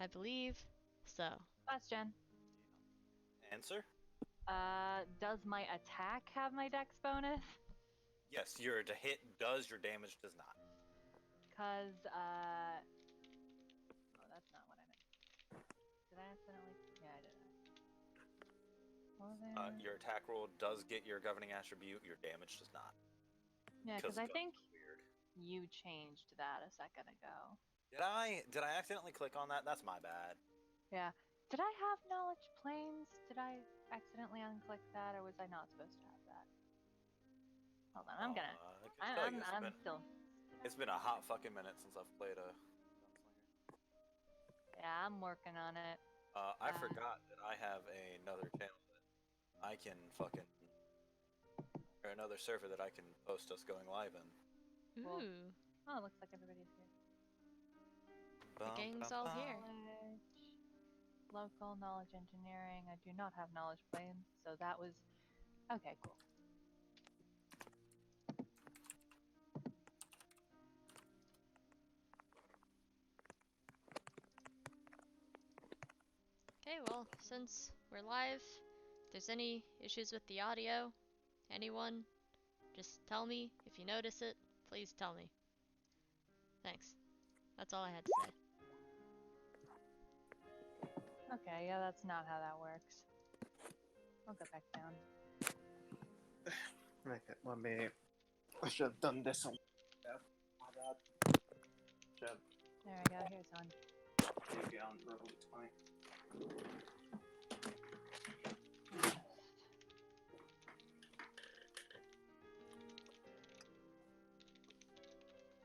I believe. So, Question. Answer? Does my attack have my dex bonus? Yes, your to hit does, your damage does not. Cause, oh, that's not what I meant. Did I accidentally? Yeah, I did. What was it? Your attack roll does get your governing attribute, your damage does not. Yeah, because I think Weird. you changed that a second ago. Did I accidentally click on that? That's my bad. Yeah. Did I have knowledge planes? Did I accidentally unclick that, or was I not supposed to have that? Hold on, I'm gonna. I can tell you, I'm still. It's been a hot fucking minute since I've played a Gunslinger. Yeah, I'm working on it. I forgot that I have another channel that I can fucking, or another server that I can post us going live in. Cool. ooh, Oh, it looks like everybody's here. the gang's all here. Knowledge, local knowledge engineering. I do not have knowledge planes, so that was okay. Cool. Okay, well, since we're live, if there's any issues with the audio, anyone, just tell me. If you notice it, please tell me. Thanks. That's all I had to say. Okay, yeah, that's not how that works. I'll go back down. Okay, let me. I should have done this on. Yeah, my bad. Should There we go. Here's on. have maybe on roll 20.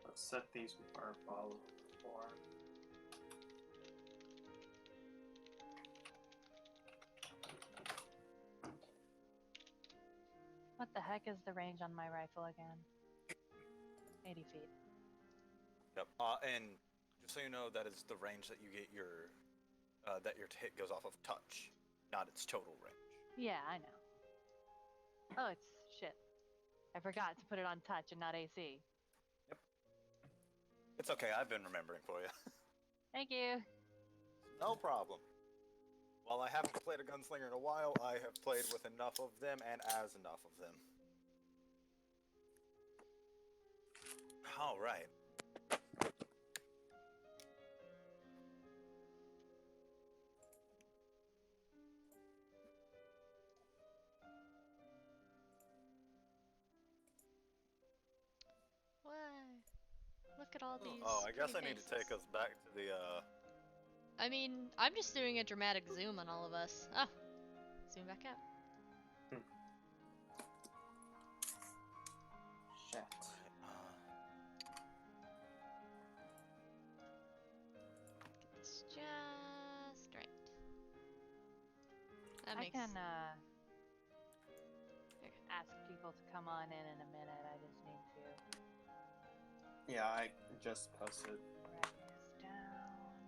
Let's set these fireball for. What the heck is the range on my rifle again? 80 feet. Yep. And just so you know, that is the range that you get your that your hit goes off of touch, not its total range. Yeah, I know. Oh, it's shit. I forgot to put it on touch and not AC. It's okay. I've been remembering for you. Thank you. No problem. While I haven't played a gunslinger in a while, I have played with enough of them and as enough of them. All right. Why? Look at all these. Oh, I guess I pretty need to take faces. us back to the I mean, I'm just doing a dramatic zoom on all of us. Oh, zoom back out. Shit. It's just right. That I makes. can ask people to come on in a minute. I just need to Yeah, I just posted. write this down.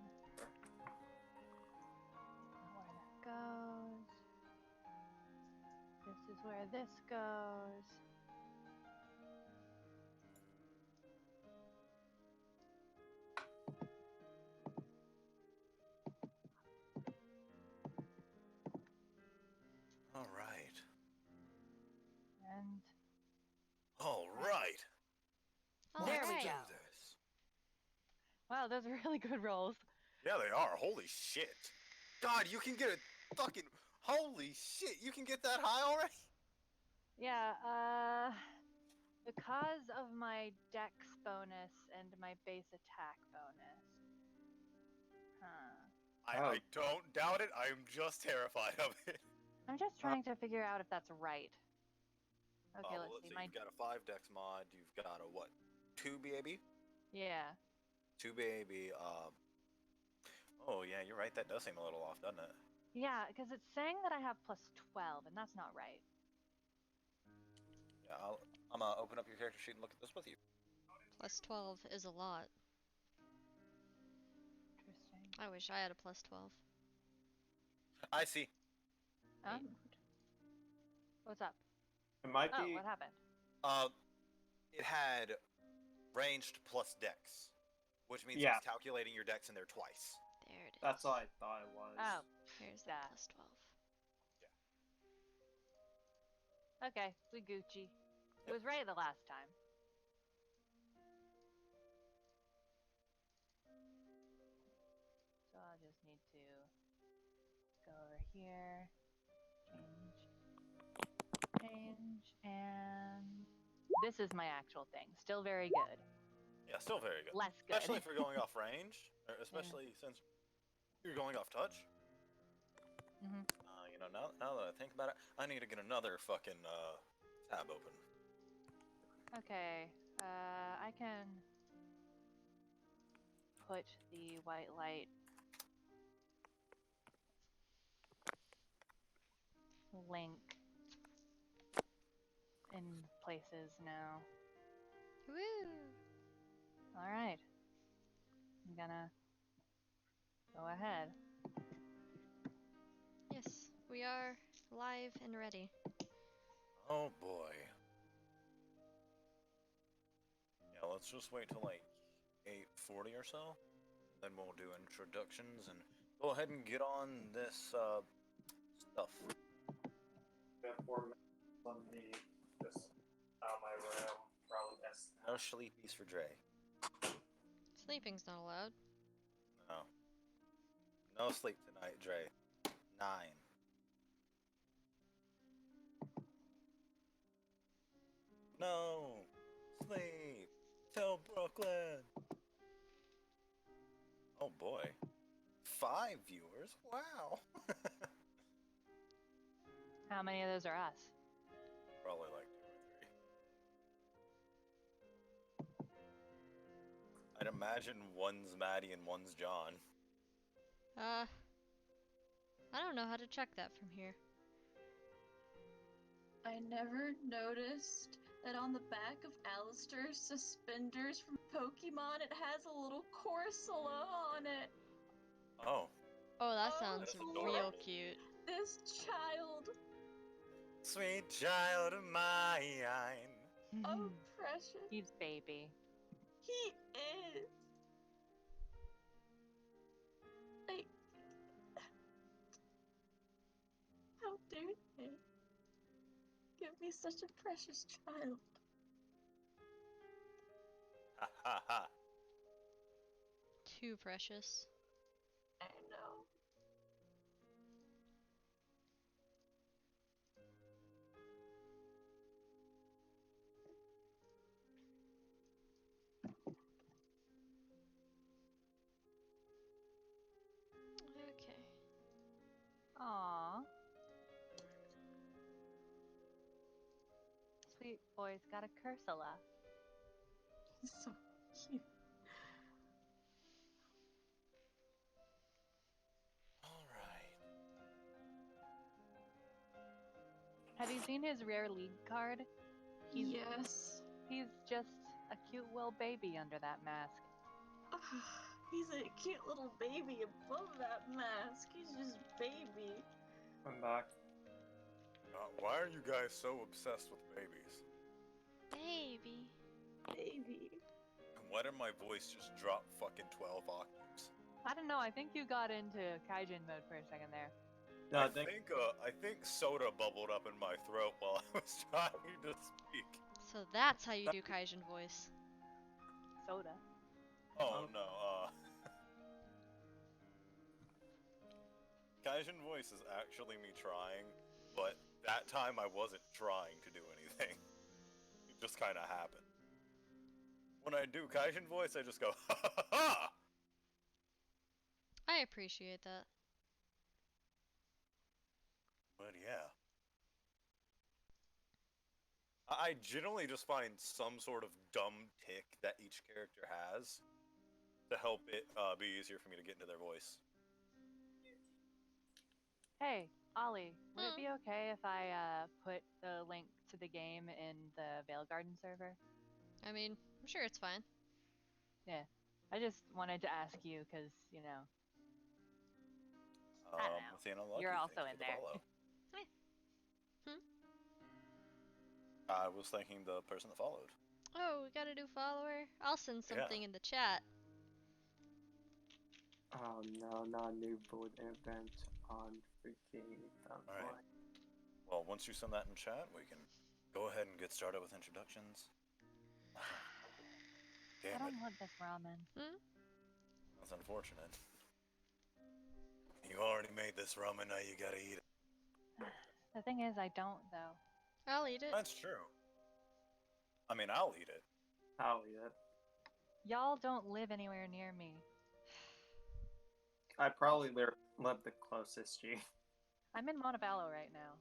Where that goes. This is where this goes. All right. And All right. There we Let's go. do this. wow, those are really good rolls. Yeah, they are. Holy shit. God, you can get a fucking. Holy shit, you can get that high already? Yeah, because of my dex bonus and my base attack bonus. Huh. I don't doubt it. I'm just terrified of it. I'm just trying to figure out if that's right. Okay, Well, let's see. see. You've got a 5 dex mod. You've got a what? 2 BAB? Yeah. 2 BAB. Oh, yeah, you're right. That does seem a little off, doesn't it? Yeah, because it's saying that I have plus 12, and that's not right. Yeah, I'm gonna open up your character sheet and look at this with you. Plus 12 is a lot. Interesting. I wish I had a plus 12. I see. What's up? It might Oh, be. what happened? It had ranged plus dex, which means Yeah. it's calculating your dex in there twice. There it That's all I thought it was. Oh, Here's the that. plus 12. okay. We Gucci. It was right the last time. So I'll just need to go over here, change, and this is my actual thing. Still very good. Yeah, still very good. Less good. Especially if you're going off range, or especially since you're going off touch. Mhm. You know, now that I think about it, I need to get another fucking tab open. Okay, I can put the white light link in places now. Woo! Alright. I'm gonna go ahead. Yes, we are live and ready. Oh boy. Yeah, let's just wait till like 8:40 or so. Then we'll do introductions and go ahead and get on this stuff. We have 4 minutes. Let me just out of my room. Probably best. No sleepies for Dre. Sleeping's not allowed. No. No sleep tonight, Dre. 9. No sleep till Brooklyn. Oh boy. 5 viewers? Wow. How many of those are us? Probably like 2 or 3. I'd imagine one's Maddie and one's John. I don't know how to check that from here. I never noticed that on the back of Alistair's suspenders from Pokemon, it has a little Corsola on it. Oh, Oh, that Oh, sounds that's real adorable. cute. This child, sweet child of mine. oh precious, He's baby. he is. Like, how dare they give me such a precious child? Ha ha ha. Too precious. I know. Okay. Aww. Sweet boy's got a Cursula. He's so cute. Alright. Have you seen his rare league card? He's Yes. he's just a cute little baby under that mask. He's a cute little baby above that mask. He's just baby. I'm back. Why are you guys so obsessed with babies? Baby. Baby. Why did my voice just drop fucking 12 octaves? I don't know, I think you got into Kaijin mode for a second there. I No, think soda bubbled up in my throat while I was trying to speak. So that's how you do Kaijin voice. Soda. Oh no, Kaijin voice is actually me trying, but that time I wasn't trying to do anything. It just kind of happened. When I do Kaijin voice, I just go, ha ha ha! I appreciate that. But yeah. I generally just find some sort of dumb tick that each character has to help it be easier for me to get into their voice. Hey, Ollie, would it be okay if I put the link to the game in the Vale Garden server? I mean, I'm sure it's fine. I just wanted to ask you because, you know, I don't know. Athena, Lucky, You're thank also you in for the there. follow. Hmm? I was thanking the person that followed. Oh, we got a new follower. I'll send something in the chat. Oh no, not a new bullet event on freaking Alright. Well, once you send that in chat, we can go ahead and get started with introductions. I Damn it, don't want this ramen. that's unfortunate. You already made this ramen, now you gotta eat it. The thing is, I don't though. I'll eat it. That's true. I mean, I'll eat it. I'll eat it. Y'all don't live anywhere near me. I probably live the closest, G. I'm in Montevallo right now.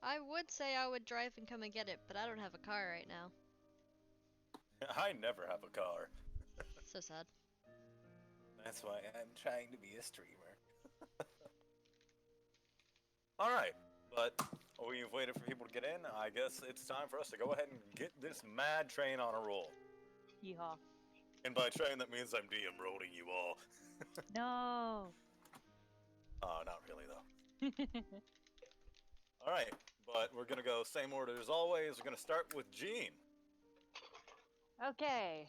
I would say I would drive and come and get it, but I don't have a car right now. I never have a car. So sad. That's why I'm trying to be a streamer. Alright, but we've waited for people to get in. I guess it's time for us to go ahead and get this mad train on a roll. Yeehaw. And by train, that means I'm DM rolling you all. No. Not really, though. Alright, but we're gonna go same order as always. We're gonna start with Gene. Okay.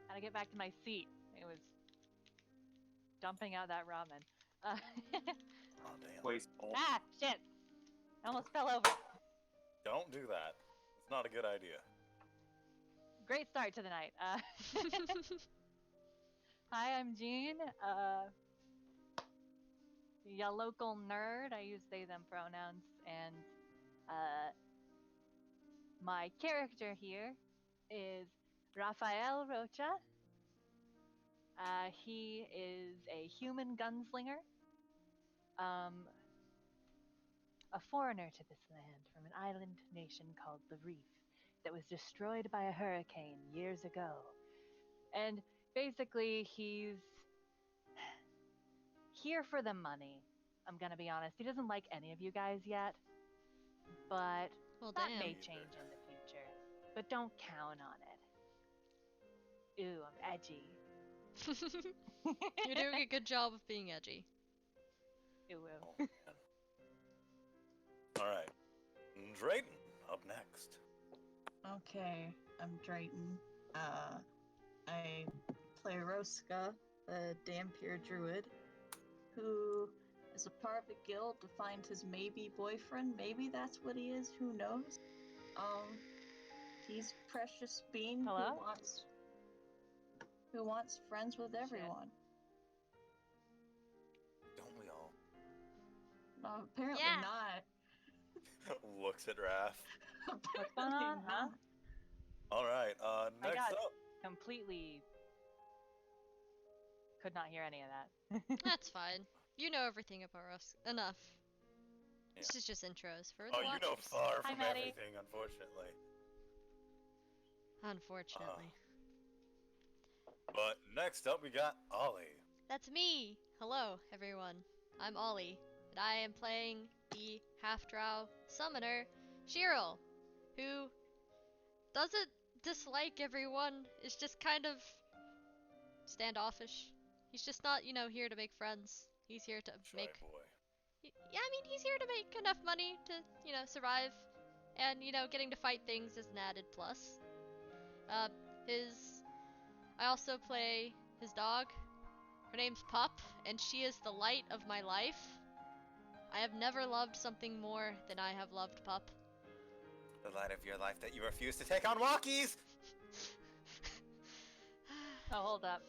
Gotta get back to my seat. It was dumping out that ramen. Oh, damn. Wasteful. Ah, shit! I almost fell over. Don't do that. It's not a good idea. Great start to the night. Hi, I'm Jean. Ya local nerd. I use they them pronouns, and my character here is Rafael Rocha. He is a human gunslinger. A foreigner to this land from an island nation called the Reef that was destroyed by a hurricane years ago. And basically, he's here for the money. I'm gonna be honest. He doesn't like any of you guys yet, but Well, that damn. may change in the future. But don't count on it. Ooh, I'm edgy. You're doing a good job of being edgy. Ooh, Oh, ooh. man. Alright. Drayton, up next. Okay, I'm Drayton. I play Roska, a Dampier druid, who is a part of a guild to find his maybe boyfriend. Maybe that's what he is. Who knows? He's Precious Bean Hello? who wants friends with Shit. everyone. Don't we all? Apparently Yeah. not. Looks at Raph. What's going on, huh? Alright, next got- up. Completely could not hear any of that. That's fine. You know everything about us. Enough. This Yeah. is just intros for Oh, the you know watchers. far Hi, from Maddie. everything, unfortunately. Unfortunately. But next up, we got Ollie. That's me! Hello, everyone. I'm Ollie, and I am playing the half-drow summoner, Shirl, who doesn't dislike everyone, is just kind of standoffish. He's just not, here to make friends. He's here to Shy make... boy. Yeah, I mean, he's here to make enough money to, survive. And, getting to fight things is an added plus. I also play his dog. Her name's Pup, and she is the light of my life. I have never loved something more than I have loved Pup. The light of your life that you refuse to take on walkies! Oh, hold up.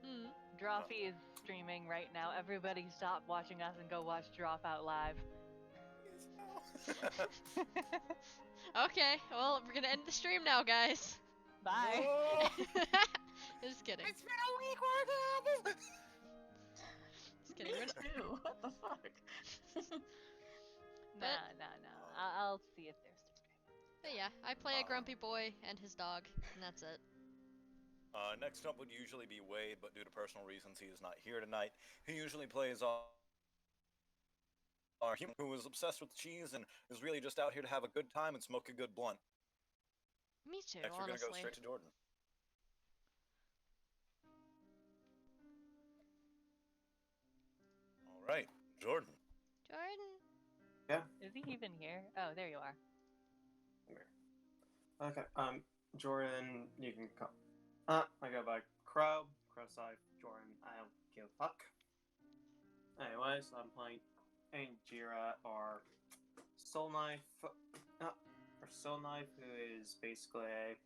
Hmm. Drawfee is streaming right now. Everybody stop watching us and go watch Dropout live. Okay, well, we're gonna end the stream now, guys. Bye. No! Just kidding. It's been a week worth of... Just kidding. We're not- Ew, what the fuck? No. I'll see if they're still streaming. But yeah, I play a grumpy boy and his dog, and that's it. Next up would usually be Wade, but due to personal reasons, he is not here tonight. He usually plays our human who is obsessed with cheese and is really just out here to have a good time and smoke a good blunt. Me too, Next, we're honestly. gonna go straight to Jordan. All right, Jordan. Jordan. Is he even here? Oh, there you are. Okay. Jordan, you can come. I go by Crow. Crowside, Jordan, I don't give a fuck. Anyways, I'm playing Jira or Soul Knife. Or Soul Knife, who is basically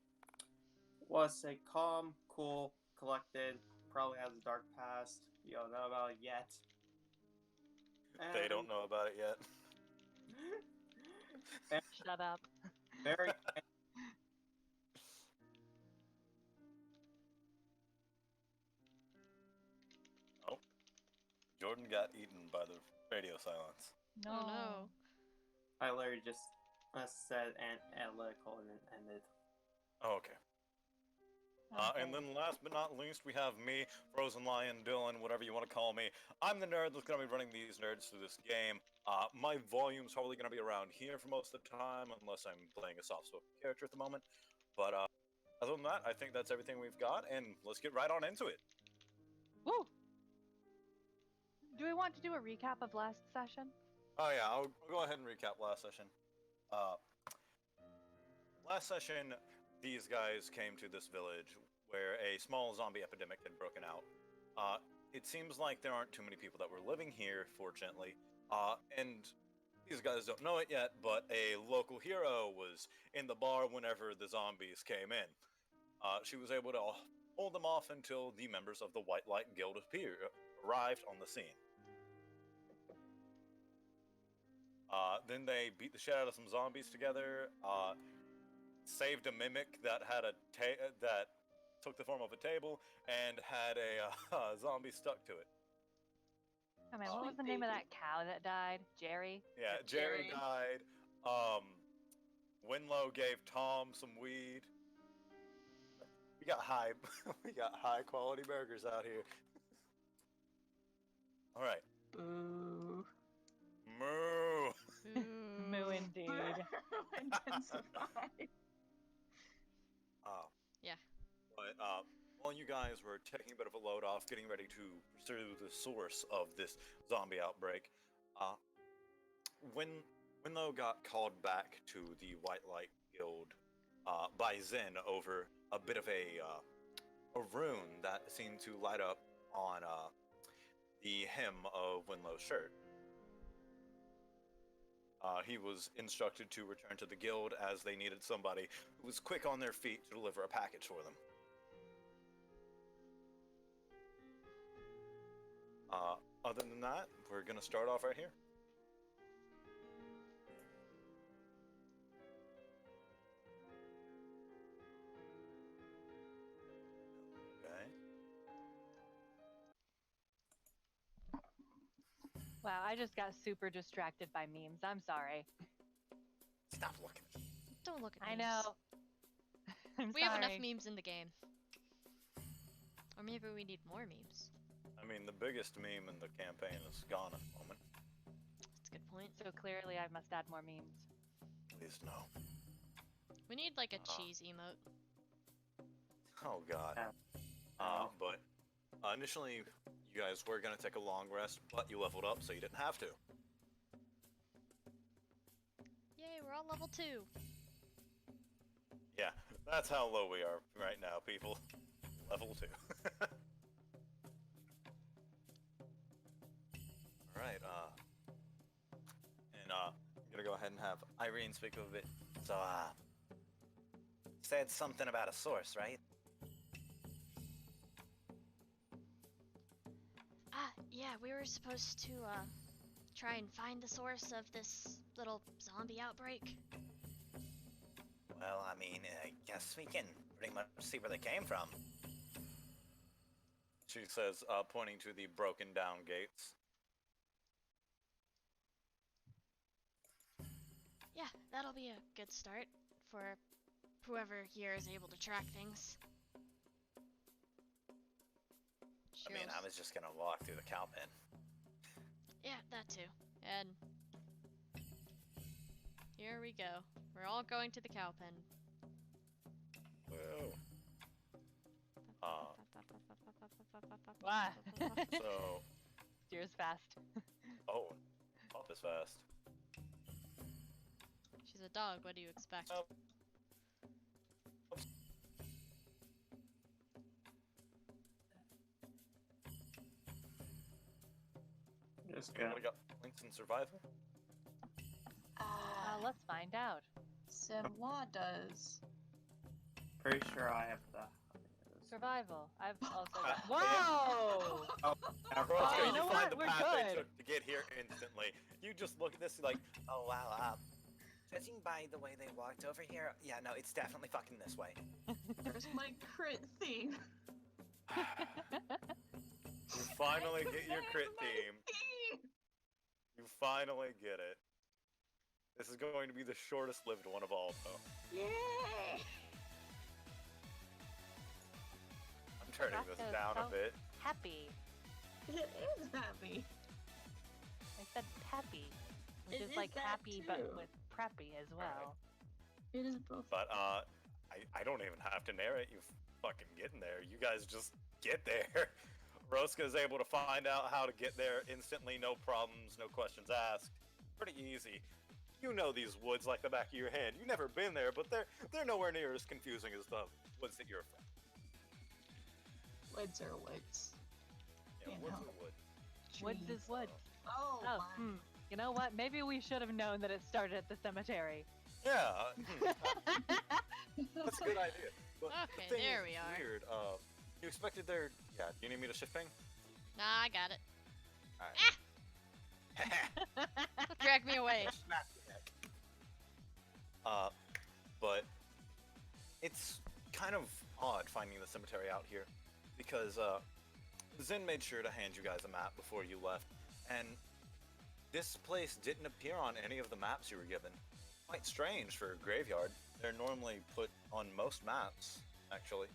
calm, cool, collected, probably has a dark past. You don't know about it yet. They don't know about it yet. Shut up. Very. Oh, Jordan got eaten by the radio silence. No. Oh no. I literally just said analytical and it ended. Oh, okay. And then last but not least, we have me, Frozen Lion, Dylan, whatever you want to call me. I'm the nerd that's going to be running these nerds through this game. My volume's probably going to be around here for most of the time, unless I'm playing a soft-spoken character at the moment. But other than that, I think that's everything we've got, and let's get right on into it. Woo! Do we want to do a recap of last session? Oh yeah, I'll go ahead and recap last session. Last session, these guys came to this village where a small zombie epidemic had broken out. It seems like there aren't too many people that were living here, fortunately. And these guys don't know it yet, but a local hero was in the bar whenever the zombies came in. She was able to hold them off until the members of the White Light Guild arrived on the scene. Then they beat the shit out of some zombies together, saved a mimic that had that took the form of a table and had a zombie stuck to it. I mean, what was the name of that cow that died? Jerry? Yeah, Jerry. Jerry died. Winlow gave Tom some weed. We got high quality burgers out here. All right. Ooh. Moo. Moo indeed. Intensified. Yeah. But while you guys were taking a bit of a load off, getting ready to pursue the source of this zombie outbreak, Winlow got called back to the White Light Guild by Zen over a bit of a rune that seemed to light up on the hem of Winlow's shirt. He was instructed to return to the guild as they needed somebody who was quick on their feet to deliver a package for them. Other than that, we're gonna start off right here. Okay. Wow, I just got super distracted by memes. I'm sorry. Stop looking. Don't look at I memes. know. I'm We sorry. have enough memes in the game. Or maybe we need more memes. I mean, the biggest meme in the campaign is gone at the moment. That's a good point. So clearly I must add more memes. Please no. We need like a cheese emote. Oh god. But initially, you guys were gonna take a long rest, but you leveled up, so you didn't have to. Yay, we're all level 2. Yeah, that's how low we are right now, people. Level 2. Alright, and I'm gonna go ahead and have Irene speak a bit. So, said something about a source, right? Yeah, we were supposed to try and find the source of this little zombie outbreak. Well, I mean, I guess we can pretty much see where they came from. She says, pointing to the broken down gates. Yeah, that'll be a good start for whoever here is able to track things. I mean, I was just gonna walk through the cow pen. Yeah, that too. And here we go. We're all going to the cow pen. Whoa. Wow. So, Steers fast. oh, Pop is fast. She's a dog, what do you expect? Oh. Roska. Anybody got points in survival? Let's find out. Savoie does. Pretty sure I have the. Survival. I've also Ah, got. Whoa! Roska, you you know find what? the We're path they good. took to get here instantly. You just look at this like, oh wow, Judging by the way they walked over here, yeah, no, it's definitely fucking this way. Where's my crit theme? you finally get your crit team. You finally get it. This is going to be the shortest lived one of all, though. Yay! I'm turning this Roscoe's down a so- bit. Happy. It is happy. I said peppy, which It is is like that happy but too. with preppy as well. It is both. But I don't even have to narrate you fucking getting there. You guys just get there. Roska is able to find out how to get there instantly, no problems, no questions asked. Pretty easy. You know these woods like the back of your hand. You've never been there, but they're nowhere near as confusing as the woods that you're from. Woods are woods. Yeah, You woods know. are woods. Woods Trees. is woods. Oh, Oh, my. you know what? Maybe we should have known that it started at the cemetery. Yeah, that's a good idea. But the Okay, thing there is, we are. Weird. You expected there. Yeah. Do you need me to shift ping? Nah, I got it. Alright. Drag me away. Smack the neck. But it's kind of odd finding the cemetery out here because Zen made sure to hand you guys a map before you left, and this place didn't appear on any of the maps you were given. Quite strange for a graveyard. They're normally put on most maps, actually.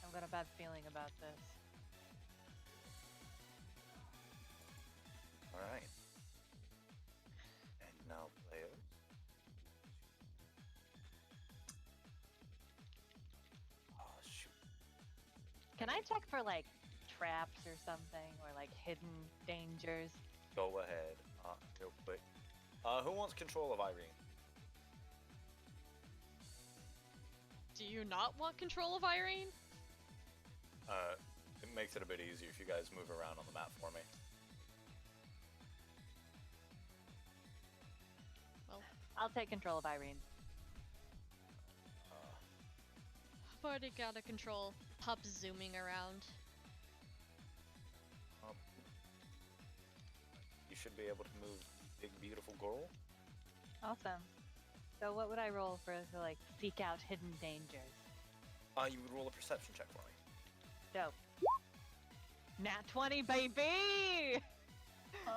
I've got a bad feeling about this. Alright. And now, players. Oh, shoot. Can I check for like traps or something, or like hidden dangers? Go ahead, real quick. Who wants control of Irene? Do you not want control of Irene? It makes it a bit easier if you guys move around on the map for me. Well, I'll take control of Irene. I've already got to control Pup zooming around. You should be able to move Big Beautiful Girl. Awesome. So what would I roll for to like seek out hidden dangers? You would roll a perception check for me. Dope. Nat 20, baby!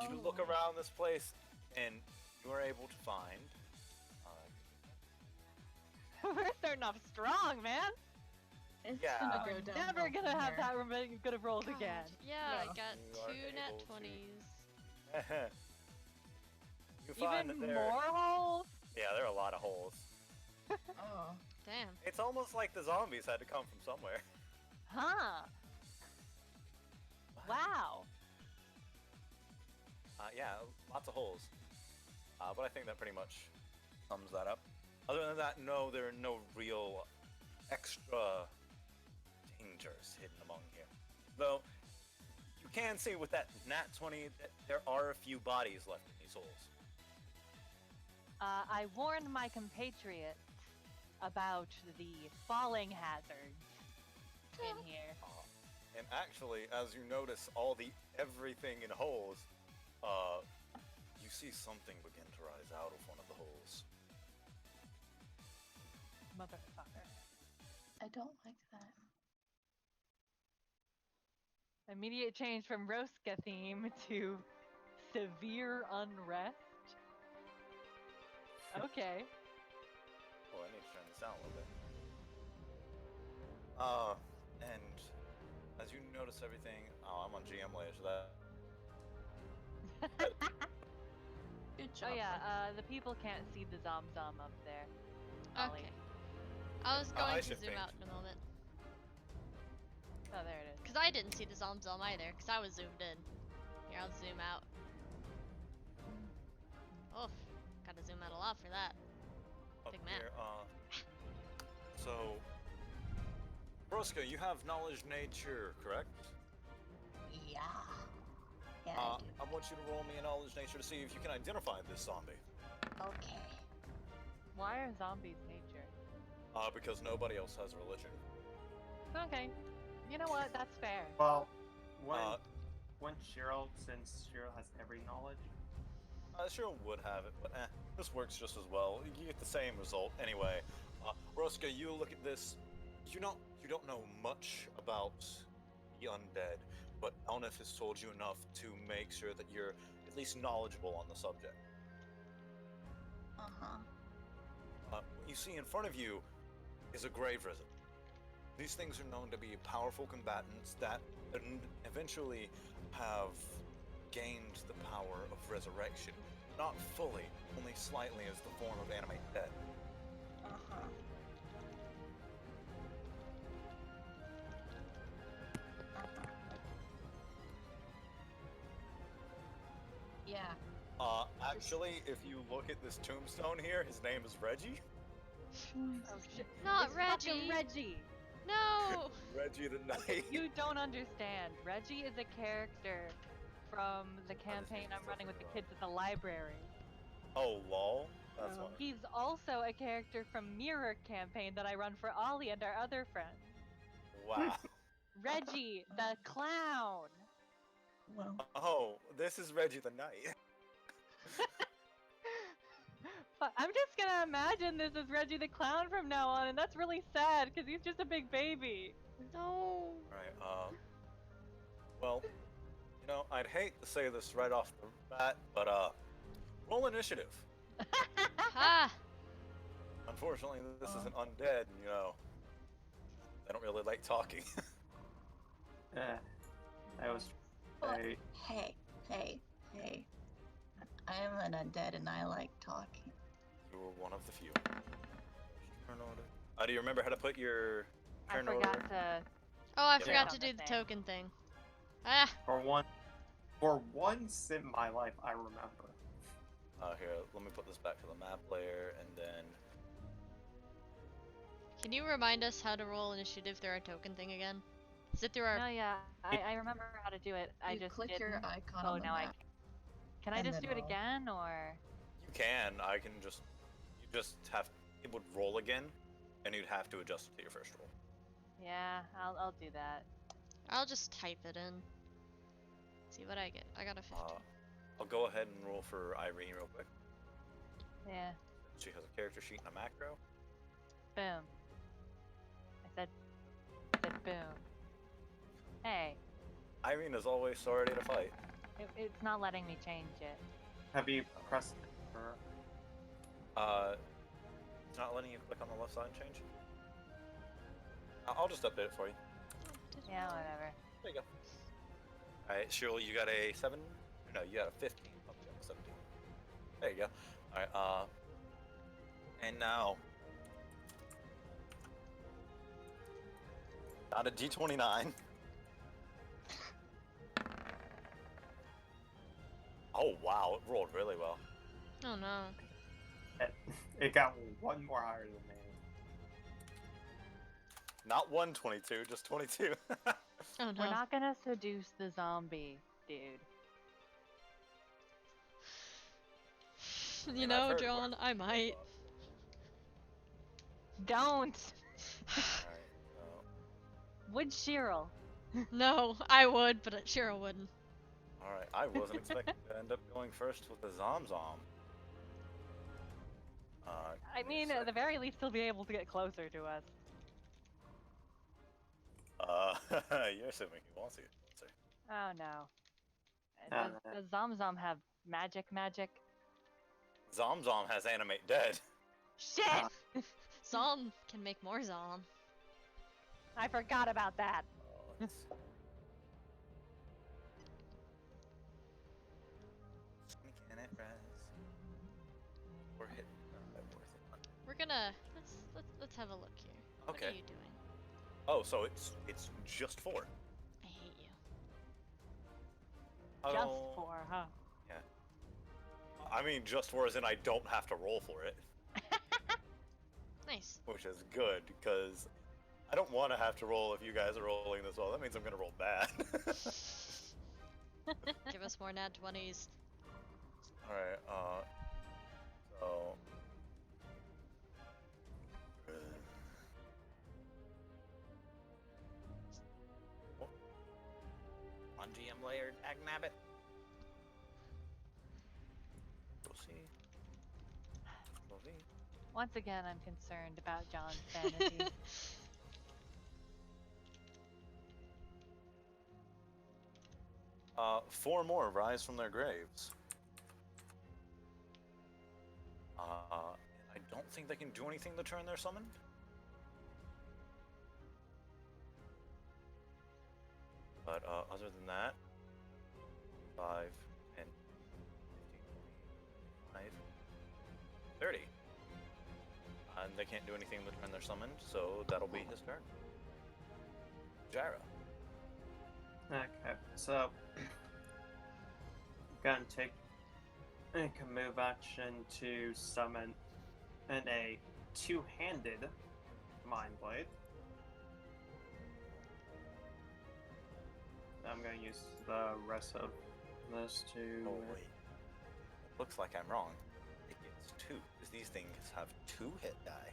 You look Oh. around this place, and you are able to find. We're starting off strong, man. It's Yeah. gonna go down. Never gonna have that good of rolls God, again. Yeah, I No. got You are 2 nat able to- 20s. You find Even that there. more holes? Yeah, there are a lot of holes. Oh. Damn. It's almost like the zombies had to come from somewhere. Huh. Wow. Yeah, lots of holes. But I think that pretty much sums that up. Other than that, no, there are no real extra dangers hidden among here. Though, you can see with that nat 20 that there are a few bodies left in these holes. I warned my compatriots about the falling hazards in here. And actually, as you notice everything in holes, you see something begin to rise out of one of the holes. Motherfucker. I don't like that. Immediate change from Roska theme to severe unrest. Okay. Oh, I need to turn this down a little bit. And as you notice everything, I'm on GM layer, so that. Good job. Oh yeah, the people can't see the zom up there. Ollie. Okay. I was I going to should zoom think. out in a moment. Oh, there it is. Because I didn't see the Zom either, because I was zoomed in. Here, I'll zoom out. Oh, gotta zoom out a lot for that. Up Big map. here, so, Roska, you have knowledge nature, correct? Yeah. Yeah, I do. I want you to roll me a knowledge nature to see if you can identify this zombie. Okay. Why are zombies nature? Because nobody else has a religion. Okay. You know what? That's fair. Well, when Uh, when Cheryl, since Cheryl has every knowledge, Cheryl would have it, but this works just as well. You get the same result anyway. Roska, you look at this. You don't know much about the undead, but Elnif has told you enough to make sure that you're at least knowledgeable on the subject. Uh-huh. What you see in front of you is a grave risen. These things are known to be powerful combatants that eventually have gained the power of resurrection. Not fully, only slightly as the form of animate dead. Uh-huh. Uh-huh. Yeah. Actually, if you look at this tombstone here, his name is Reggie. Oh shit. Not It's Reggie. fucking Reggie. No! Reggie the Knight. You don't understand. Reggie is a character from the campaign I'm running with the kids at the library. Oh, lol. That's Oh. funny. He's also a character from Mirror campaign that I run for Ollie and our other friends. Wow. Reggie, the clown. Well, Oh, this is Reggie the Knight. I'm just gonna imagine this is Reggie the clown from now on, and that's really sad because he's just a big baby. No! Right, well, I'd hate to say this right off the bat, but, roll initiative. Ha! Unfortunately, this is an undead, and, they don't really like talking. I was. but I, hey. I'm an undead and I like talking. You were one of the few. Turn order. Do you remember how to put your I turn forgot order? to. Oh, I Yeah. forgot On to the do the thing. token thing. Ah! for once in my life, I remember. Here, let me put this back to the map layer, and then... Can you remind us how to roll initiative through our token thing again? Is it through our... No, yeah, I remember how to do it. I You just click didn't. your icon Oh, on the now I map. can I and just then do it roll. again or? You can, you just have, it would roll again, and you'd have to adjust it to your first roll. Yeah, I'll do that. I'll just type it in. See what I get. I got a 15. I'll go ahead and roll for Irene real quick. Yeah, She has a character sheet and a macro. boom. I said boom. Hey, Irene is always so ready to fight. it's not letting me change it. Have you pressed? It's not letting you click on the left side and change. I'll just update it for you. Yeah, whatever. There you go. Alright, Cheryl, you got a 7? No, you got a 15. Oh, you got a 17. There you go. Alright, and now... Got a D29. Oh, wow, it rolled really well. Oh no. It got one more higher than me. Not 122, just 22. Oh no. We're not gonna seduce the zombie, dude. You mean, I've know, heard John, worse. I might. Don't. Alright, so... Would Cheryl? No, I would, but Cheryl wouldn't. Alright, I wasn't expecting to end up going first with the Zomzom. I mean, at the very least, he'll be able to get closer to us. You're assuming he wants you. So, Oh no. No, Does Zomzom have magic? Zomzom has animate dead. Shit! Zom can make more Zom. I forgot about that. Let's see. Sneaking it, res. Or hit. Worth it. We're gonna let's have a look here. What Okay. are you doing? Oh, so it's just 4. I hate you. Just Oh, 4, huh? I mean, just 4 as in I don't have to roll for it, Nice. which is good because I don't want to have to roll if you guys are rolling this well. That means I'm gonna roll bad. Give us more nat 20s. Alright, so... On GM layered Agnabbit. We'll see. We'll see. Once again, I'm concerned about John's sanity. 4 more rise from their graves. I don't think they can do anything to turn their summoned. But other than that, 5, 10, 15, 5, 30. And they can't do anything to turn their summoned, so that'll be his turn. Gyra. Okay, so gonna take a move action to summon a two-handed Mind Blade. I'm gonna use the rest of this to. Oh wait. Looks like I'm wrong. It gets 2, because these things have 2 hit die.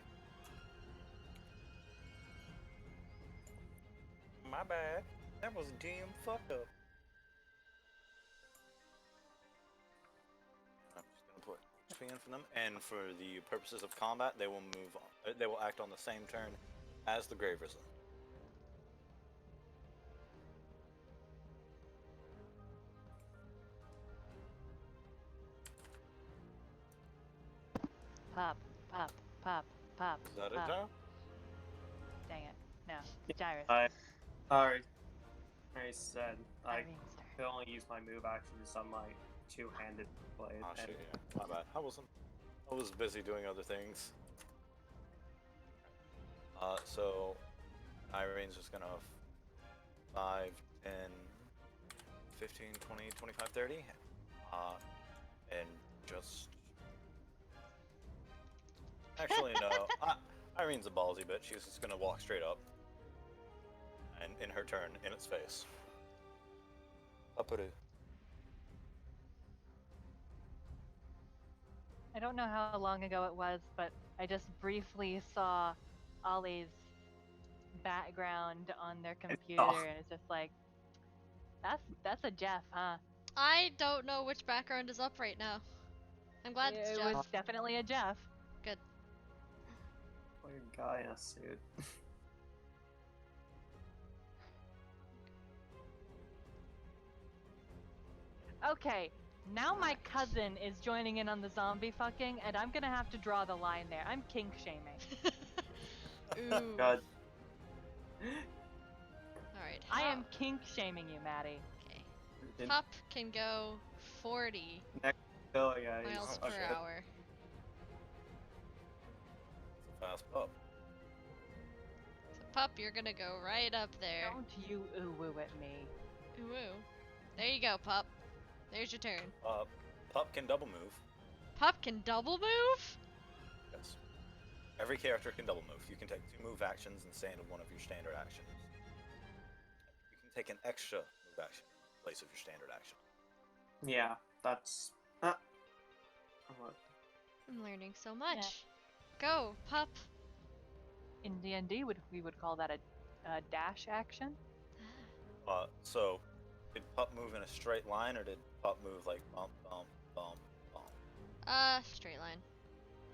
My bad. That was damn fucked up. I'm just gonna put HP in for them, and for the purposes of combat, they will move on. They will act on the same turn as the Grave Risen. Pop, pop, pop, pop. Is that it, pop. Joe? Dang it. No. Gyrus. I already said I Irene's turn. could only use my move action to summon my two-handed blade. Oh and shit, yeah. My bad. I was busy doing other things. So Irene's just gonna 5, 10, 15, 20, 25, 30. And just actually no. Irene's a ballsy bitch. She's just gonna walk straight up. And in her turn, in its face. Up-a-doo. I don't know how long ago it was, but I just briefly saw Ollie's background on their computer, and it's just like, that's a Jeff, huh? I don't know which background is up right now. I'm glad it's It Jeff. was definitely a Jeff. Weird guy in a suit. Okay, now my cousin is joining in on the zombie fucking, and I'm gonna have to draw the line there. I'm kink shaming. Ooh. God. Alright. I am kink shaming you, Maddie. Okay. Didn't Pup can go 40 kill you guys. miles Oh, per shit. hour. It's a fast pup. So Pup, you're gonna go right up there. Don't you ooh-woo at me. Ooh, ooh. There you go, Pup. There's your turn. Pup can double move. Pup can double move? Yes. Every character can double move. You can take 2 move actions and stand in one of your standard actions. You can take an extra move action in place of your standard action. Yeah, that's. What? I'm learning so much. Go, Pup. In D&D, we would call that a dash action. So, did Pup move in a straight line, or did Pup move like bump, bump, bump, bump? Straight line.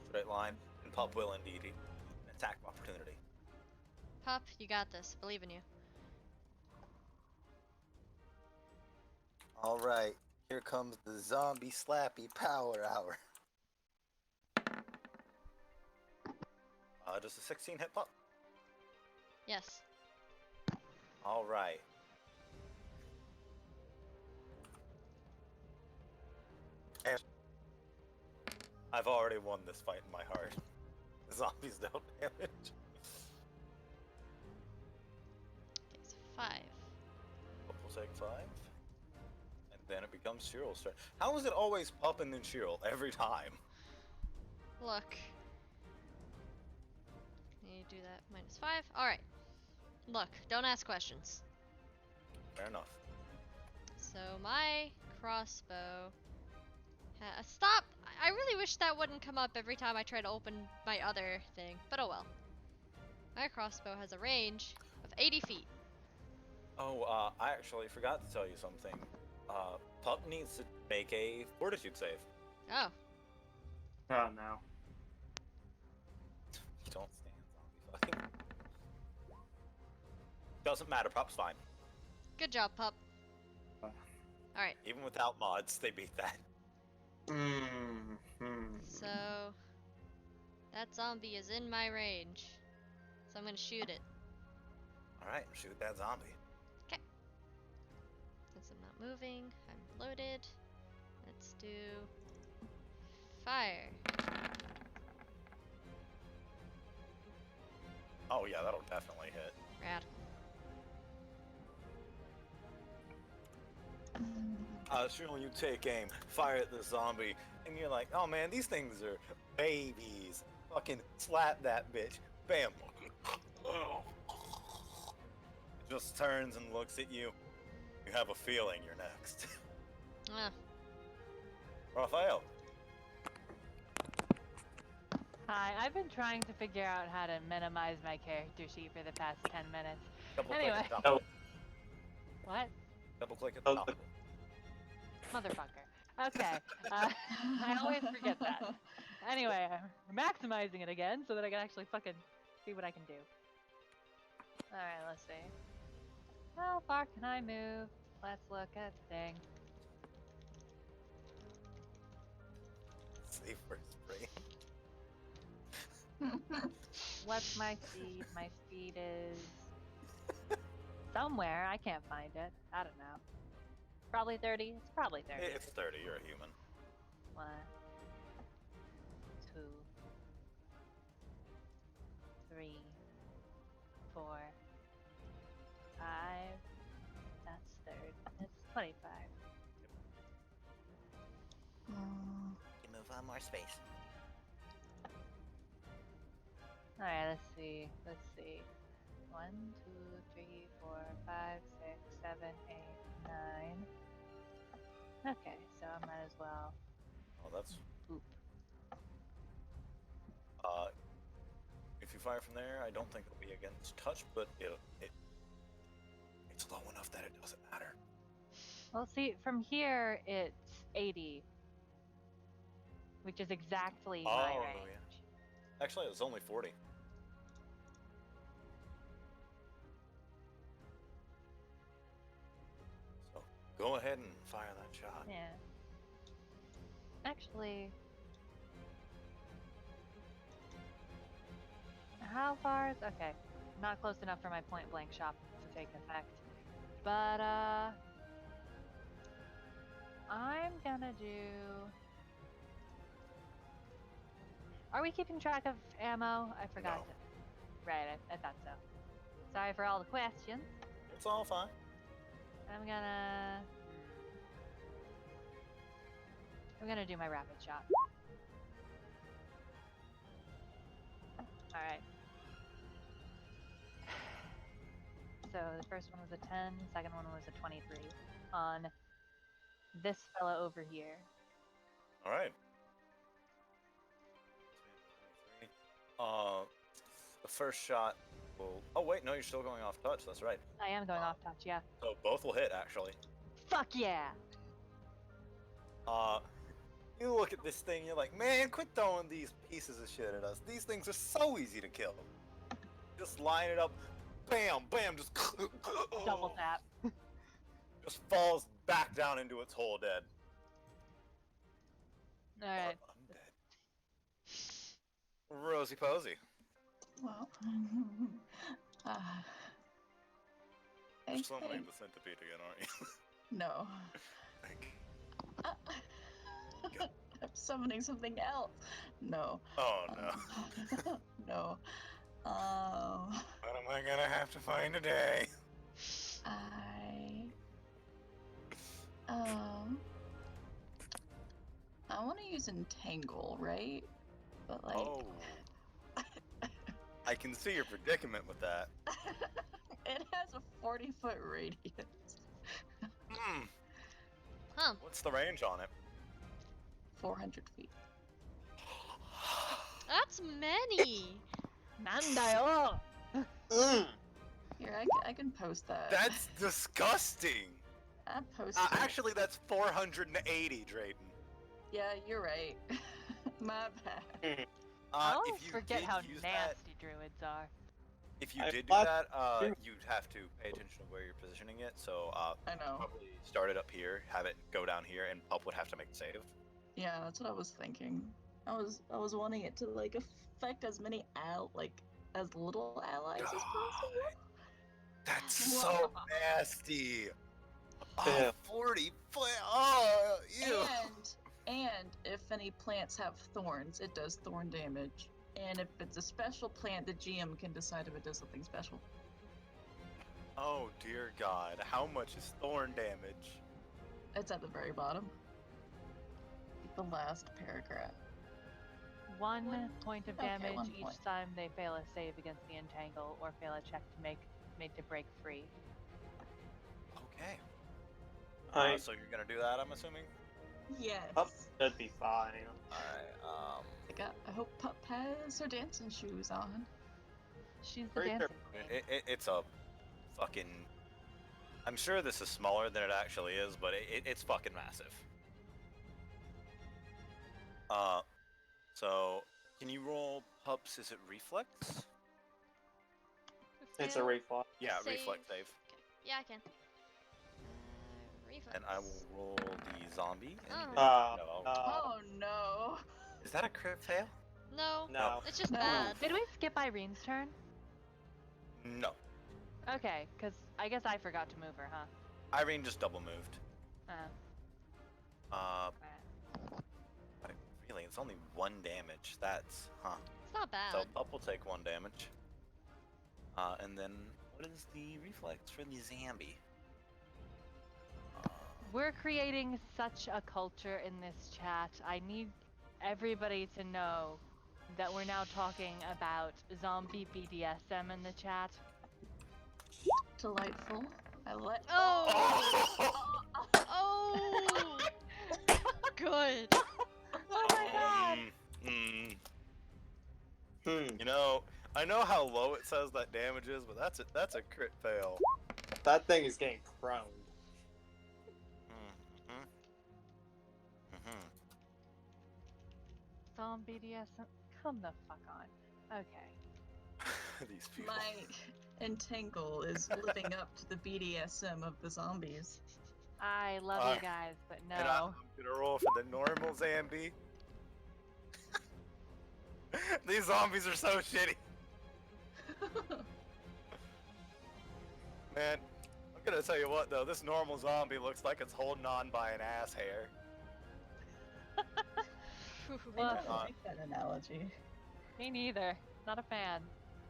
Straight line, and Pup will indeed eat an attack of opportunity. Pup, you got this. Believe in you. Alright, here comes the zombie slappy power hour. Does a 16 hit Pup? Yes. Alright. I've already won this fight in my heart. The zombies dealt damage. Okay, so 5. Pup will take 5. And then it becomes Shirl's turn. How is it always Pup and then Shirl every time? Look. You do that. -5. Alright. Look, don't ask questions. Fair enough. So So my crossbow. Stop! I really wish that wouldn't come up every time I try to open my other thing, but oh well. My crossbow has a range of 80 feet. Oh, I actually forgot to tell you something. Pup needs to make a fortitude save. Oh, Oh no. You don't stand zombie fucking. Doesn't matter, Pup's fine. good job, pup. Alright, Even without mods, they beat that. so that zombie is in my range. So I'm gonna shoot it. Alright, shoot that zombie. Since I'm not moving, I'm loaded. Let's do fire. Oh yeah, that'll definitely hit. Rad. Sure, when you take aim, fire at the zombie, and you're like, oh man, these things are babies. Fucking slap that bitch. Bam. It just turns and looks at you. You have a feeling you're next. Ah, Raphael. Hi, I've been trying to figure out how to minimize my character sheet for the past 10 minutes. Double click Anyway. at the top. Oh. What? Double click at the top. Motherfucker. Okay. I always forget that. Anyway, I'm maximizing it again so that I can actually fucking see what I can do. Alright, let's see. How far can I move? Let's look at the thing. Save for spray. What's my speed? My speed is somewhere. I can't find it. I don't know. Probably 30. It's probably 30. It's 30, you're a human. 1, 2, 3, 4, 5. That's third. It's 25. You move on more space. Alright, let's see. Let's see. 1, 2, 3, 4, 5, 6, 7, 8, 9. Okay, so I might as well. Oh, that's. Oop. If you fire from there, I don't think it'll be against touch, but it's low enough that it doesn't matter. Well, see, from here it's 80, which is exactly my Oh, range. yeah. Actually, it's only 40. So go ahead and fire that shot. Yeah. Actually, how far is okay? Not close enough for my point blank shot to take effect, but I'm gonna do. Are we keeping track of ammo? I forgot. No. Right, I thought so. Sorry for all the questions. It's all fine. I'm gonna do my rapid shot. Alright. So the first one was a 10, second one was a 23 on this fella over here. All right. The first shot will. Oh wait, no, you're still going off touch. That's right. I am going off touch, yeah. So both will hit actually. Fuck yeah! You look at this thing, you're like, man, quit throwing these pieces of shit at us. These things are so easy to kill. Just line it up, bam, bam, just Double tap. just falls back down into its hole dead. Alright. Undead. Rosy posy. Well, I You're summoning think the centipede again, aren't you? no. I'm summoning something else. No. Oh no. No. What am I gonna have to find today? I want to use entangle, right? But like, Oh. I can see your predicament with that. it has a 40-foot radius. Hmm. Huh. What's the range on it? 400 feet. That's many. Nandayo! Mm. Here, I can post that. That's disgusting. I posted. Actually, that's 480, Drayton. Yeah, you're right. My bad. I If always you forget did how use that, nasty druids are. if you I did do thought- that, you'd have to pay attention to where you're positioning it. So, I know. probably start it up here, have it go down here, and Pup would have to make a save. Yeah, that's what I was thinking. I was wanting it to like affect as many as little allies as possible. That's so nasty. Oh, Yeah. 40 oh, ew. And if any plants have thorns, it does thorn damage. And if it's a special plant, the GM can decide if it does something special. Oh dear God, how much is thorn damage? It's at the very bottom. The last paragraph. 1 One- point of okay, damage 1 each point. time they fail a save against the entangle or fail a check to made to break free. Okay. I So you're gonna do that, I'm assuming? Yes. Pup should be fine. Alright, I hope Pup has her dancing shoes on. She's the Very dancing queen. it's a fucking... I'm sure this is smaller than it actually is, but it's fucking massive. So, can you roll Pups, is it reflex? It's a Fail. reflex. Yeah, Save. reflex save. Yeah, I can. Reflex. And I will roll the zombie. And Oh. no. Oh no. Is that a crit fail? No, No. it's just No. bad. Did we skip Irene's turn? No. Okay, because I guess I forgot to move her, huh? Irene just double moved. Alright. But really, it's only 1 damage. That's, It's not bad. So Pup will take 1 damage. And then, what is the reflex for the zombie? We're creating such a culture in this chat. I need everybody to know that we're now talking about zombie BDSM in the chat. Delightful. I let. Oh! Oh! Oh! Good. Oh my god! You know, I know how low it says that damage is, but that's a crit fail. That thing is getting crowned. Zombie BDSM? Come the fuck on. Okay. These people. My entangle is living up to the BDSM of the zombies. I love you guys, but no. And I'm gonna roll for the normal zombie. These zombies are so shitty. Man, I'm gonna tell you what though, this normal zombie looks like it's holding on by an ass hair. Well, I like that analogy. Me neither. Not a fan.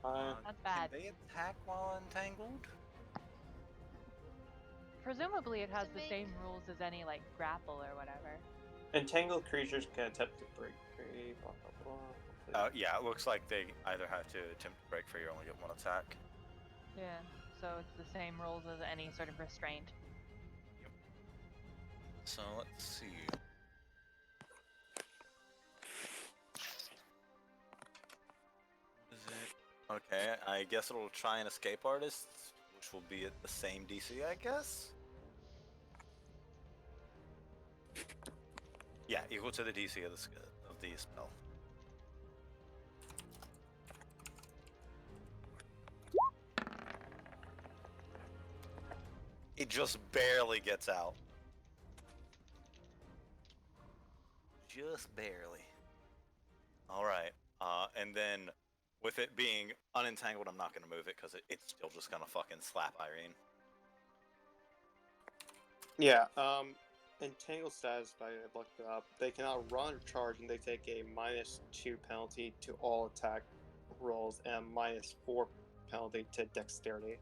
That's bad. Can they attack while entangled? Presumably it has To the make- same rules as any, like, grapple or whatever. Entangled creatures can attempt to break free. Blah blah blah. Yeah, it looks like they either have to attempt to break free or only get 1 attack. Yeah. So it's the same rules as any sort of restraint. So let's see. Is it? Okay, I guess it'll try and escape artists, which will be at the same DC, I guess. Yeah, equal to the DC of the spell. It just barely gets out. Just barely. Alright, and then with it being unentangled, I'm not gonna move it because it's still just gonna fucking slap Irene. Yeah. Entangled status, I looked it up. They cannot run or charge, and they take a -2 penalty to all attack rolls and a -4 penalty to dexterity.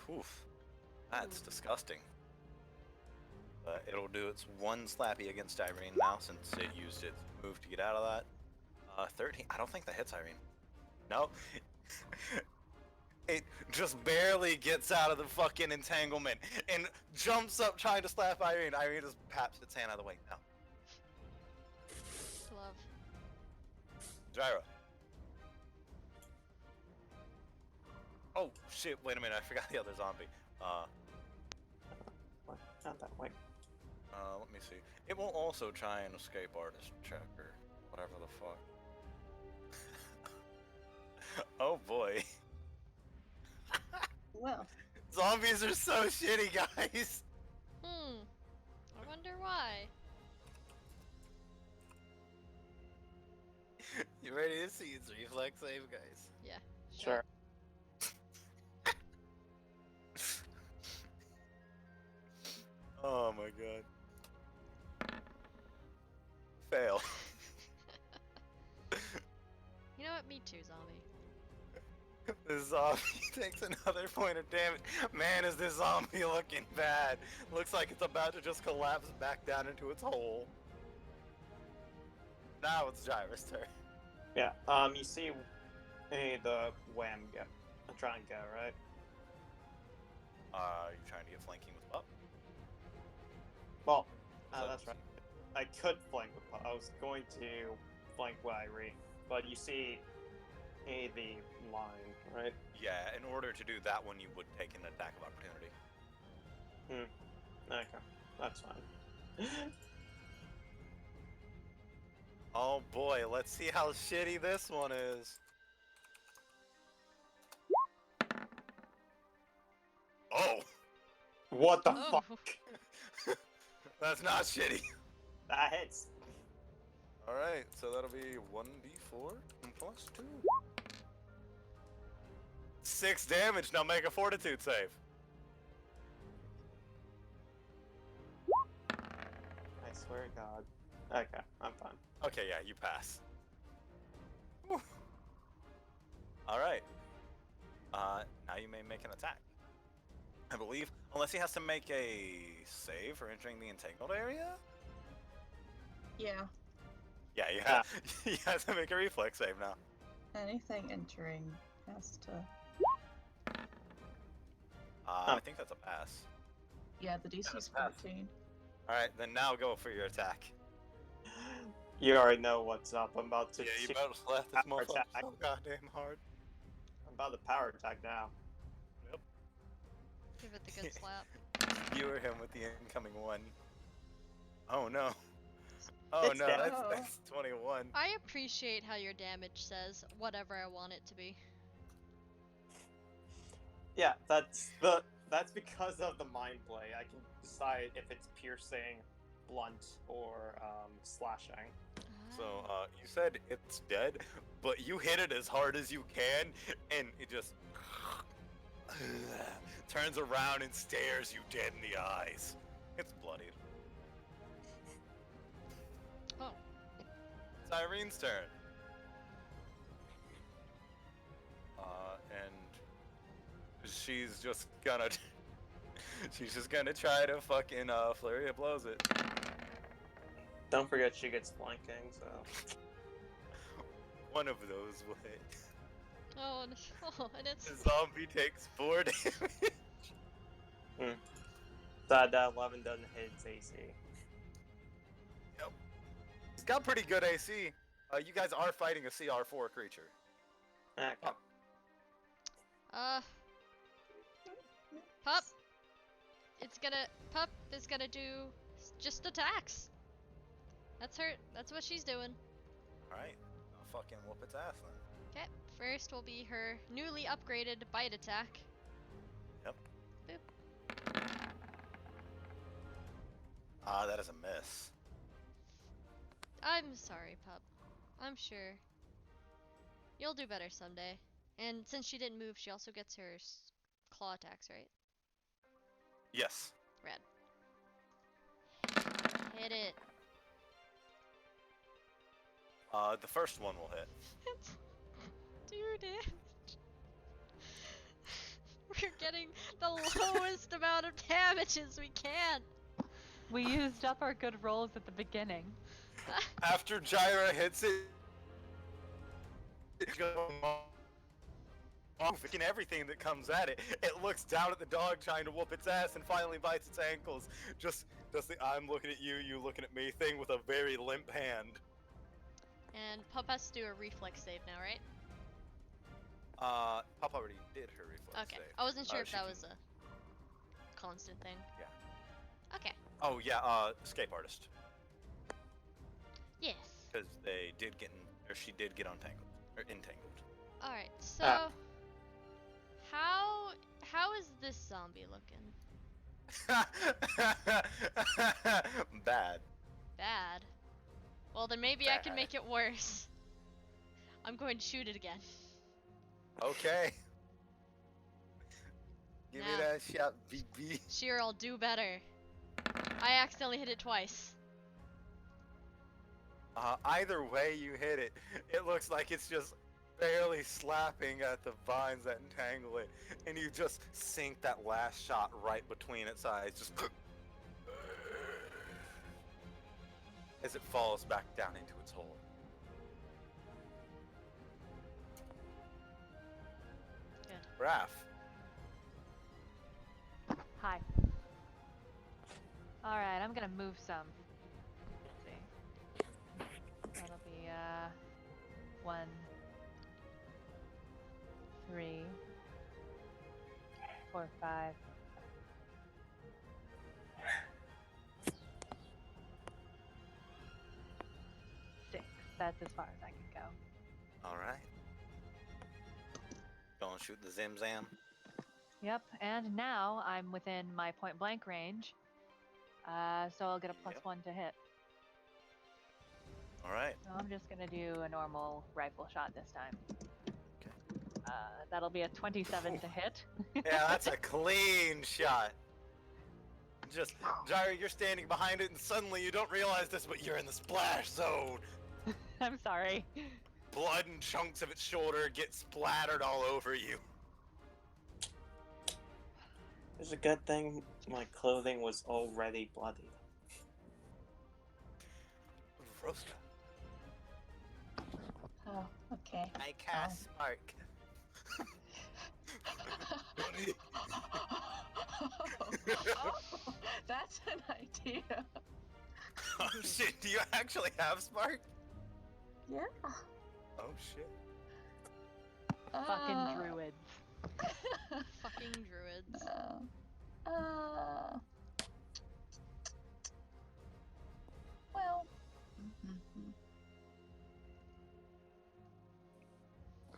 Oof. That's disgusting. But it'll do its 1 slappy against Irene now since it used its move to get out of that. 13. I don't think that hits Irene. No. It just barely gets out of the fucking entanglement and jumps up trying to slap Irene. Irene just paps its hand out of the way. No. Love. Gyra. Oh shit, wait a minute, I forgot the other zombie. What? Not that way. Let me see. It will also try and escape artist check or whatever the fuck. Oh boy. Well, Zombies are so shitty, guys! I wonder why. You ready to see its reflex save, guys? Yeah. Sure. Oh my god. Fail. You know what? Me too, zombie. The zombie takes another point of damage. Man, is this zombie looking bad. Looks like it's about to just collapse back down into its hole. Now it's Gyra's turn. Yeah. You see, the Wham go. I'm trying to go, right? You trying to get flanking with Pup? Well, So- that's right. I could flank with Pup. I was going to flank with Irene, but you see, the line, right? Yeah, in order to do that one, you would take an attack of opportunity. Okay, that's fine. Oh boy, let's see how shitty this one is. Oh! What the Oh. fuck? That's not shitty. That hits. Alright, so that'll be 1d4 plus 2. 6 damage, now make a fortitude save. I swear to God. Okay, I'm fine. Okay, yeah, you pass. Alright. Now you may make an attack. I believe, unless he has to make a save for entering the entangled area? yeah. Yeah, you have, you have to make a reflex save now. Anything entering has to. I think that's a pass. Yeah, the DC's That's pass. 14. Alright, then now go for your attack. You already know what's up. I'm about to. Yeah, you shoot- better slap this Power motherfucker attack. so goddamn hard. I'm about to power attack now. Give it the good slap. Skewer him with the incoming one. Oh no. Oh It's no, dead. that's 21. I appreciate how your damage says whatever I want it to be. Yeah, that's because of the mind play. I can decide if it's piercing, blunt, or slashing. So, you said it's dead, but you hit it as hard as you can, and it just turns around and stares you dead in the eyes. It's bloodied. Oh. It's Irene's turn. And she's just gonna try to fucking flurry of blows it. Don't forget she gets flanking, so. One of those will hit. Oh no, and it's The zombie takes 4 damage. That 11 doesn't hit its AC. He's got pretty good AC. You guys are fighting a CR4 creature. Okay. Pup. Pup is gonna do just attacks. That's her. That's what she's doing. Alright, I'll fucking whoop its ass then. Okay. First will be her newly upgraded bite attack. Yep. Boop. That is a miss. I'm sorry, Pup. I'm sure you'll do better someday. And since she didn't move, she also gets her claw attacks, right? Yes. Rad. Hit it. The first one will hit. Do damage. We're getting the lowest amount of damages we can. We used up our good rolls at the beginning. After Gyra hits it, it's going and everything that comes at it. It looks down at the dog trying to whoop its ass and finally bites its ankles. Just does the I'm looking at you, you looking at me thing with a very limp hand. And Pup has to do a reflex save now, right? Pop already did her reflex Okay. save. I wasn't sure if she that can- was a constant thing. Yeah. Okay. Oh yeah, escape artist. Yes. Because they did get or she did get entangled. All right. So, how is this zombie looking? Bad. Bad. Well, then maybe I can Bad. make it worse. I'm going to shoot it again. Okay. Give me Now. that shot, BB. Sure, I'll do better. I accidentally hit it twice. Either way you hit it, it looks like it's just barely slapping at the vines that entangle it, and you just sink that last shot right between its eyes, just as it falls back down into its hole. Good. Raph. Hi. Alright, I'm gonna move some. Let's see. That'll be, 1, 3, 4, 5. 6. That's as far as I can go. Alright. Gonna shoot the Zim Zam. Yep, and now I'm within my point blank range. So I'll get a Yep. +1 to hit. Alright. So I'm just gonna do a normal rifle shot this time. That'll be a 27 to hit. Yeah, that's a clean shot. Just, Jairo, you're standing behind it, and suddenly you don't realize this, but you're in the splash zone. I'm sorry. Blood and chunks of its shoulder get splattered all over you. It's a good thing my clothing was already bloody. Rosca. Oh, okay. I cast Spark. Oh, that's an idea. Oh shit, do you actually have Spark? Yeah. Oh shit. Fucking druids. Fucking druids. Well.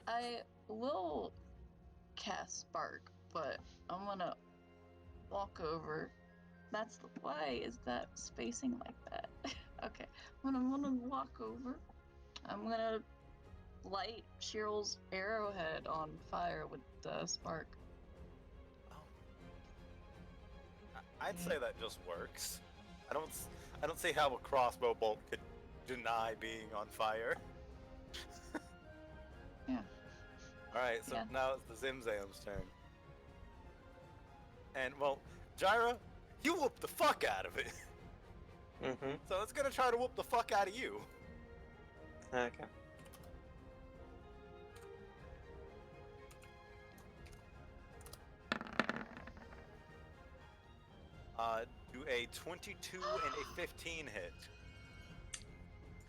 I will cast Spark, but I'm gonna walk over. Why is that spacing like that? Okay, I'm gonna walk over. I'm gonna light Cheryl's arrowhead on fire with the spark. Oh. I'd say that just works. I don't see how a crossbow bolt could deny being on fire. Yeah. Alright, so Yeah. now it's the Zimzam's turn. And, well, Jaira, you whoop the fuck out of it. Mm-hmm. So it's gonna try to whoop the fuck out of you. Okay. Do a 22 and a 15 hit.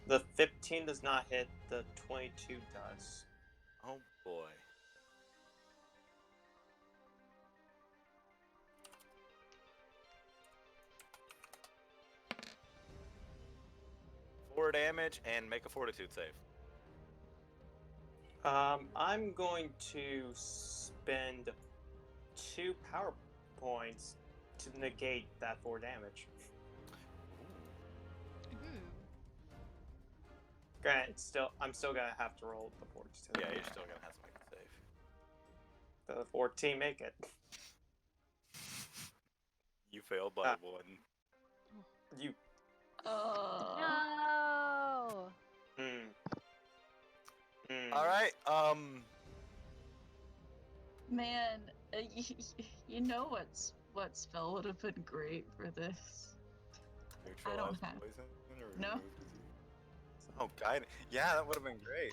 The 15 does not hit, the 22 does. Oh boy. Four damage and make a fortitude save. I'm going to spend 2 power points to negate that 4 damage. Granted, I'm still gonna have to roll the 4 to Yeah, you're still gonna have to make a save. the 14 make it. You failed by Ah. 1. You. Oh. No. Alright, Man, you know what spell would have been great for this? neutralize have- poison or No. remove disease. Oh, guidance. Yeah, that would have been great.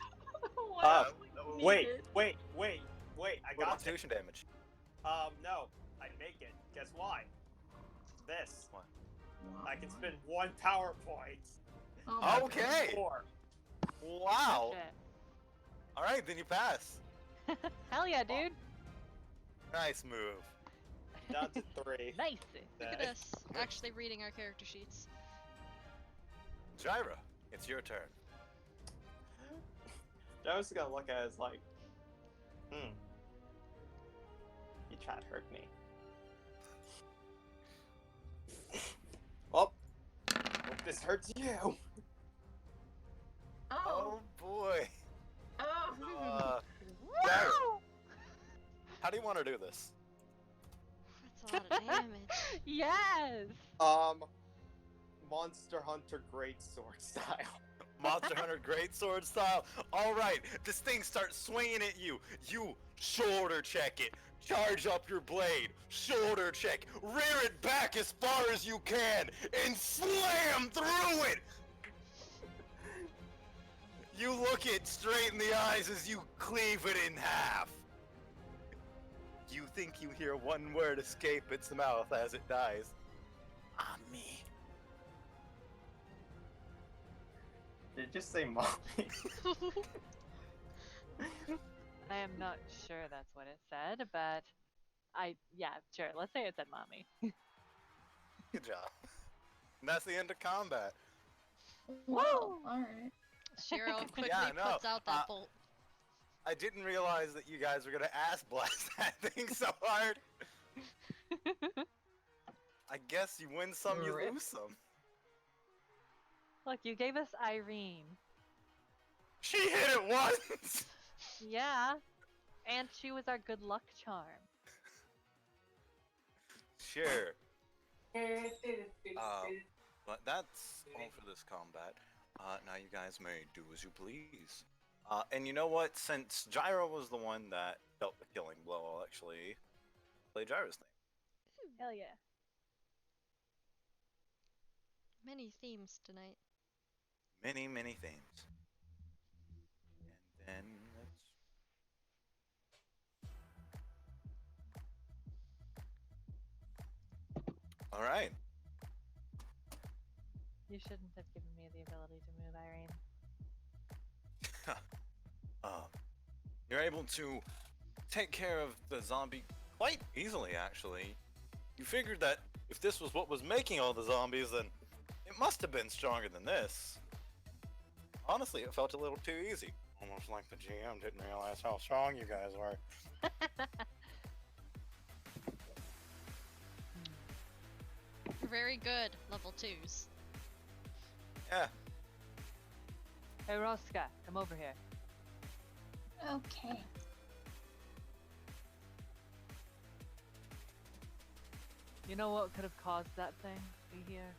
Wow, that would- we Wait, did. wait. Wait, I What got about constitution damage? No, I make it. Guess why? This. What? I can spend 1 power point. Oh my God. Okay. 4. Wow. Shit. All right, then you pass. Hell yeah, dude. Nice move. Down to 3. Nice. Look at us, actually reading our character sheets. Gyra, it's your turn. I was gonna look at it as like, you tried to hurt me. Well, hope this hurts you. Oh. Oh boy. Oh. Gyra, how do you want to do this? That's a lot of damage. Yes. Monster Hunter Greatsword style. Monster Hunter Greatsword style. All right, this thing starts swinging at you. You shoulder check it. Charge up your blade. Shoulder check. Rear it back as far as you can and slam through it. You look it straight in the eyes as you cleave it in half. You think you hear one word escape its mouth as it dies. On me. Did you just say mommy? I am not sure that's what it said, but yeah, sure. Let's say it said mommy. Good job. And that's the end of combat. Whoa. All right. Shiro quickly Yeah, no, puts out that bolt. I didn't realize that you guys were gonna ass blast that thing so hard. I guess you win some, you Rip. lose some. Look, you gave us Irene. She hit it once! Yeah. And she was our good luck charm. Sure. But that's all for this combat. Now you guys may do as you please. And you know what? Since Gyro was the one that dealt the killing blow, I'll actually play Gyro's thing. Hell yeah. Many themes tonight. Many, many themes. And then let's... Alright. You shouldn't have given me the ability to move, Irene. You're able to take care of the zombie quite easily, actually. You figured that if this was what was making all the zombies, then it must have been stronger than this. Honestly, it felt a little too easy. Almost like the GM didn't realize how strong you guys were. You're very good, level 2s. Yeah. Hey, Roska, come over here. Okay. You know what could have caused that thing to be here?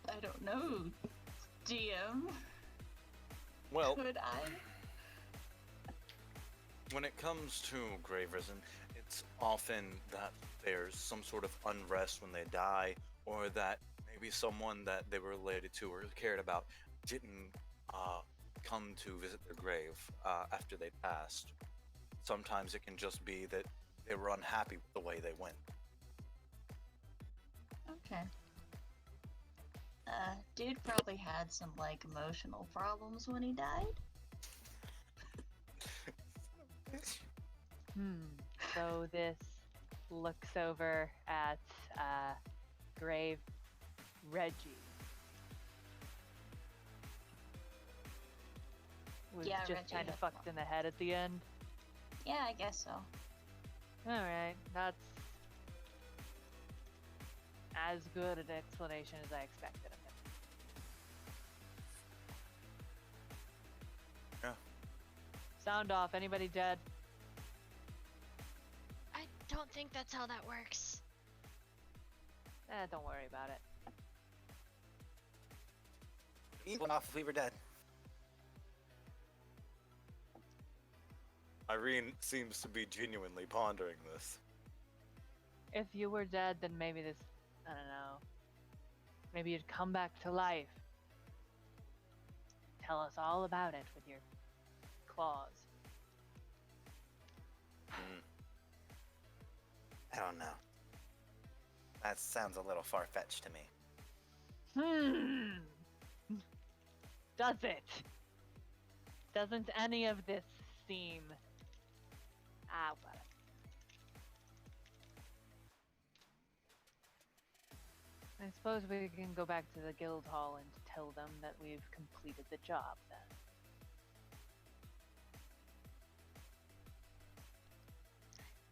I don't know, DM. Well, Could I? when it comes to Grave Risen, it's often that there's some sort of unrest when they die, or that maybe someone that they were related to or cared about didn't come to visit their grave after they passed. Sometimes it can just be that they were unhappy with the way they went. Okay. Dude probably had some, like, emotional problems when he died. So this looks over at Grave Reggie. Was Yeah, just Reggie kind of had fucked one. in the head at the end. Yeah, I guess so. Alright, that's as good an explanation as I expected of him. Yeah. Sound off, anybody dead? I don't think that's how that works. Don't worry about it. Even off if we were dead. Irene seems to be genuinely pondering this. If you were dead, then maybe this, I don't know, maybe you'd come back to life. Tell us all about it with your claws. Hmm. I don't know. That sounds a little far-fetched to me. Does it? Doesn't any of this seem... what? I suppose we can go back to the guild hall and tell them that we've completed the job then.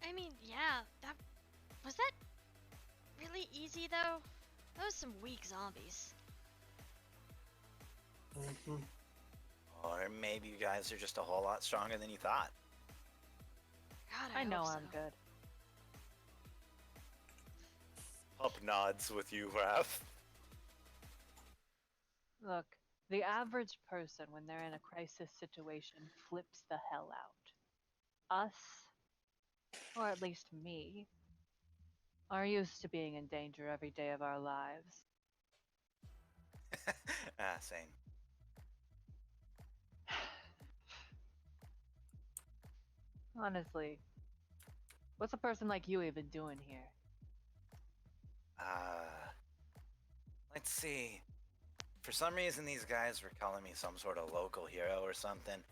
I mean, yeah, was that really easy though? That was some weak zombies. Or maybe you guys are just a whole lot stronger than you thought. God, I know hope I'm so. good. Pup nods with you, Raph. Look, the average person when they're in a crisis situation flips the hell out. Us, or at least me, are used to being in danger every day of our lives. Same. Honestly, what's a person like you even doing here? Let's see. For some reason, these guys were calling me some sort of local hero or something.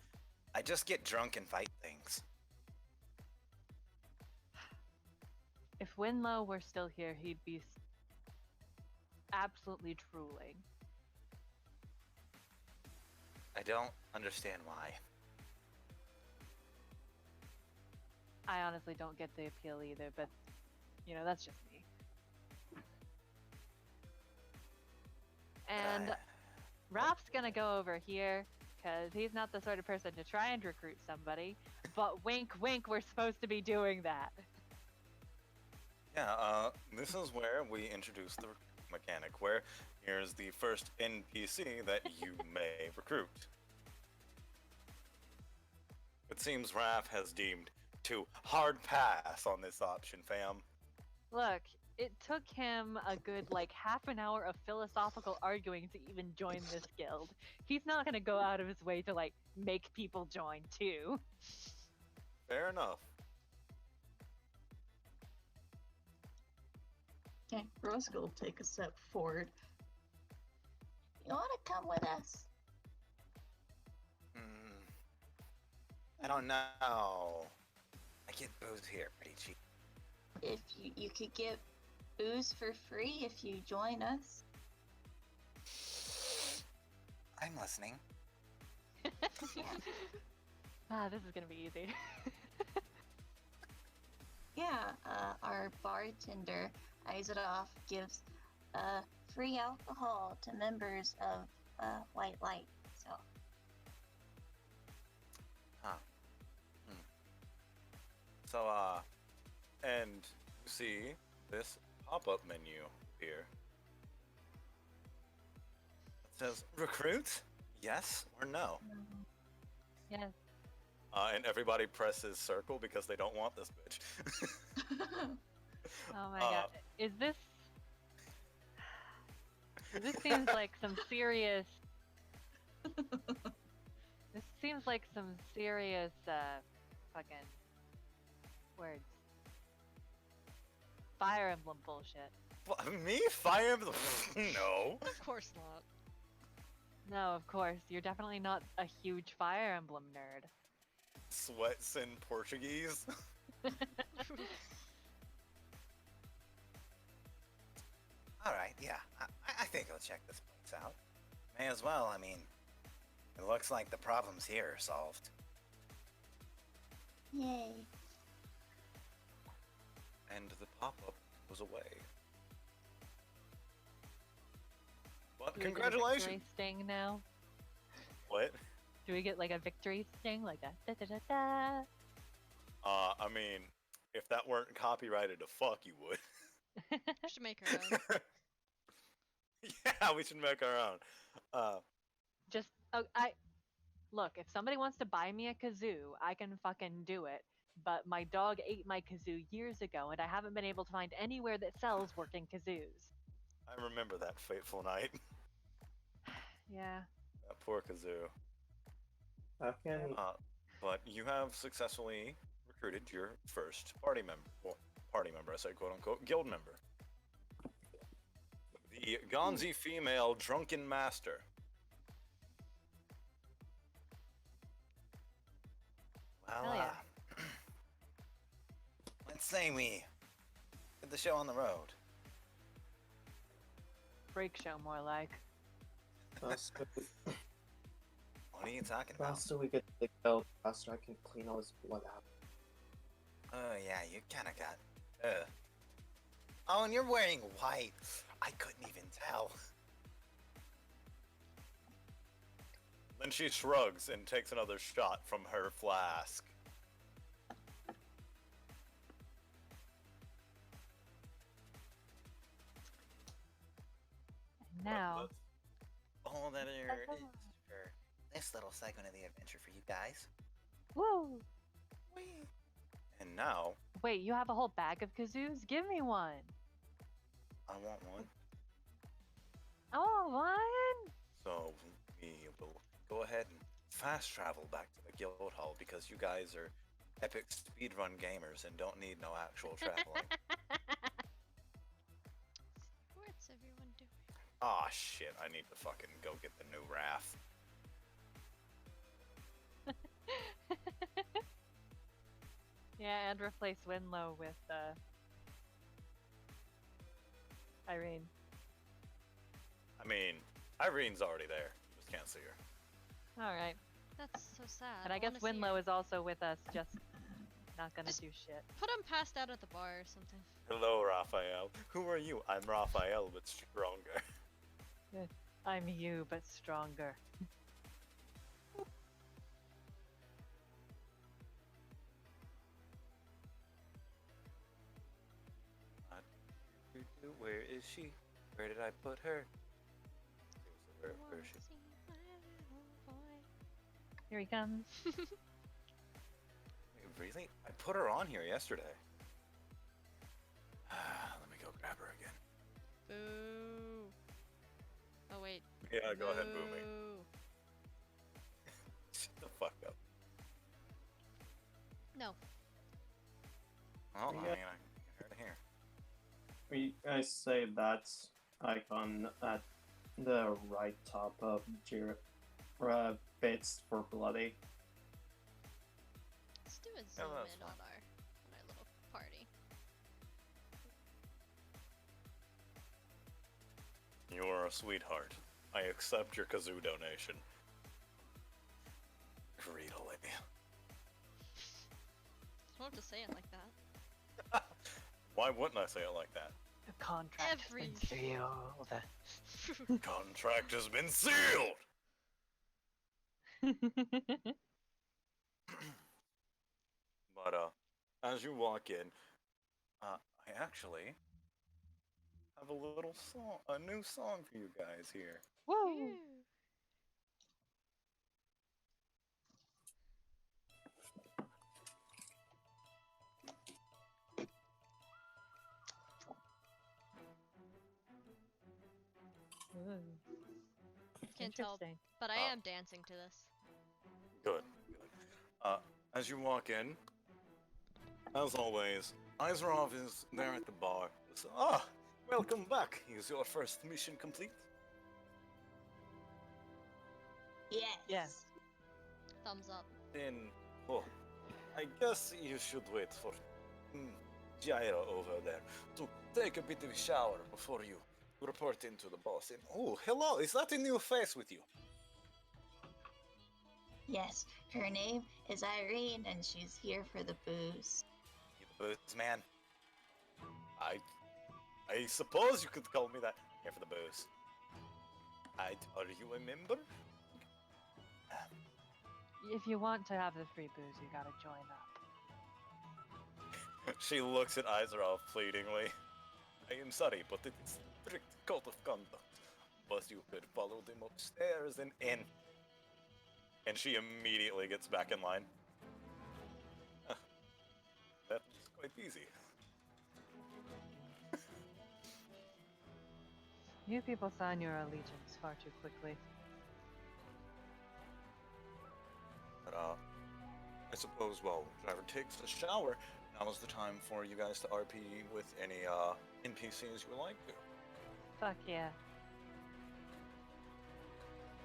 I just get drunk and fight things. If Winlow were still here, he'd be absolutely drooling. I don't understand why. I honestly don't get the appeal either, but, you know, that's just me. And Raph's gonna go over here, because he's not the sort of person to try and recruit somebody, but wink wink, we're supposed to be doing that. Yeah, this is where we introduce the mechanic, where here's the first NPC that you may recruit. It seems Raph has deemed to hard pass on this option, fam. Look, it took him a good, half an hour of philosophical arguing to even join this guild. He's not gonna go out of his way to, make people join, too. Fair enough. Okay, Roscoe will take a step forward. You want to come with us? I don't know. I get booze here pretty cheap. If you could get booze for free if you join us. I'm listening. This is gonna be easy. Yeah, our bartender, Izadov, gives free alcohol to members of White Light. So So, and you see this pop-up menu here. It says recruit, yes or no. Yes. And everybody presses circle because they don't want this bitch. Oh my god. This seems like some serious... This seems like some serious, fucking... words. Fire Emblem bullshit. Me? Fire Emblem? No. Of course not. No, of course. You're definitely not a huge Fire Emblem nerd. Sweats in Portuguese. Alright, yeah. I think I'll check this place out. May as well, I mean, it looks like the problems here are solved. yay. And the pop-up goes away. But Do we get a congratulations! victory sting now? What? Do we get a victory sting like that? Da, da, da, da. I mean, if that weren't copyrighted to fuck, you would. We should make our own. Yeah, we should make our own. Just look. If somebody wants to buy me a kazoo, I can fucking do it. But my dog ate my kazoo years ago, and I haven't been able to find anywhere that sells working kazoos. I remember that fateful night. Yeah. That poor kazoo. Okay. But you have successfully recruited your first party member. Well, party member, I say quote unquote, guild member. The Gonzi female drunken master. Well, Hell yeah. let's say we get the show on the road. Break show, more like. Faster, What are you talking about? faster we get the go, faster I can clean all this blood out. Oh yeah, you kind of got. Oh, and you're wearing white. I couldn't even tell. Then she shrugs and takes another shot from her flask. And now, All that there is for this little segment of the adventure for you guys. woo! Whee! And now, Wait, you have a whole bag of kazoos? Give me one. I want one. I want one. so we will go ahead and fast travel back to the guild hall because you guys are epic speedrun gamers and don't need no actual traveling. What's everyone doing? Aw, shit, I need to fucking go get the new RAF. Yeah, and replace Winlow with Irene. I mean, Irene's already there. You just can't see her. All right. That's so sad. And I guess wanna see her. Winlow is also with us, just not gonna Just- do shit. Put him passed out at the bar or something. Hello, Raphael. Who are you? I'm Raphael, but stronger. I'm you, but stronger. Where is she? Where did I put her? Where is she? See my little boy. Here he comes. Wait, really? I put her on here yesterday. Let me go grab her again. Boo. Oh wait. Yeah, go ahead, boo me. Boo. Shut the fuck up. No. Well, I mean, Yeah. I can get her to here. We I say that icon at the right top of Jira bits for bloody. Let's do a zoom that's in fine. on our little party. You are a sweetheart. I accept your kazoo donation. Greedily. Don't have to say it like that. Why wouldn't I say it like that? The contract Every- has been sealed. Contract has been sealed! But, as you walk in, I actually have a little song, a new song for you guys here. Woo! Ew. Ooh. Can't tell, Interesting. but I Oh. am dancing to this. Good. As you walk in, as always, Izerov is there at the bar. So, welcome back. Is your first mission complete? Yes. Yes. Thumbs up. Then, oh, I guess you should wait for Jaira over there to take a bit of a shower before you report into the boss. And oh, hello, is that a new face with you? Yes. Her name is Irene, and she's here for the booze. You the booze man? I suppose you could call me that. Here for the booze. Are you a member? If you want to have the free booze, you gotta join up. She looks at Izerov pleadingly. I am sorry, but it's strict code of conduct. But you could follow them upstairs and in. And she immediately gets back in line. Huh. That's quite easy. You people sign your allegiance far too quickly. But, as suppose while driver takes a shower, now is the time for you guys to RP with any NPCs you would like to. Fuck yeah.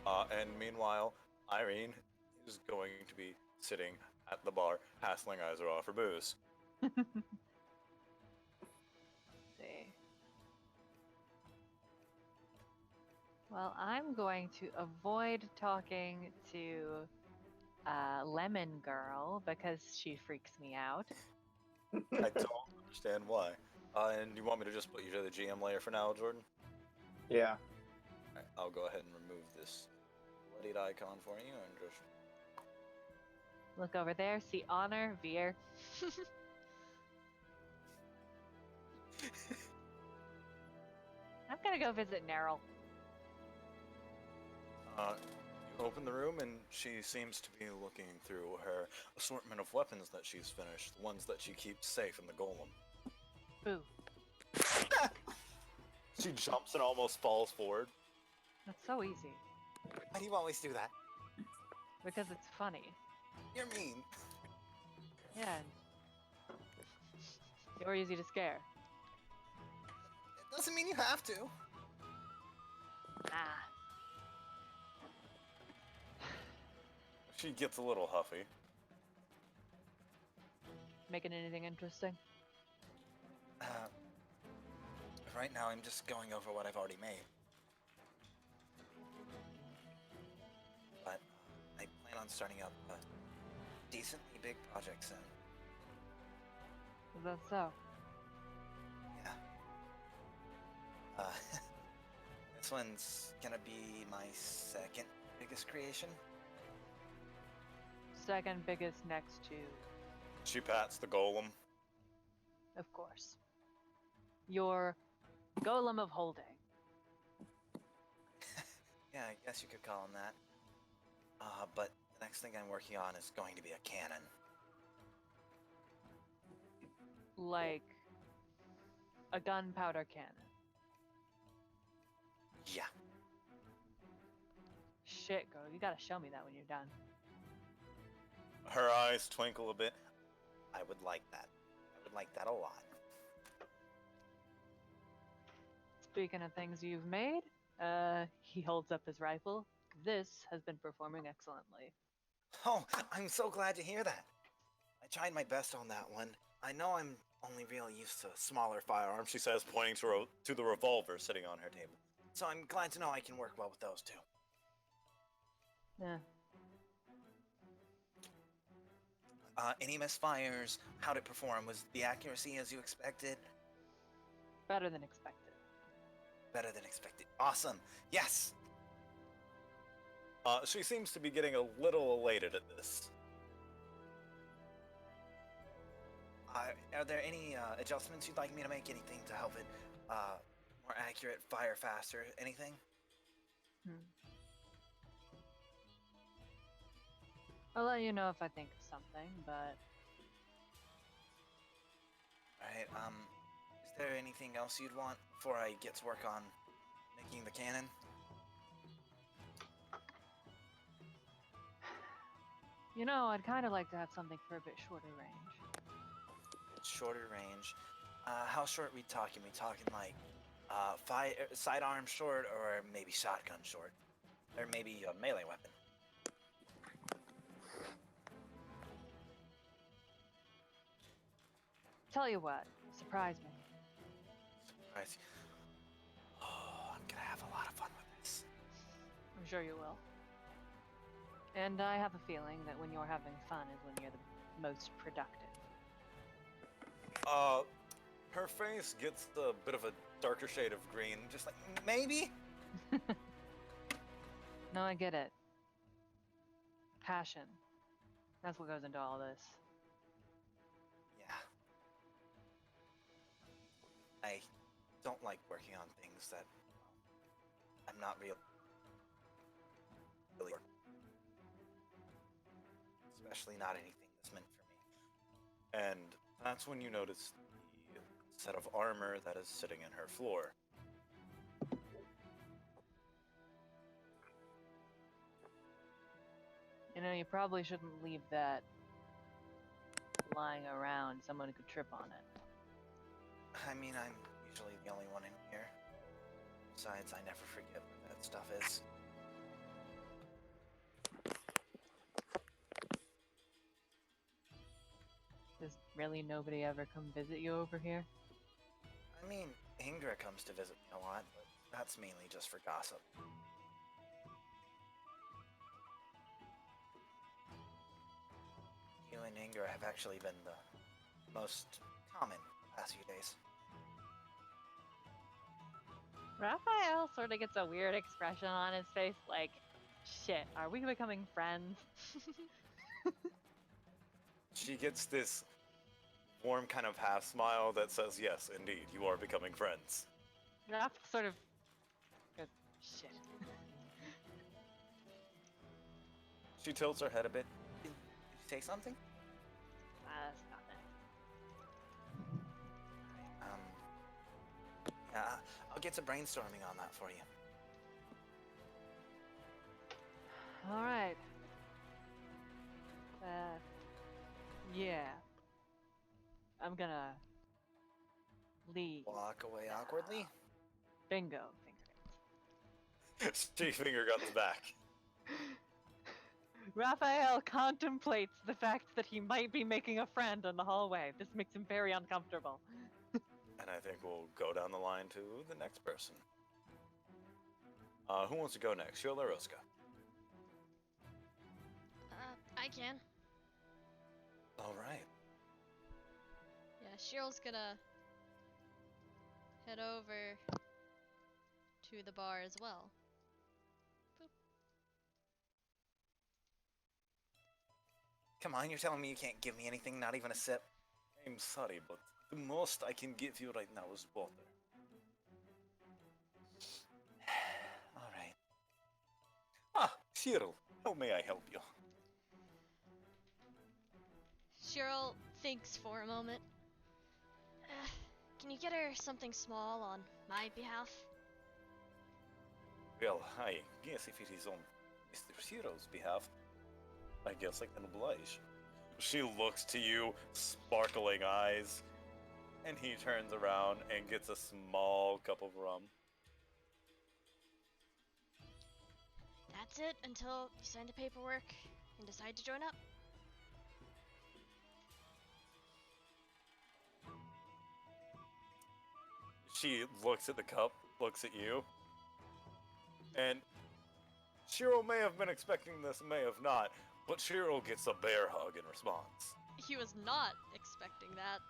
And meanwhile, Irene is going to be sitting at the bar, hassling Izora for booze. See. Well, I'm going to avoid talking to Lemon Girl because she freaks me out. I don't understand why. And you want me to just put you to the GM layer for now, Jordan? Yeah. Alright, I'll go ahead and remove this bloodied icon for you and just... Look over there, see Honor, Veer. I'm gonna go visit Neryl. You open the room and she seems to be looking through her assortment of weapons that she's finished, the ones that she keeps safe in the golem. Boo. She jumps and almost falls forward. That's so easy. Why do you always do that? Because it's funny. You're mean. Yeah. You're easy to scare. It doesn't mean you have to. Ah. She gets a little huffy. Making anything interesting? Right now I'm just going over what I've already made. But I plan on starting up a decently big project soon. Is that so? Yeah. This one's gonna be my second biggest creation. Second biggest next to, She pats the golem. of course, your Golem of Holding. Yeah, I guess you could call him that. But the next thing I'm working on is going to be a cannon. Like a gunpowder cannon. Yeah. Shit, girl, you gotta show me that when you're done. Her eyes twinkle a bit. I would like that. I would like that a lot. Speaking of things you've made, he holds up his rifle. This has been performing excellently. Oh, I'm so glad to hear that. I tried my best on that one. I know I'm only really used to smaller firearms, She says, pointing to the revolver sitting on her table. so I'm glad to know I can work well with those too. Yeah. Any misfires? How'd it perform? Was the accuracy as you expected? Better than expected. Better than expected. Awesome. Yes. She seems to be getting a little elated at this. Are there any adjustments you'd like me to make? Anything to help it more accurate, fire faster? Anything? I'll let you know if I think of something, but Alright, is there anything else you'd want before I get to work on making the cannon? you know, I'd kind of like to have something for a bit shorter range. Shorter range. How short we talking? We talking like sidearm short, or maybe shotgun short? Or maybe a melee weapon? Tell you what, surprise me. Surprise. Oh, I'm gonna have a lot of fun with this. I'm sure you will. And I have a feeling that when you're having fun is when you're the most productive. Her face gets a bit of a darker shade of green. Just like, maybe? No, I get it. Passion. That's what goes into all this. Yeah. I don't like working on things that I'm not really especially not anything that's meant for me. And that's when you notice the set of armor that is sitting in her floor. You know, you probably shouldn't leave that lying around, someone could trip on it. I mean, I'm usually the only one in here. Besides, I never forget what that stuff is. Does really nobody ever come visit you over here? I mean, Ingra comes to visit me a lot, but that's mainly just for gossip. You and Ingra have actually been the most common the past few days. Raphael sort of gets a weird expression on his face, like, shit, are we becoming friends? She gets this warm kind of half smile that says, yes, indeed, you are becoming friends. Raph sort of goes, shit. She tilts her head a bit. Did you say something? That's not it. Yeah, I'll get to brainstorming on that for you. Alright. Yeah. I'm gonna leave. Walk away awkwardly. Bingo. She finger guns back. Raphael contemplates the fact that he might be making a friend in the hallway. This makes him very uncomfortable. And I think we'll go down the line to the next person. Who wants to go next? Sheila or Rosca? I can. Alright. Yeah, Cheryl's gonna head over to the bar as well. Boop. Come on, you're telling me you can't give me anything, not even a sip? I'm sorry, but the most I can give you right now is water. Alright. Ah, Cheryl, how may I help you? Cheryl thinks for a moment. Can you get her something small on my behalf? Well, I guess if it is on Mr. Cheryl's behalf, I guess I can oblige. She looks to you, sparkling eyes, and he turns around and gets a small cup of rum. That's it until you sign the paperwork and decide to join up. She looks at the cup, looks at you, and Cheryl may have been expecting this, may have not, but Cheryl gets a bear hug in response. He was not expecting that.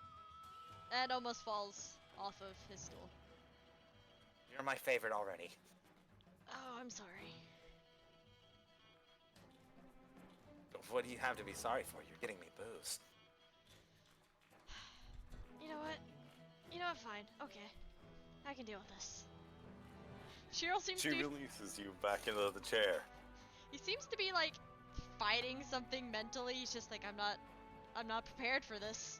And almost falls off of his stool. You're my favorite already. Oh, I'm sorry. What do you have to be sorry for? You're getting me booze. You know what? You know what? Fine. Okay. I can deal with this. Cheryl seems She to be. releases you back into the chair. He seems to be like fighting something mentally. He's just like, I'm not prepared for this.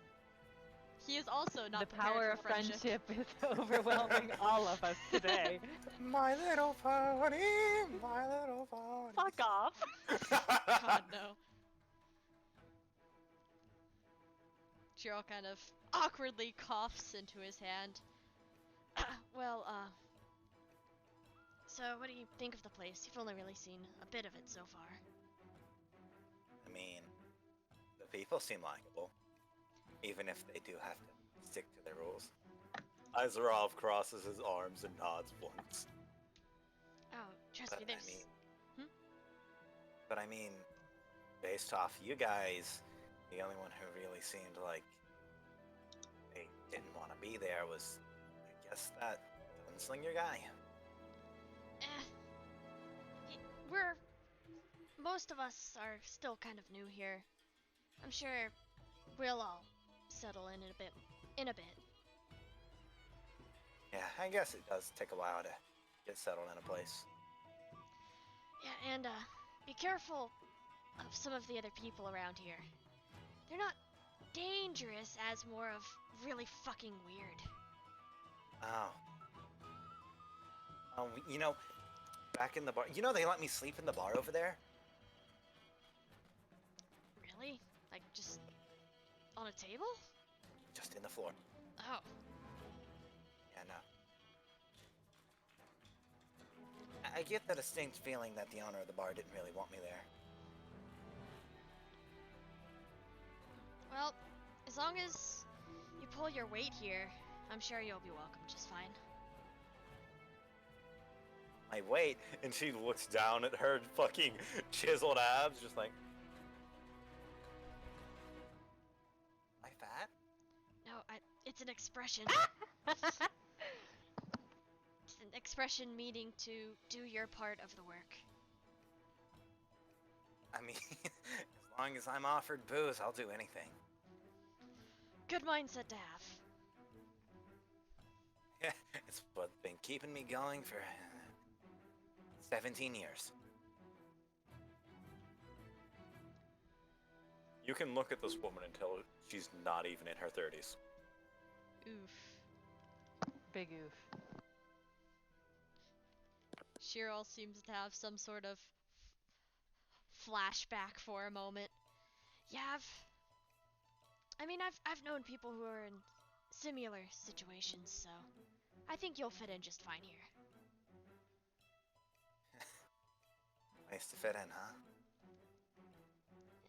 He is also not The prepared power for of friendship. friendship is overwhelming all of us today. My little pony, my little pony. Fuck off. God no. Cheryl kind of awkwardly coughs into his hand. Well, so what do you think of the place? You've only really seen a bit of it so far. I mean, the people seem likable, even if they do have to stick to their rules. Izarov crosses his arms and nods once. Oh, trust But me, I there's... mean, but I mean, based off you guys, the only one who really seemed like they didn't want to be there was, I guess, that gunslinger guy. Most of us are still kind of new here. I'm sure we'll all settle in a bit. Yeah, I guess it does take a while to get settled in a place. Yeah, and be careful of some of the other people around here. They're not dangerous, as more of really fucking weird. Oh. You know, back in the bar, you know they let me sleep in the bar over there? Really? Like, just On a table? Just in the floor. Oh. Yeah, no. I get the distinct feeling that the owner of the bar didn't really want me there. Well, as long as you pull your weight here, I'm sure you'll be welcome just fine. My weight, And she looks down at her fucking chiseled abs, just like, my fat? No, it's an expression. It's an expression meaning to do your part of the work. I mean, as long as I'm offered booze, I'll do anything. Good mindset to have. Yeah, it's what's been keeping me going for 17 years. you can look at this woman and tell she's not even in her 30s. Oof. Big oof. Shirl seems to have some sort of flashback for a moment. Yeah, I've known people who are in similar situations, so I think you'll fit in just fine here. Place to fit in, huh?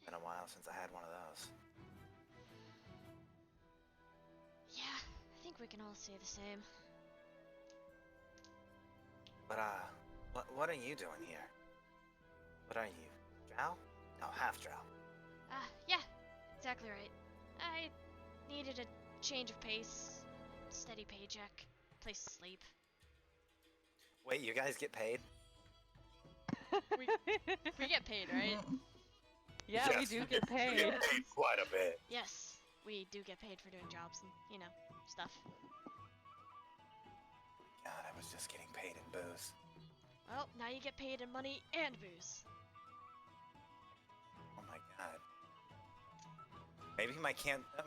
Been a while since I had one of those. Yeah, I think we can all say the same. But, what are you doing here? What are you? Drow? No, half drow. Yeah, exactly right. I needed a change of pace, steady paycheck, place to sleep. Wait, you guys get paid? We get paid, right? Yeah, we Yes, do we get We paid. get paid quite a bit. Yes, we do get paid for doing jobs and, stuff. God, I was just getting paid in booze. Well, now you get paid in money and booze. Oh my god.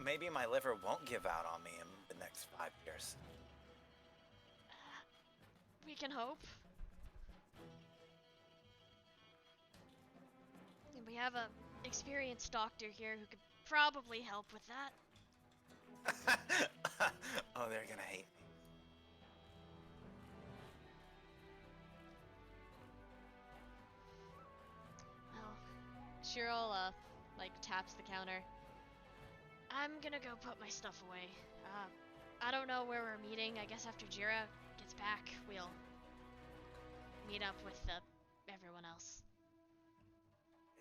Maybe my liver won't give out on me in the next 5 years. We can hope. And we have a experienced doctor here who could probably help with that. Oh, they're gonna hate me. Well, Cheryl, taps the counter. I'm gonna go put my stuff away. I don't know where we're meeting. I guess after Jira gets back, we'll meet up with everyone else.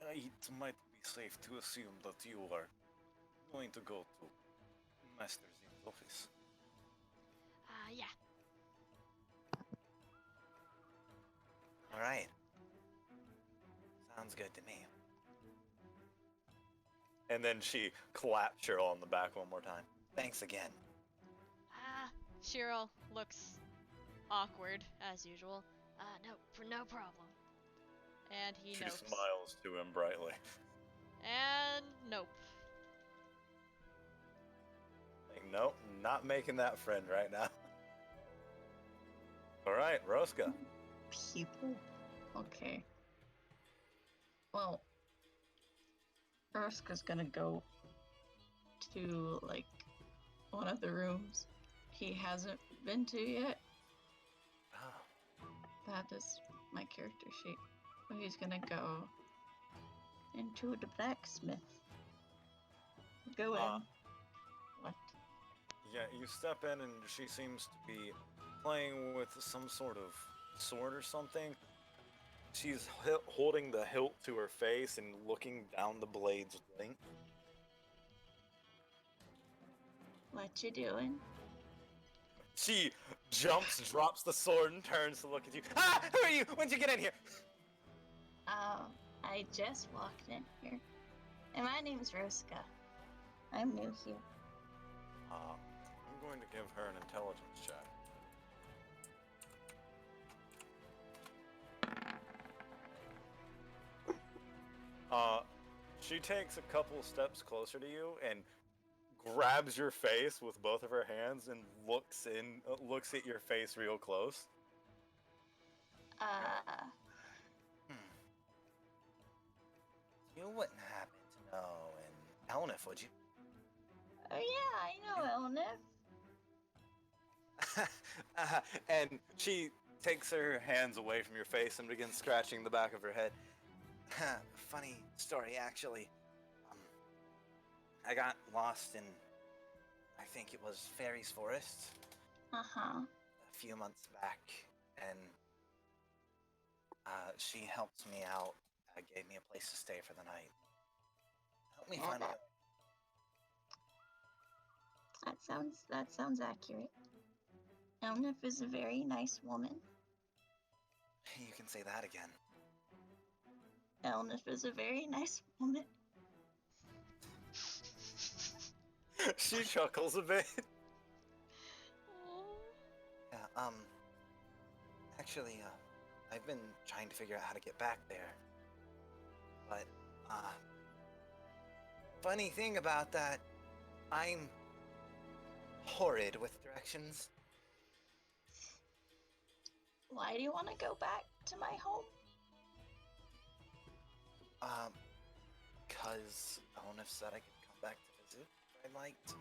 It might be safe to assume that you are going to go to Master Zim's office. Yeah. Alright. Sounds good to me. And then she clapped Cheryl on the back one more time. Thanks again. Cheryl looks awkward, as usual. No problem. And he She nopes. smiles to him brightly. And nope. Like, nope, not making that friend right now. Alright, Roska. People? Okay. Well, Urska's gonna go to, one of the rooms he hasn't been to yet. Oh. That is my character sheet. So he's gonna go into the blacksmith. Go in. What? Yeah, you step in and she seems to be playing with some sort of sword or something. She's holding the hilt to her face and looking down the blade's length. What you doing? She jumps, drops the sword, and turns to look at you. Ah! Who are you? When'd you get in here? Oh, I just walked in here. And my name's Roska. I'm new here. I'm going to give her an intelligence check. She takes a couple steps closer to you and grabs your face with both of her hands and looks at your face real close. You wouldn't happen to know an Elnif, would you? Oh yeah, I know Elnif. And she takes her hands away from your face and begins scratching the back of her head. Funny story, actually. I got lost in, I think it was Fairy's Forest Uh-huh. a few months back, and she helped me out, gave me a place to stay for the night. Help me Yeah, find a way. That sounds accurate. Elnif is a very nice woman. You can say that again. Elnif is a very nice woman. She chuckles a bit. Yeah, actually, I've been trying to figure out how to get back there. But, funny thing about that, I'm horrid with directions. Why do you want to go back to my home? Cause Elnif said I could come back to visit if I liked.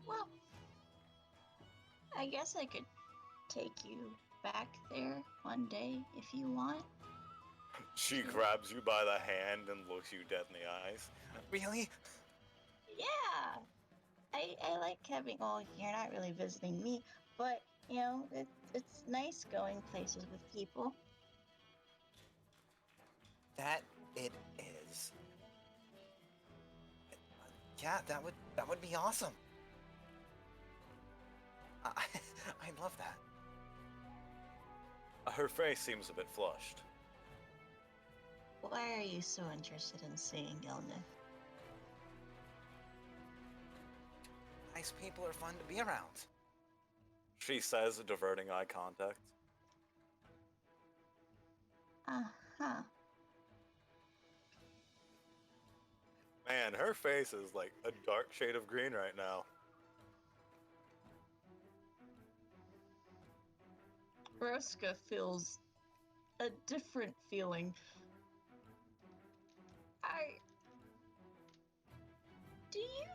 Well, I guess I could take you back there one day if you want. She grabs you by the hand and looks you dead in the eyes. Really? Yeah, I like having. Well, you're not really visiting me, but you know, it's nice going places with people. That it is. Yeah, that would be awesome. I I love that. Her face seems a bit flushed. Why are you so interested in seeing Elnif? Nice people are fun to be around. She says, diverting eye contact. Uh-huh. Man, her face is like a dark shade of green right now. Broska feels a different feeling. Do you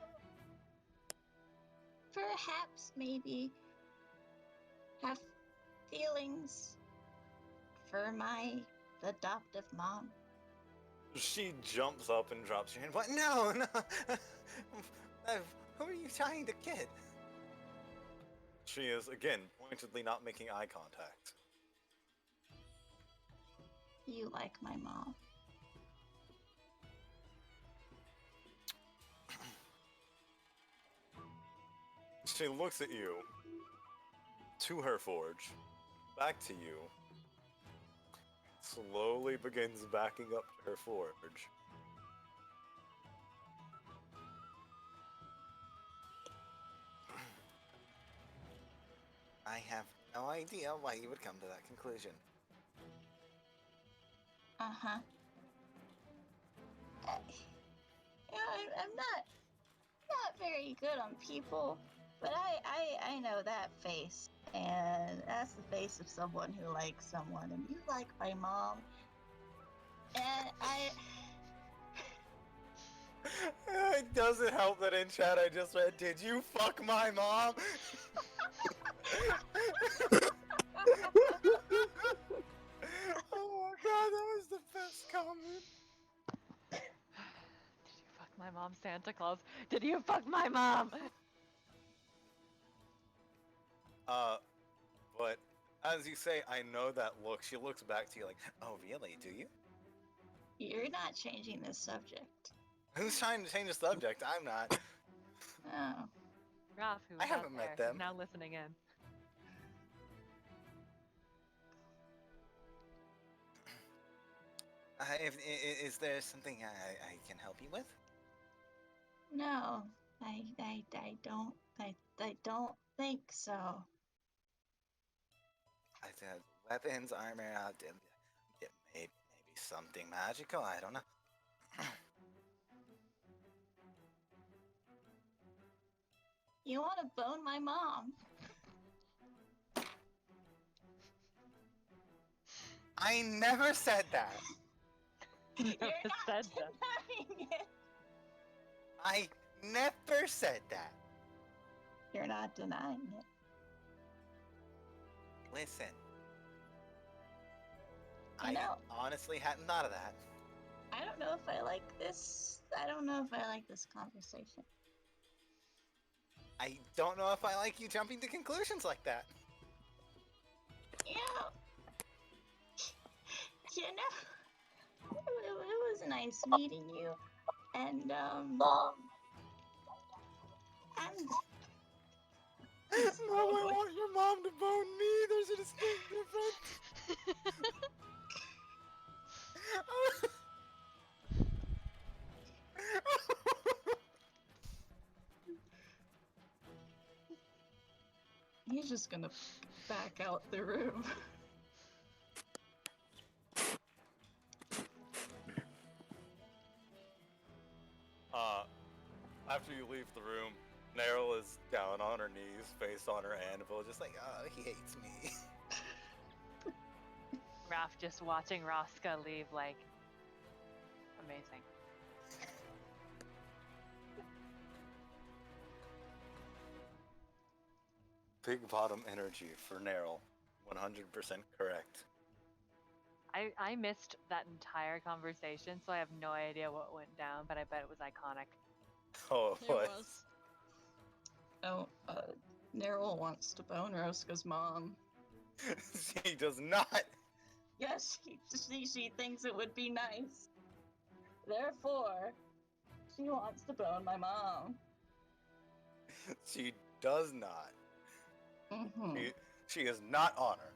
perhaps maybe have feelings for my adoptive mom? She jumps up and drops your hand. What? No, no. Who are you trying to kid? She is, again, pointedly not making eye contact. You like my mom. She looks at you, to her forge, back to you, slowly begins backing up to her forge. I have no idea why you would come to that conclusion. Uh-huh. You know, I'm not very good on people, but I know that face, and that's the face of someone who likes someone, and you like my mom, and It doesn't help that in chat I just read, "Did you fuck my mom?" Oh my god, that was the best comment. Did you fuck my mom, Santa Claus? Did you fuck my mom? But as you say, I know that look. She looks back to you like, "Oh really? Do you?" you're not changing this subject. Who's trying to change the subject? I'm not. Oh. Ralph, who I was haven't out met there, them. is now listening in. Is there something I can help you with? No, I don't think so. I said weapons, armor, maybe something magical. I don't know. You want to bone my mom? I never said that. You're Never not said that. denying it. I never said that. You're not denying it. Listen. You I know- honestly hadn't thought of that. I don't know if I like this. I don't know if I like this conversation. I don't know if I like you jumping to conclusions like that. You know, it was nice meeting you, and No, I want your mom to bone me. There's a distinct difference. he's just gonna back out the room. After you leave the room, Neryl is down on her knees, face on her anvil, just like, oh, he hates me. Raph just watching Rosca leave, like, amazing. Big bottom energy for Neryl. 100% correct. I missed that entire conversation, so I have no idea what went down, but I bet it was iconic. Oh, It what? was. Oh, Neryl wants to bone Roscoe's mom. She does not. Yes, she thinks it would be nice. Therefore, she wants to bone my mom. She does not. Mm-hmm. She is not honor.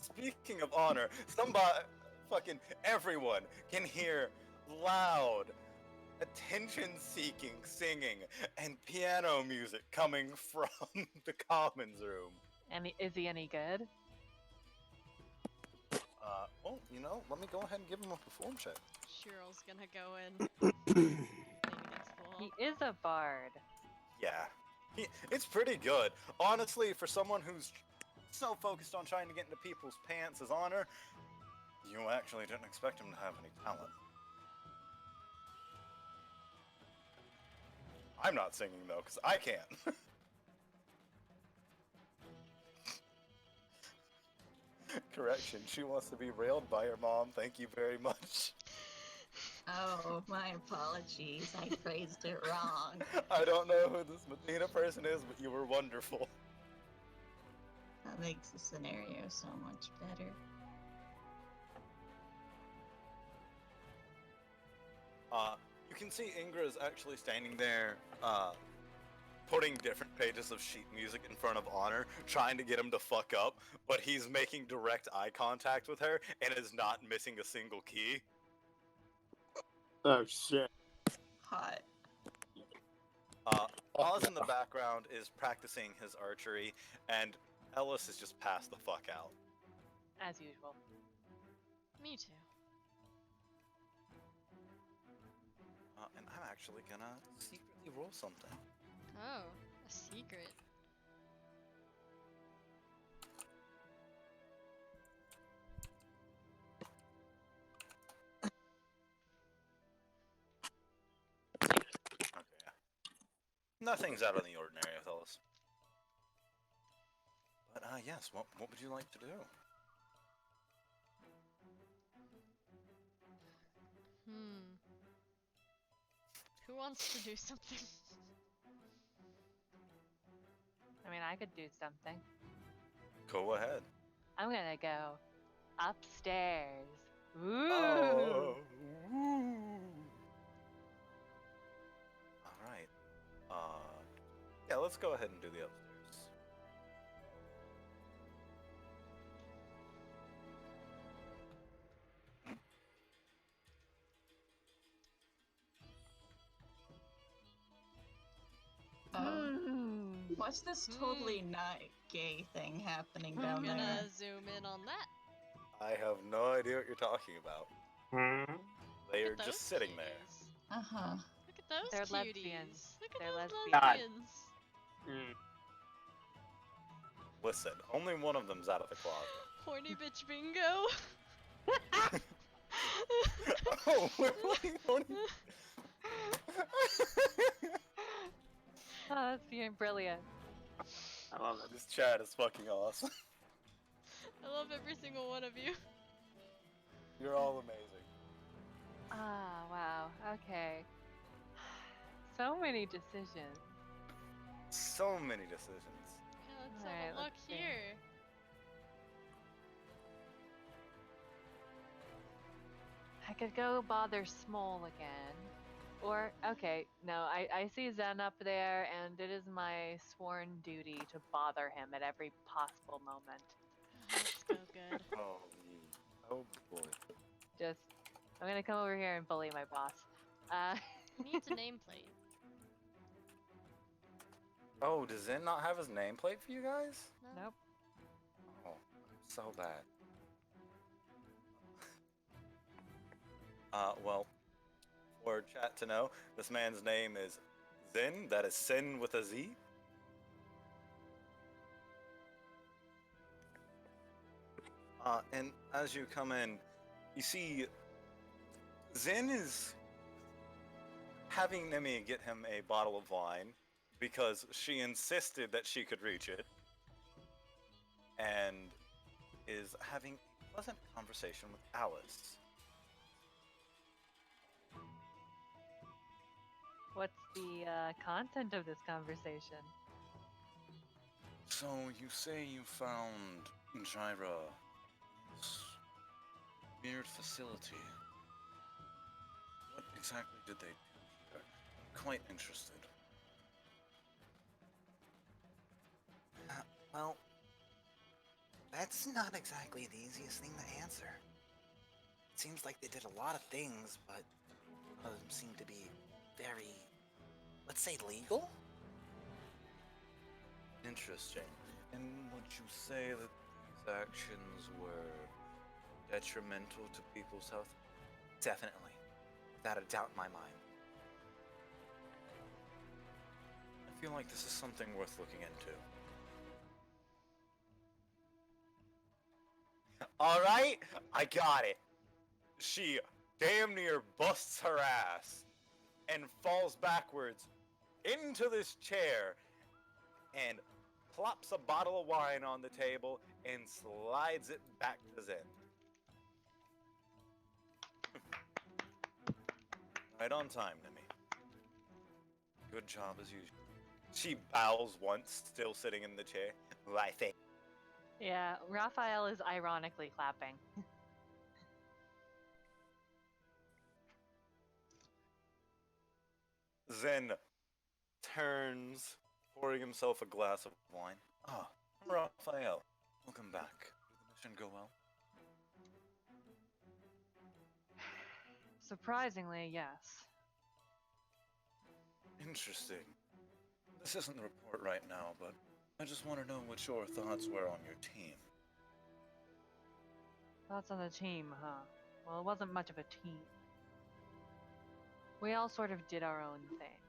Speaking of honor, fucking everyone can hear loud, attention-seeking singing and piano music coming from the commons room. And is he any good? Well, you know, let me go ahead and give him a perform check. Shirl's gonna go in. Lean against the wall. He is a bard. Yeah, it's pretty good. Honestly, for someone who's so focused on trying to get into people's pants as honor, you actually didn't expect him to have any talent. I'm not singing though, because I can't. Correction, she wants to be railed by her mom. Thank you very much. Oh, my apologies. I phrased it wrong. I don't know who this Medina person is, but you were wonderful. That makes the scenario so much better. You can see Ingra is actually standing there, putting different pages of sheet music in front of Honor, trying to get him to fuck up, but he's making direct eye contact with her and is not missing a single key. Oh shit. Hot. Oz in the background is practicing his archery, and Ellis is just passed the fuck out. As usual. Me too. And I'm actually gonna secretly roll something. Oh, a secret. Okay. Nothing's out of the ordinary with Ellis. But yes, what would you like to do? Who wants to do something? I mean, I could do something. Go ahead. I'm gonna go upstairs. Ooh. Oh. Alright. Yeah, let's go ahead and do the upstairs. What's this totally not gay thing happening down I'm there? gonna zoom in on that. I have no idea what you're talking about. Hmm? They Look are at just those sitting there. cuties. Uh-huh. Look at those They're cuties. lesbians. Look at They're those lesbians. lesbians. Mm. Listen, only one of them's out of the closet. Horny bitch bingo. Oh, we're playing Horny. Oh, that's being brilliant. I love it. This chat is fucking awesome. I love every single one of you. You're all amazing. Ah, wow. Okay. So many decisions. So many decisions. Yeah, let's Alright, have a look let's see. here. I could go bother Small again. Or, okay, no, I see Zen up there, and it is my sworn duty to bother him at every possible moment. Let's go good. Oh boy. Just, I'm gonna come over here and bully my boss. He needs a nameplate. Oh, does Zen not have his nameplate for you guys? No? Nope. Oh, so bad. Well, for chat to know, this man's name is Zen. That is Sin with a Z. And as you come in, you see Zen is having Nemi get him a bottle of wine because she insisted that she could reach it, and is having a pleasant conversation with Alice. What's the content of this conversation? So you say you found Jira, this weird facility. What exactly did they do here? I'm quite interested. Well, that's not exactly the easiest thing to answer. It seems like they did a lot of things, but none of them seem to be very, let's say, legal? Interesting. And would you say that these actions were detrimental to people's health? Definitely. Without a doubt in my mind. I feel like this is something worth looking into. Alright, I got it. She damn near busts her ass and falls backwards into this chair and plops a bottle of wine on the table and slides it back to Zen. Right on time, Nemi. Good job as usual. She bows once, still sitting in the chair. Why, thank Yeah, Raphael is ironically clapping. Zen turns, pouring himself a glass of wine. Ah, Raphael, welcome back. Did the mission go well? Surprisingly, yes. Interesting. This isn't the report right now, but I just want to know what your thoughts were on your team. Thoughts on the team, huh? Well, it wasn't much of a team. We all sort of did our own thing.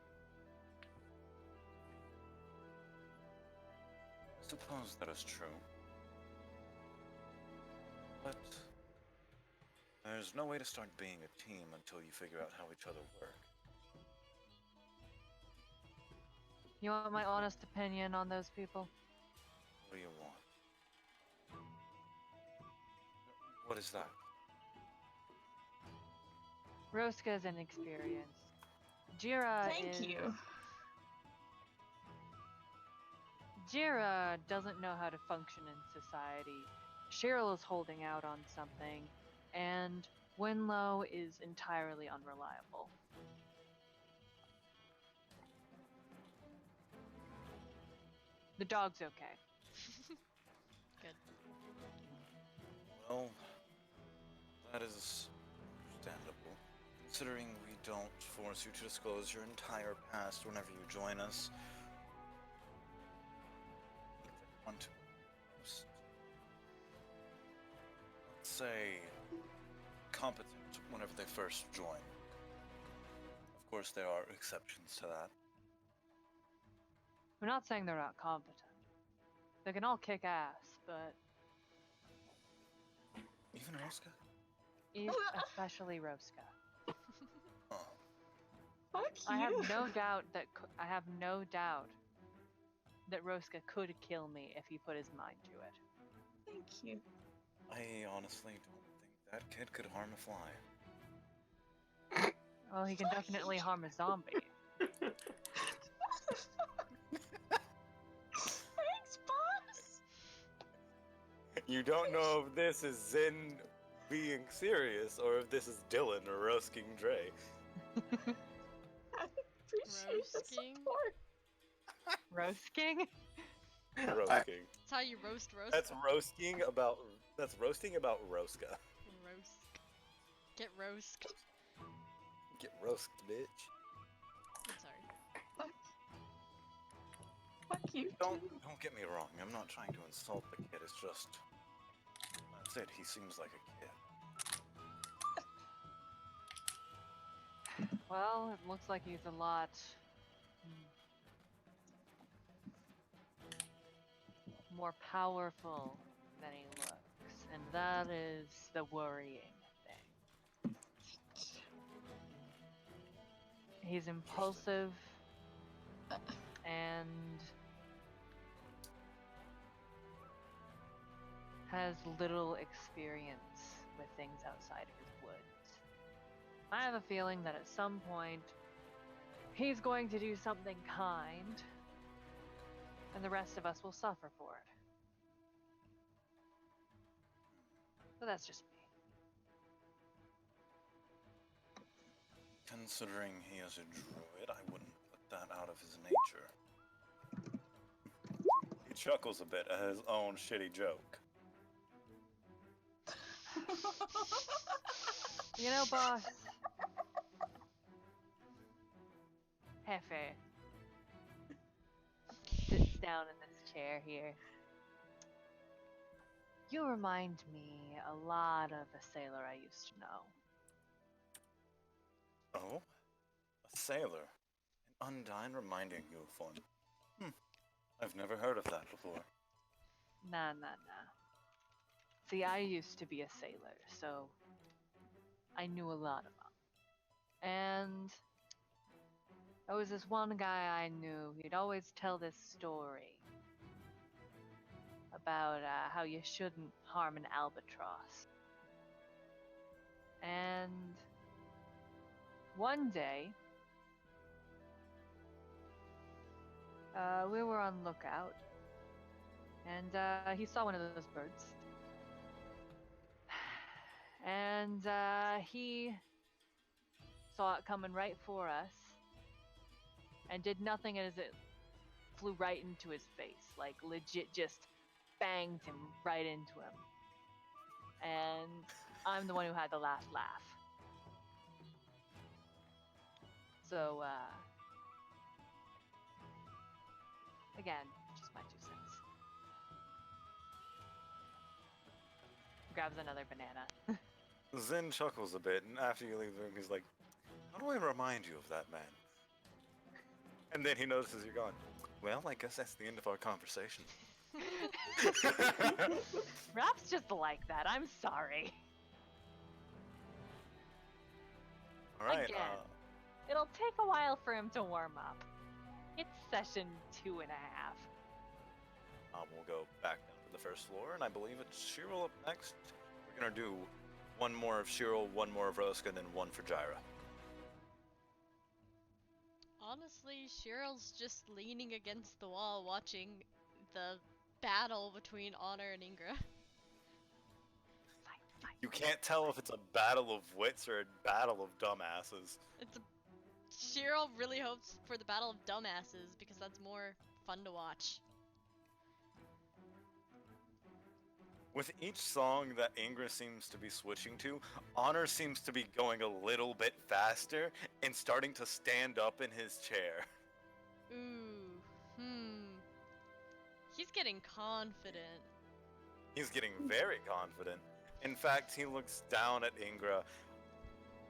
I suppose that is true. But there's no way to start being a team until you figure out how each other work. You want my honest opinion on those people? What do you want? What is that? Roska's inexperienced. Jira Thank is... you. Jira doesn't know how to function in society. Cheryl is holding out on something, and Winlow is entirely unreliable. The dog's okay. Good. Well, that is understandable. Considering we don't force you to disclose your entire past whenever you join us. I want to most, let's say, competent whenever they first join. Of course, there are exceptions to that. I'm not saying they're not competent. They can all kick ass, but Even Rosca? Especially Rosca. Oh. Fuck you. I have no doubt that Rosca could kill me if he put his mind to it. Thank you. I honestly don't think that kid could harm a fly. Well, he can definitely harm a zombie. Thanks, boss. You don't know if this is Zin being serious or if this is Dylan roasting Dre. Appreciate the Roasting? support. Roasting? Roasting. That's how you roast roast. That's roasting about Rosca. Roast. Get roast. Get roasted, bitch. I'm sorry. Fuck you. Don't too. get me wrong. I'm not trying to insult the kid. It's just that's it. He seems like a kid. Well, it looks like he's a lot more powerful than he looks, and that is the worrying thing. He's impulsive and has little experience with things outside of his woods. I have a feeling that at some point he's going to do something kind, and the rest of us will suffer for it. But that's just me. Considering he is a druid, I wouldn't put that out of his nature. He chuckles a bit at his own shitty joke. You know, boss. Hefe. Sits down in this chair here. You remind me a lot of a sailor I used to know. Oh? A sailor? An Undyne reminding you of one. I've never heard of that before. Nah. See, I used to be a sailor, so I knew a lot of them. And there was this one guy I knew. He'd always tell this story about how you shouldn't harm an albatross. And one day, we were on lookout, and he saw one of those birds. And he saw it coming right for us, and did nothing as it flew right into his face. Like, legit just banged him right into him. And I'm the one who had the last laugh. So, again, just my 2 cents. Grabs another banana. Zin chuckles a bit, and after you leave the room, he's like, how do I remind you of that man? And then he notices you're gone. Well, I guess that's the end of our conversation. Rap's just like that, I'm sorry. Alright, Again. It'll take a while for him to warm up. It's session 2.5. we'll go back down to the first floor, and I believe it's Shirl up next. We're gonna do one more of Shirl, one more of Rosca, and then one for Jyra. Honestly, Cheryl's just leaning against the wall watching the battle between Honor and Ingra. Fine. You can't tell if it's a battle of wits or a battle of dumbasses. Cheryl really hopes for the battle of dumbasses because that's more fun to watch. With each song that Ingra seems to be switching to, Honor seems to be going a little bit faster and starting to stand up in his chair. Ooh, He's getting confident. He's getting very confident. In fact, he looks down at Ingra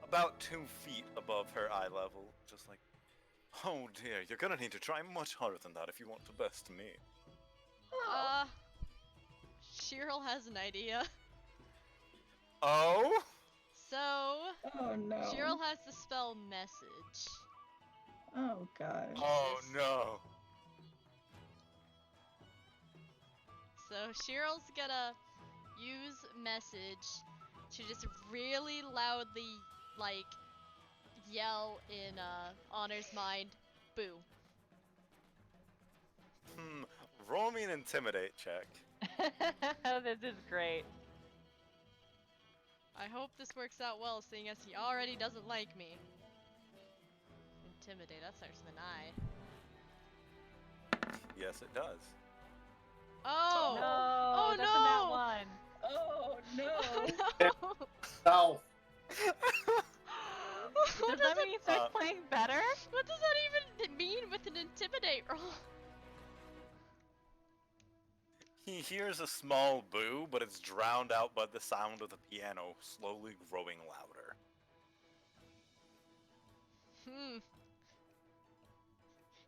about 2 feet above her eye level, just like, oh dear, you're gonna need to try much harder than that if you want to best me. Cheryl has an idea. Oh? So, Oh no. Cheryl has the spell Message. Oh gosh. Oh no. So Cheryl's gonna use Message to just really loudly, like, yell in Honor's mind, boo. Roll me an intimidate check. This is great. I hope this works out well, seeing as he already doesn't like me. Intimidate, that starts with an I. Yes, it does. Oh! No, Oh, that's no! a nat one. Oh no. Oh no! No. What Does that mean he starts Uh, playing better? What does that even mean with an intimidate roll? He hears a small boo, but it's drowned out by the sound of the piano slowly growing louder.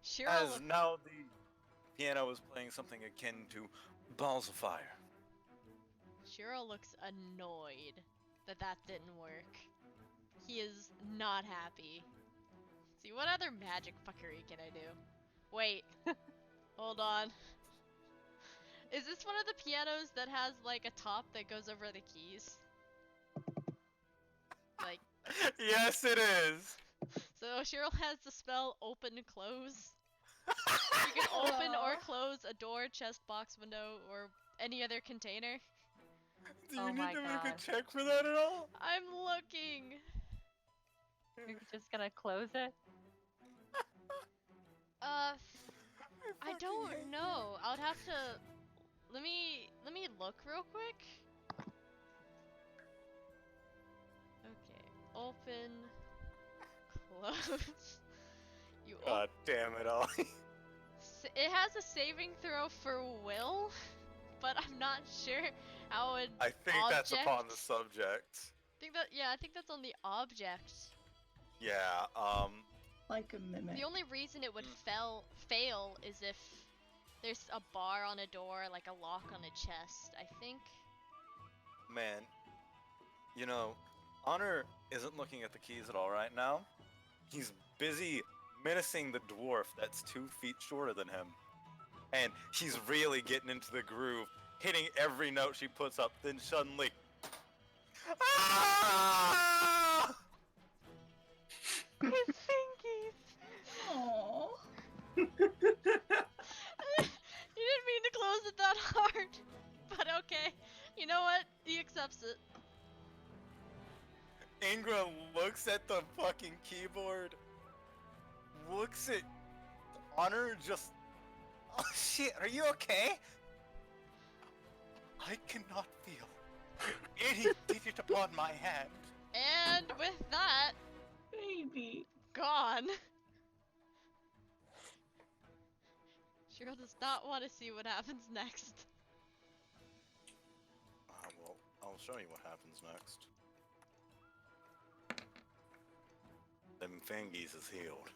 Cheryl, As now the piano is playing something akin to Balls of Fire. Cheryl looks annoyed that that didn't work. He is not happy. See, what other magic fuckery can I do? Wait. Hold on. Is this one of the pianos that has, like, a top that goes over the keys? Like, Yes, it is! so Cheryl has the spell open and close. You can open or close a door, chest, box, window, or any other container. Do you Oh need my to make a God. check for that at all? I'm looking. You're just gonna close it? I don't know. I would have to. Let me look real quick. Okay, open, close. You op- God damn it, Ollie. It has a saving throw for will, but I'm not sure how it. I think that's upon the Object? subject. I think that's on the object. Yeah, Like a mimic. The only reason it would fail is if there's a bar on a door, like a lock on a chest, I think. man. You know, Honor isn't looking at the keys at all right now. He's busy menacing the dwarf that's 2 feet shorter than him. And he's really getting into the groove, hitting every note she puts up, then suddenly... Ah! His fingies! Aww. You didn't mean to close it that hard, but okay. You know what? He accepts it. Ingra looks at the fucking keyboard, looks at Honor, just... Oh shit, are you okay? I cannot feel any digit upon my hand. And with that, Baby. gone. Cheryl does not want to see what happens next. Well, I'll show you what happens next. Them fingies is healed.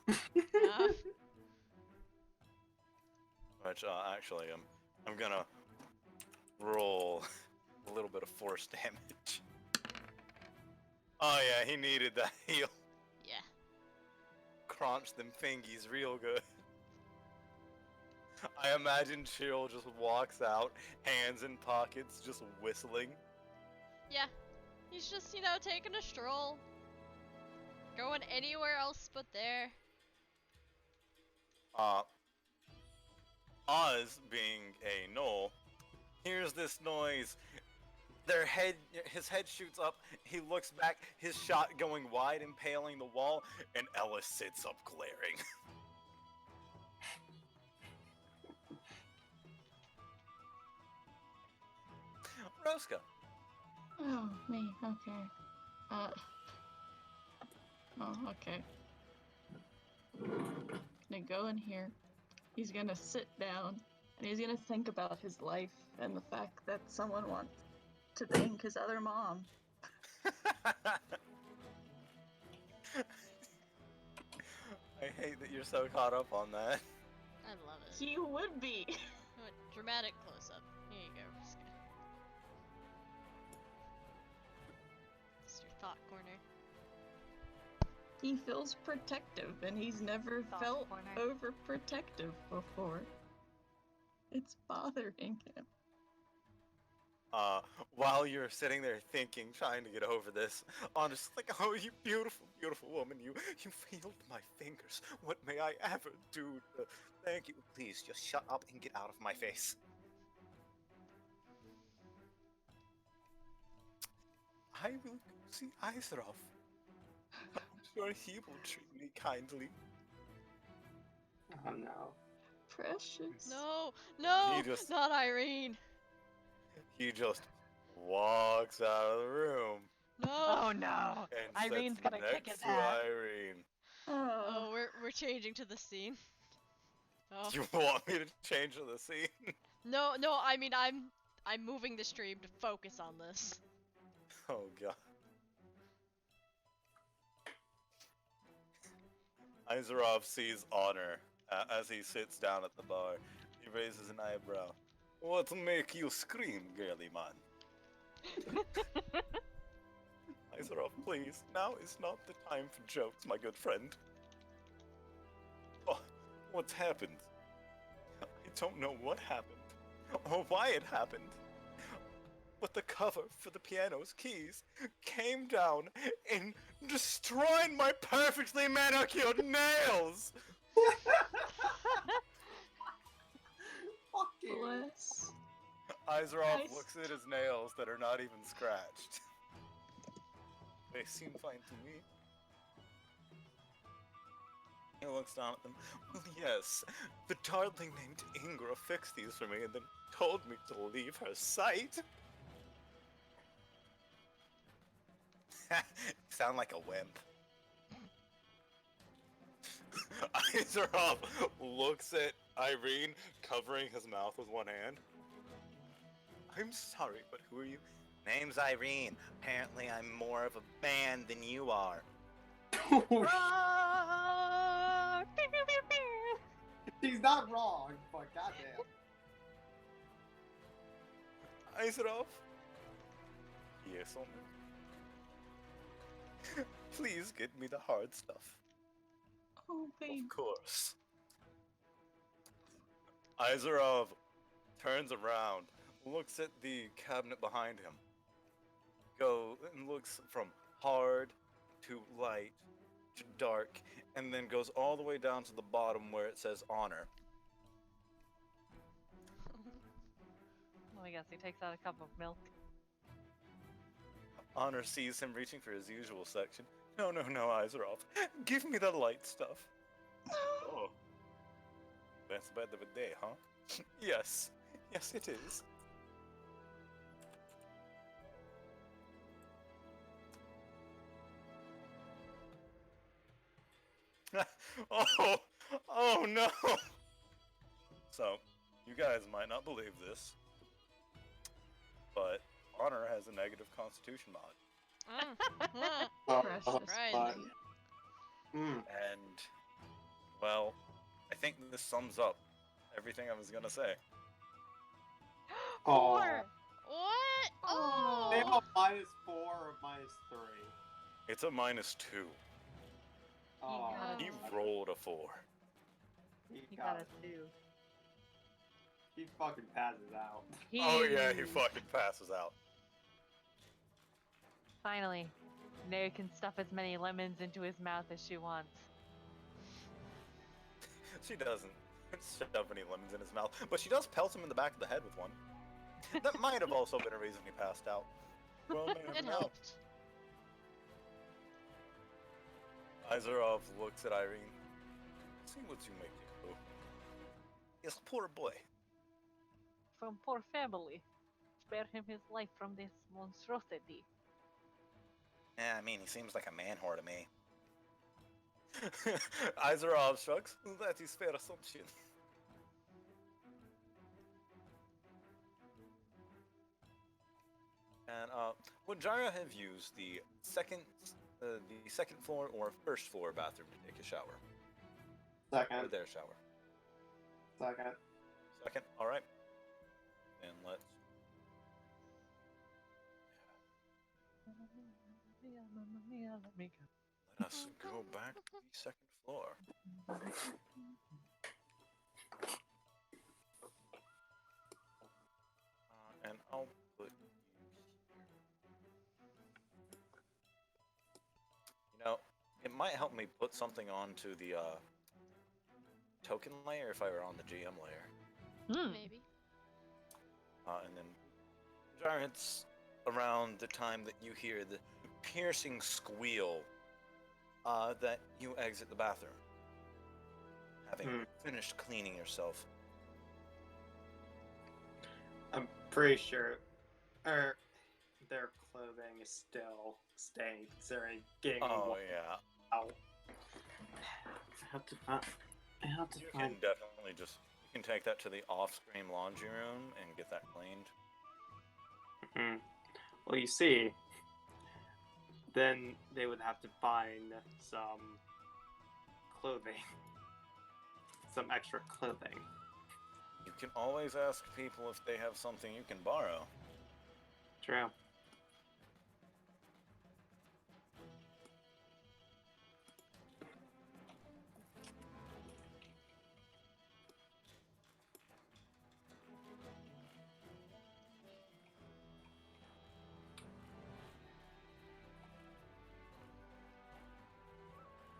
Which, actually, I'm gonna roll a little bit of force damage. Oh yeah, he needed that heal. Yeah. Crunch them fingies real good. I imagine Cheryl just walks out, hands in pockets, just whistling. Yeah. He's just, taking a stroll. Going anywhere else but there. Oz, being a gnoll, hears this noise. His head shoots up. He looks back, his shot going wide, impaling the wall, and Ellis sits up glaring. Roscoe. Oh, me. Okay. Oh, okay. Gonna go in here. He's gonna sit down, and he's gonna think about his life and the fact that someone wants to bang his other mom. I hate that you're so caught up on that. I love it. He would be. What, dramatic close up. Here you go. He feels protective, and he's never Soft felt corner. overprotective before. It's bothering him. While you're sitting there thinking, trying to get over this, honestly, like, oh, you beautiful, beautiful woman, you healed my fingers. What may I ever do to thank you? Please, just shut up and get out of my face. I will go see Aizarov. I'm sure he will treat me kindly. Oh no. Precious. No, no, He just- not Irene. He just walks out of the room No. Oh no! and Irene's sits gonna next kick his to ass. Irene. Oh, we're changing to the scene. Oh. You want me to change the scene? No, I mean I'm moving the stream to focus on this. Oh god. Aizarov sees Honor as he sits down at the bar. He raises an eyebrow. What make you scream, girly man? Aizarov, please, now is not the time for jokes, my good friend. Oh, what's happened? I don't know what happened, or why it happened. But the cover for the piano's keys came down and destroyed my perfectly manicured nails! Fuck you. Bless. Aizarov Nice. looks at his nails that are not even scratched. They seem fine to me. He looks down at them. Well, yes, the darling named Ingra fixed these for me and then told me to leave her sight. Sound like a wimp. Aizarov looks at Irene, covering his mouth with one hand. I'm sorry, but who are you? Name's Irene. Apparently, I'm more of a man than you are. Roar! Pew, pew, pew, pew. She's not wrong, but goddamn. Aizarov? Yes, Honor. Please get me the hard stuff. Oh, baby. Of course. Aizarov turns around, looks at the cabinet behind him, and looks from hard to light to dark, and then goes all the way down to the bottom where it says honor. Well, I guess he takes out a cup of milk. Honor sees him reaching for his usual section. No, Aizarov. Give me the light stuff. Oh. That's bad of a day, huh? Yes. Yes, it is. Oh no! So, you guys might not believe this, but Honor has a negative constitution mod. Precious. Surprising. And, well, I think this sums up everything I was gonna say. Oh. Four! What? Oh. They have a -4 or -3. It's a -2. Oh, got He it. rolled a 4. he He got got it. a 2. He fucking passes out. Oh yeah, he fucking passes out. Finally, Neo can stuff as many lemons into his mouth as she wants. She doesn't shove any lemons in his mouth, but she does pelt him in the back of the head with one. That might have also been a reason he passed out. Well, man, It no. helped. Aizarov looks at Irene. See what you make it do. He's a poor boy. From poor family. Spare him his life from this monstrosity. Yeah, I mean, he seems like a man whore to me. Aizarov shrugs. That is fair assumption. And would Jara have used the second floor or first floor bathroom to take a shower? Or Second. their shower? Second. Second. All right. And let's. Mamma mia, let me go. Yes, go back to the second floor. And I'll put you here. You know, it might help me put something onto the token layer if I were on the GM layer. Maybe. And then, Jar, it's around the time that you hear the piercing squeal that you exit the bathroom, having finished cleaning yourself. I'm pretty sure their clothing is still staying, considering getting Oh yeah, out. I have to find. you can definitely just you can take that to the off-screen laundry room and get that cleaned. Well, you see, then they would have to find some clothing, some extra clothing. You can always ask people if they have something you can borrow. True.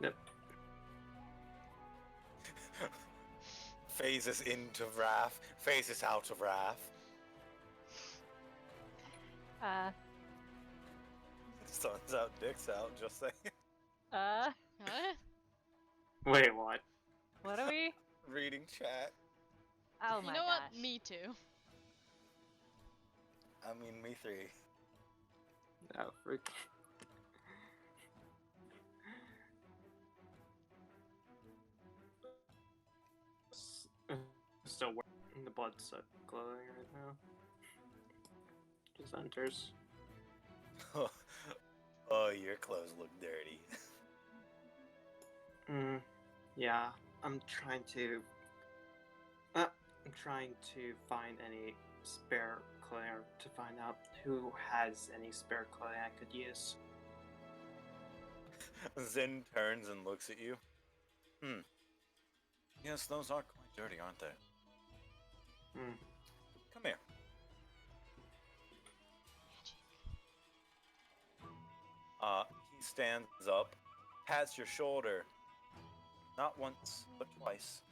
Yep. Phases into wrath, phases out of wrath. Sun's out, dick's out, just saying. Huh? Wait, what? What are we? Reading chat. Oh You my know gosh. what? Me too. I mean, me three. Oh, freak. Still wearing the blood-soaked clothing right now. Just enters. Oh, your clothes look dirty. Yeah, I'm trying to find any spare clothing, or to find out who has any spare clothing I could use. Zen turns and looks at you. Yes, those are quite dirty, aren't they? Come here. He stands up, pats your shoulder, not once, but twice.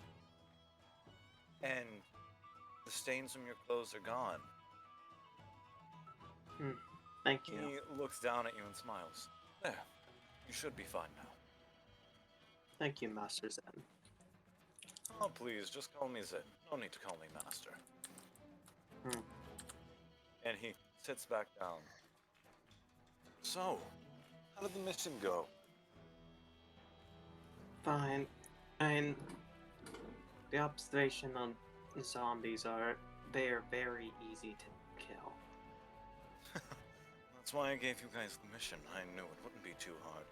And the stains from your clothes are gone. Thank you. He looks down at you and smiles. There, you should be fine now. Thank you, Master Zen. Oh, please, just call me Zen. No need to call me Master. And he sits back down. So, how did the mission go? Fine. And the observation on zombies they are very easy to kill. That's why I gave you guys the mission. I knew it wouldn't be too hard.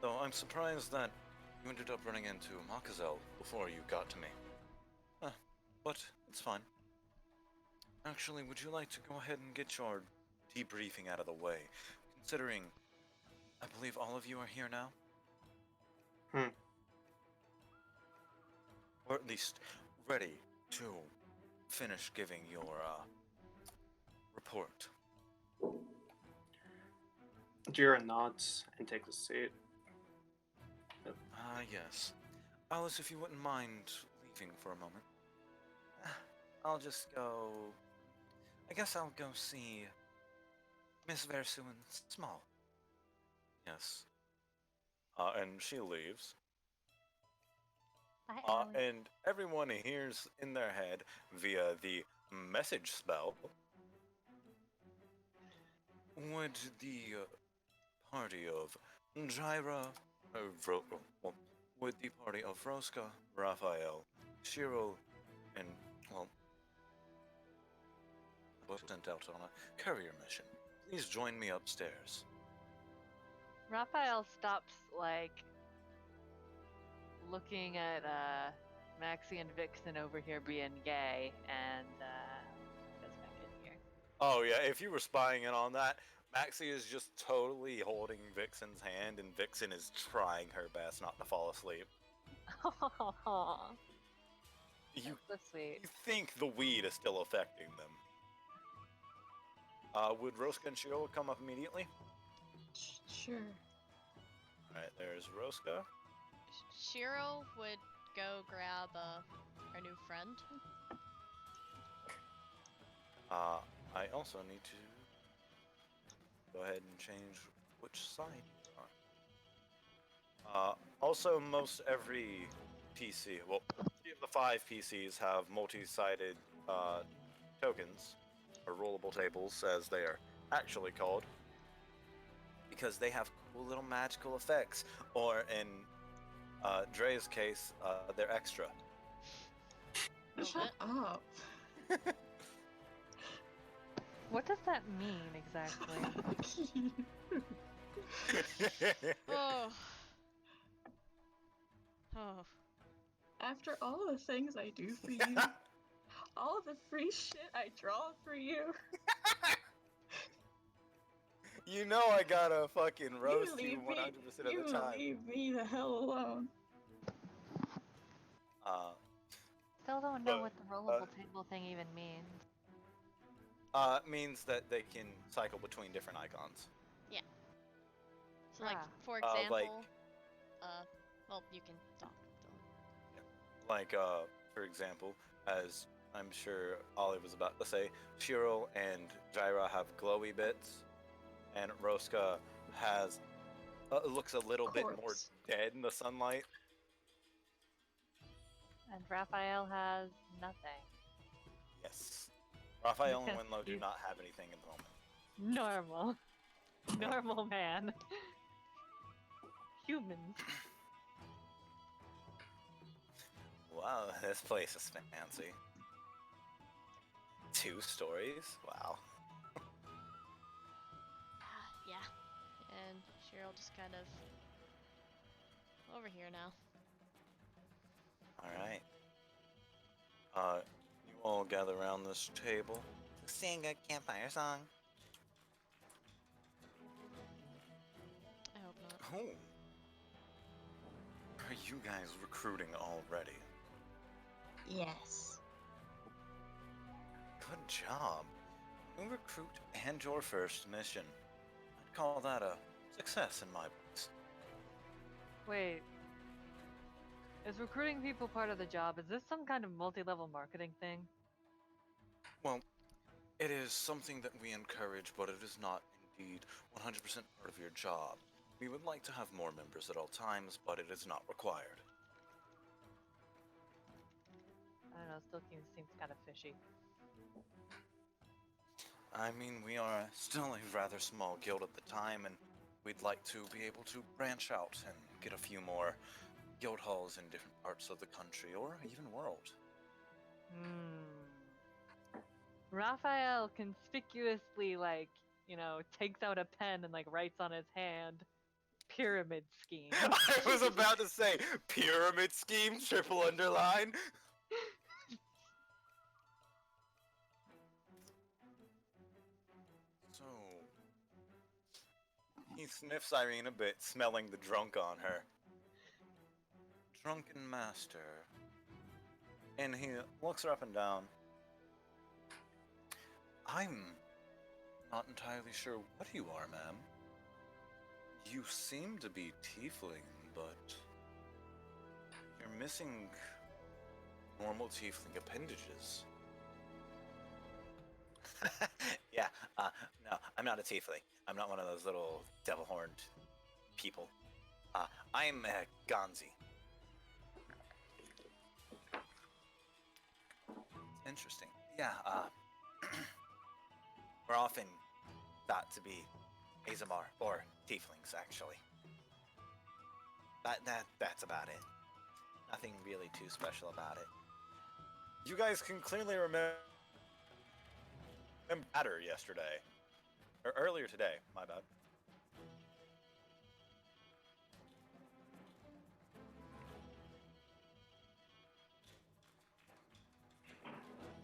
Though I'm surprised that you ended up running into Makazel before you got to me. But it's fine. Actually, would you like to go ahead and get your debriefing out of the way? Considering, I believe all of you are here now? Or at least ready to finish giving your report. Jira nods and takes a seat. Yes. Alice, if you wouldn't mind leaving for a moment. I'll just go... I guess I'll go see Miss Versu and Small. Yes. And she leaves. Bye, Alice. And everyone hears in their head via the message spell. Would the party of Jaira, would the party of Rosca, Raphael, Shiro, and, well, was sent out on a courier mission. Please join me upstairs. Raphael stops, like, looking at Maxie and Vixen over here being gay, and goes back in here. Oh yeah, if you were spying in on that, Maxie is just totally holding Vixen's hand, and Vixen is trying her best not to fall asleep. Aw, You, that's so sweet. you think the weed is still affecting them. Would Roska and Shiro come up immediately? Sure. Alright, there's Roska. Shiro would go grab our new friend. I also need to go ahead and change which side you're on. Also, most every PC, well, 3 of the 5 PCs have multi-sided tokens, or rollable tables, as they are actually called, because they have cool little magical effects, or in Dre's case, they're extra. Shut up. What does that mean exactly? Oh. Oh. After all the things I do for you, all the free shit I draw for you, You know I gotta fucking roast you leave 100% of you the time. leave me the hell alone. Still don't know But, what the rollable table thing even means. Means that they can cycle between different icons. So, like, Ah. for like- example, well, you can talk. Dylan. Like, for example, as I'm sure Ollie was about to say, Shiro and Jaira have glowy bits, and Roska has looks a little bit more Corpse. dead in the sunlight. And Raphael has nothing. Yes. Raphael and Yes, Winlow do you- not have anything at the moment. Normal. Normal man. Humans. Wow, this place is fancy. 2 stories? Wow. Yeah. And Cheryl just kind of over here now. Alright. You all gather around this table to sing a campfire song. I hope not. Oh. Are you guys recruiting already? Yes. Good job. New recruit and your first mission. I'd call that a success in my books. Wait. Is recruiting people part of the job? Is this some kind of multi-level marketing thing? Well, it is something that we encourage, but it is not indeed 100% part of your job. We would like to have more members at all times, but it is not required. I don't know, still seems kind of fishy. I mean, we are still a rather small guild at the time, and we'd like to be able to branch out and get a few more guild halls in different parts of the country, or even world. Raphael conspicuously, like, takes out a pen and, like, writes on his hand, pyramid scheme. I was about to say, pyramid scheme, triple underline. So, he sniffs Irene a bit, smelling the drunk on her. Drunken master. And he looks her up and down. I'm not entirely sure what you are, ma'am. You seem to be tiefling, but you're missing normal tiefling appendages. Yeah, no, I'm not a tiefling. I'm not one of those little devil-horned people. I'm a Gonzi. Interesting. Yeah, we're often thought to be Azamar, or tieflings, actually. That's about it. Nothing really too special about it. You guys can clearly remember better yesterday. Or earlier today, my bad.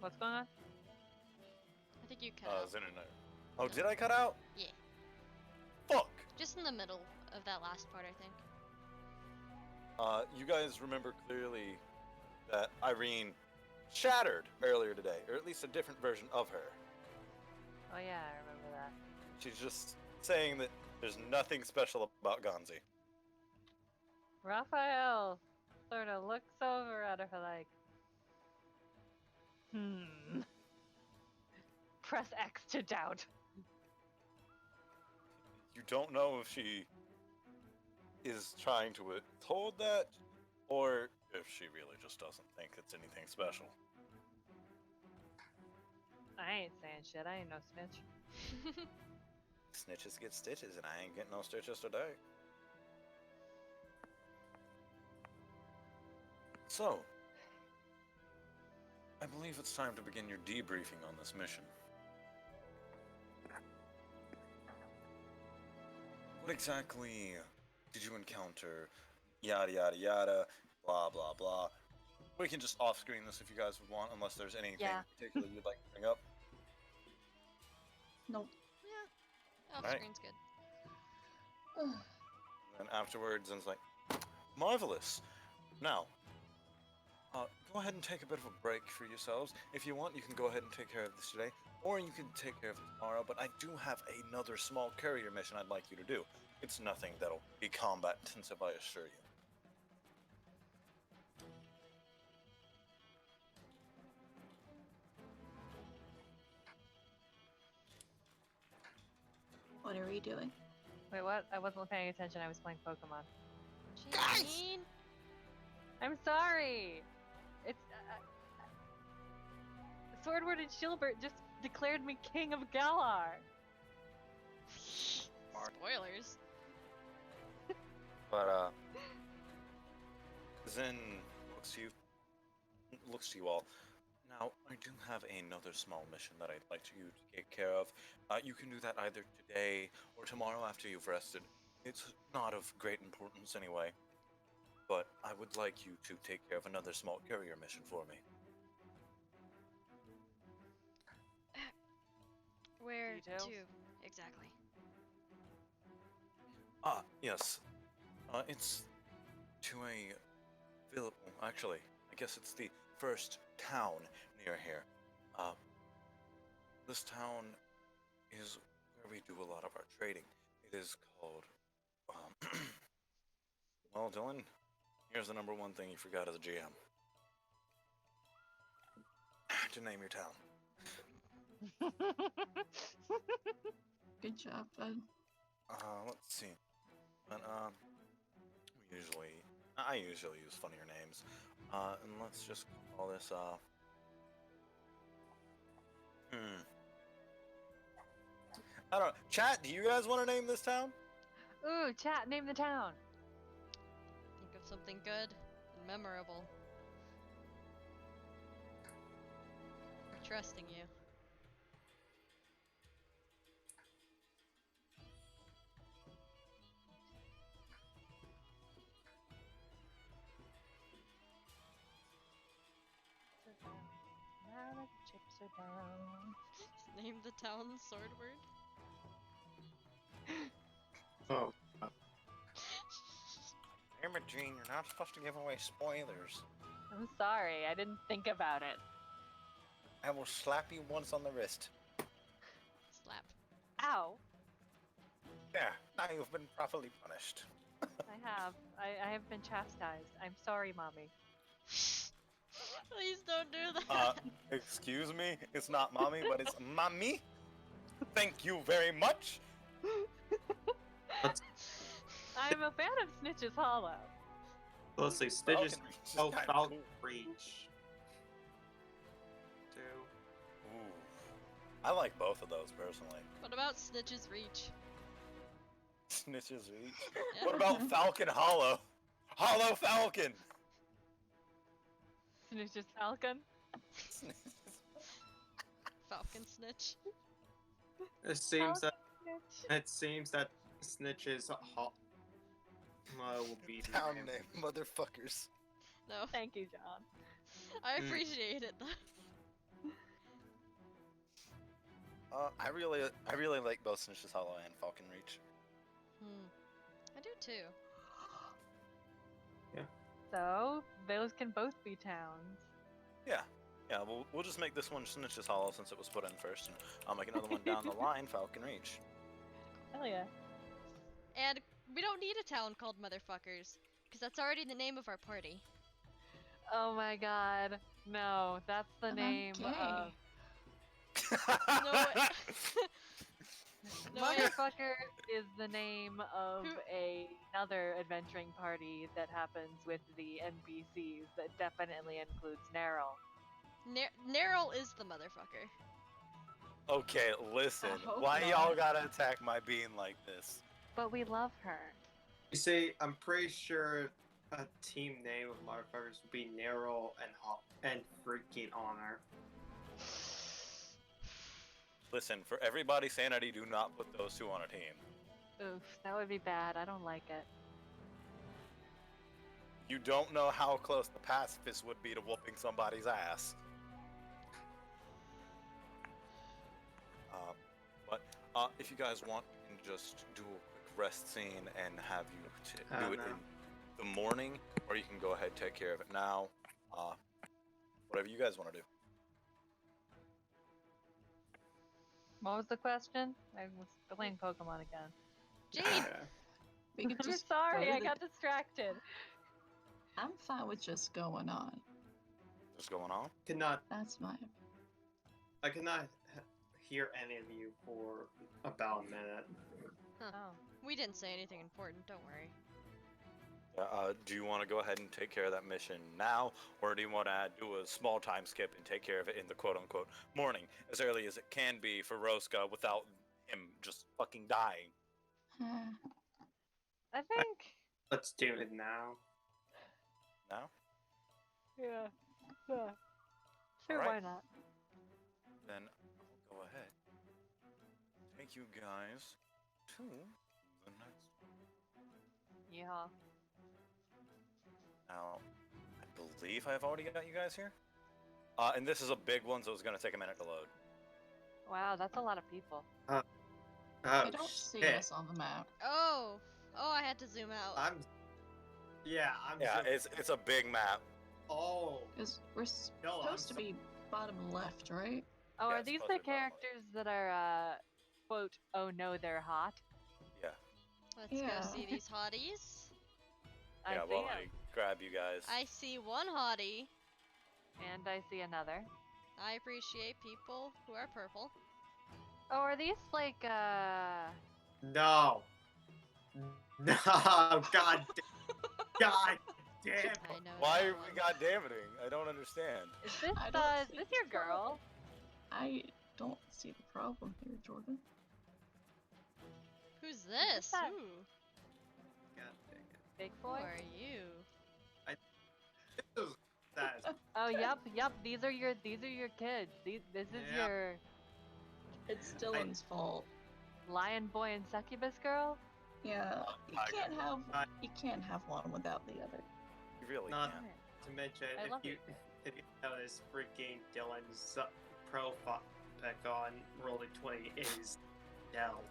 What's going on? I think you cut out. Internet. Oh, did I cut out? Yeah. Just in the middle of that last part, I think. You guys remember clearly that Irene shattered earlier today, or at least a different version of her. Oh yeah, I remember that. She's just saying that there's nothing special about Gonzi. Raphael sort of looks over at her like, Press X to doubt. You don't know if she is trying to withhold that, or if she really just doesn't think it's anything special. I ain't saying shit. I ain't no snitch. Snitches get stitches, and I ain't getting no stitches today. So, I believe it's time to begin your debriefing on this mission. What exactly did you encounter? Yada yada yada, blah blah blah. We can just off-screen this if you guys would want, unless there's anything Yeah. particular you'd like to bring up. Nope. Off Right. screen's good. And afterwards, it's like, marvelous. Now, go ahead and take a bit of a break for yourselves. If you want, you can go ahead and take care of this today, or you can take care of it tomorrow. But I do have another small courier mission I'd like you to do. It's nothing that'll be combat intensive, I assure you. What are we doing? Wait, what? I wasn't paying attention. I was playing Pokemon. Guys! Janine! I'm sorry. It's Swordward and Shieldbert just declared me king of Galar. Spoilers. But Zen looks to you all. Now, I do have another small mission that I'd like you to take care of. You can do that either today or tomorrow after you've rested. It's not of great importance anyway. But I would like you to take care of another small courier mission for me. Where Details? to exactly? Yes. It's to a village. Actually, I guess it's the first town near here. This town is where we do a lot of our trading. It is called, well, Dylan, here's the number one thing you forgot as a GM. To name your town. Good job, bud. Let's see. But, I usually use funnier names. And let's just call this, I don't know. Chat, do you guys want to name this town? Ooh, chat, name the town. Think of something good and memorable. We're trusting you. Now that the chips are down. Name the town Swordward. Oh. Damn it, Gene, you're not supposed to give away spoilers. I'm sorry, I didn't think about it. I will slap you once on the wrist. Slap. Ow! There, now you've been properly punished. I have. I have been chastised. I'm sorry, mommy. Please don't do that. Excuse me? It's not mommy, but it's mommy? Thank you very much. I'm a fan of Snitches Hollow. Let's see, Stitches. Falcon Reach is Oh, kinda Falcon cool. Reach. Two. Ooh. I like both of those personally. What about Snitch's Reach? Snitches Reach. Yeah. What about Falcon Hollow? Hollow Falcon! Snitches Falcon. Falcon Snitch? It seems that Snitch. Snitches will be the Town name. name, motherfuckers. No, Thank you, John. I appreciate it though. I really like both Snitches Hollow and Falcon Reach. I do too. So those can both be towns. Yeah, we'll just make this one Snitch's Hollow since it was put in first, and I'll make another one down the line, Falcon Reach. Hell yeah. And we don't need a town called Motherfuckers, because that's already the name of our party. Oh my god. No, that's the name Okay. of No, no, wait. Motherfucker is the name of Who- another adventuring party that happens with the NPCs that definitely includes Neryl. Neryl is the motherfucker. Okay, listen, hope why not. y'all gotta attack my being like this? But we love her. You see, I'm pretty sure a team name of motherfuckers would be Nero and freaking Honor. Listen, for everybody's sanity, do not put those two on a team. Oof, that would be bad. I don't like it. You don't know how close the pacifist would be to whooping somebody's ass. But if you guys want, we can just do a quick rest scene and have you do it no. in the morning, or you can go ahead and take care of it now. Whatever you guys want to do. What was the question? I was playing Pokemon again. Jade! We could I'm just sorry, go to I the- got distracted. I'm fine with just going on. What's going on? That's my. I cannot hear any of you for about a minute. Oh. We didn't say anything important, don't worry. Do you want to go ahead and take care of that mission now, or do you want to do a small time skip and take care of it in the quote-unquote morning, as early as it can be for Rosca without him just fucking dying? I think. Let's do it now. Now? Yeah. Yeah. Sure, Alright. why not? Then I'll go ahead. Take you guys to the next. Yeah. Now, I believe I've already got you guys here. And this is a big one, so it's gonna take a minute to load. Wow, that's a lot of people. Oh, I don't see shit. us on the map. Oh! Oh, I had to zoom out. I'm Yeah, so- it's a big map. Oh, Because we're No, I'm supposed to so- be bottom left, right? Oh, Yeah, are it's these supposed the to be bottom left. characters that are, quote, oh no, they're hot? Yeah. Let's Yeah. go see these hotties. I Yeah, see well, 'em. I grab you guys. I see one hottie. And I see another. I appreciate people who are purple. Oh, are these like, no. No, God God damn it. I know Why that are one. we goddamning? I don't understand. is this, I don't is see this the your girl? I don't see the problem here, Jordan. Who's this? that? Ooh, God dang it. Big who boy? are you? That is Oh, yep, these are your kids. This is Yeah. your It's Dylan's fault. lion boy and succubus girl? Yeah, Tiger. you can't have one without the other. You really Not- can't. to mention I love if you notice freaking Dylan's profile pic on Roll20 is Dell.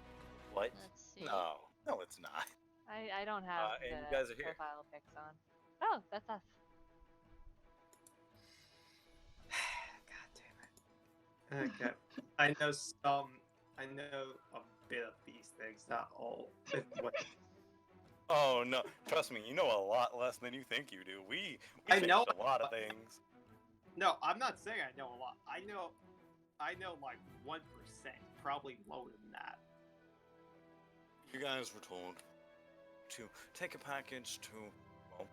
What? Let's see. No, it's not. I don't have and the you guys are here. profile pics on. Oh, that's us. God damn it. Okay. I know a bit of these things, not all. What- Oh no, trust me, you know a lot less than you think you do. We I changed know- a lot of things. No, I'm not saying I know a lot. I know like 1%, probably lower than that. You guys were told to take a package to, well,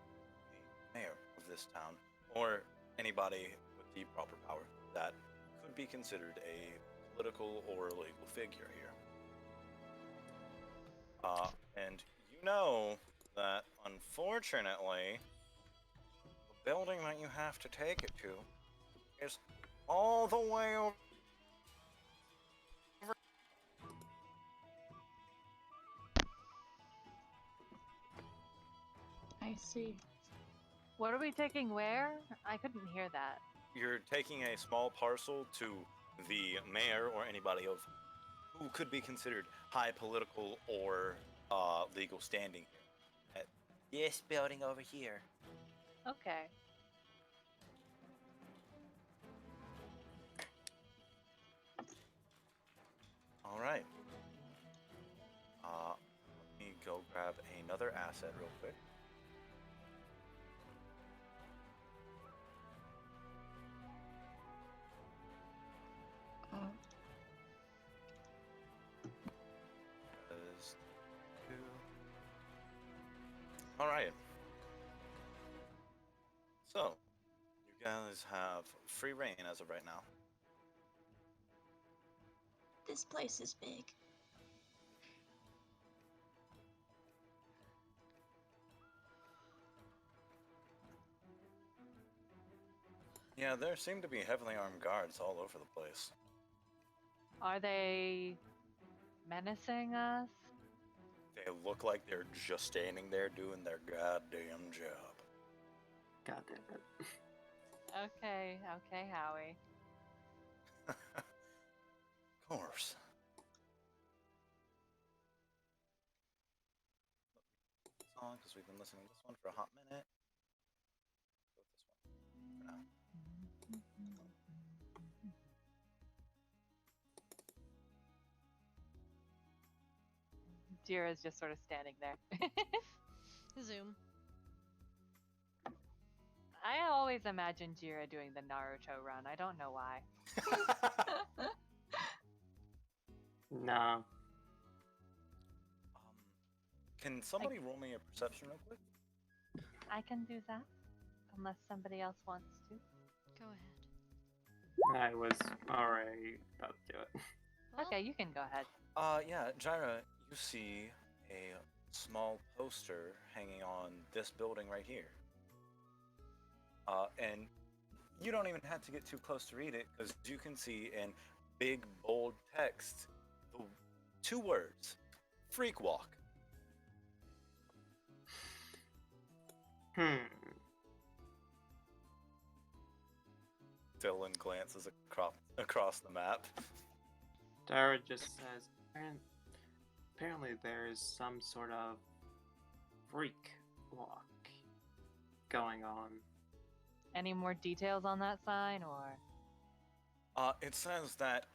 the mayor of this town, or anybody with the proper power that could be considered a political or legal figure here. And you know that, unfortunately, the building that you have to take it to is all the way over. I see. What are we taking where? I couldn't hear that. You're taking a small parcel to the mayor or anybody of who could be considered high political or legal standing at This building over here. Okay. All right. Let me go grab another asset real quick. Oh, Is two. All right. So, you guys have free reign as of right now. this place is big. Yeah, there seem to be heavily armed guards all over the place. Are they menacing us? They look like they're just standing there doing their goddamn job. God damn it. Okay, Howie. Of course. Song, because we've been listening to this one for a hot minute. Go with this one for now. Jira's just sort of standing there. Zoom. I always imagine Jira doing the Naruto run. I don't know why. Nah. Can somebody roll me a perception real quick? I can do that, unless somebody else wants to. Go ahead. I was already about to do it. Well, Okay, you can go ahead. Yeah, Jira, you see a small poster hanging on this building right here. And you don't even have to get too close to read it, because you can see in big, bold text the two words, Freak Walk. Dylan glances across the map. Dara just says, apparently there is some sort of freak walk going on. Any more details on that sign, or? It says that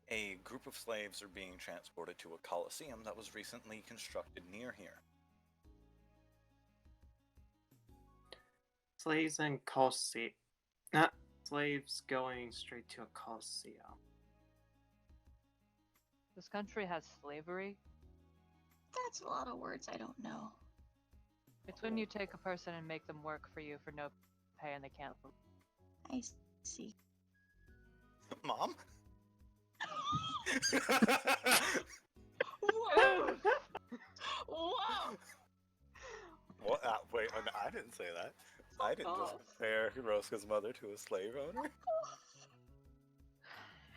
a group of slaves are being transported to a coliseum that was recently constructed near here. Slaves and Colosseum. Not slaves going straight to a Colosseum. This country has slavery. That's a lot of words I don't know. It's when you take a person and make them work for you for no pay and they can't. I see. Mom? Whoa! Whoa! What? Wait, I didn't say that. I didn't just compare Hiroska's mother to a slave owner.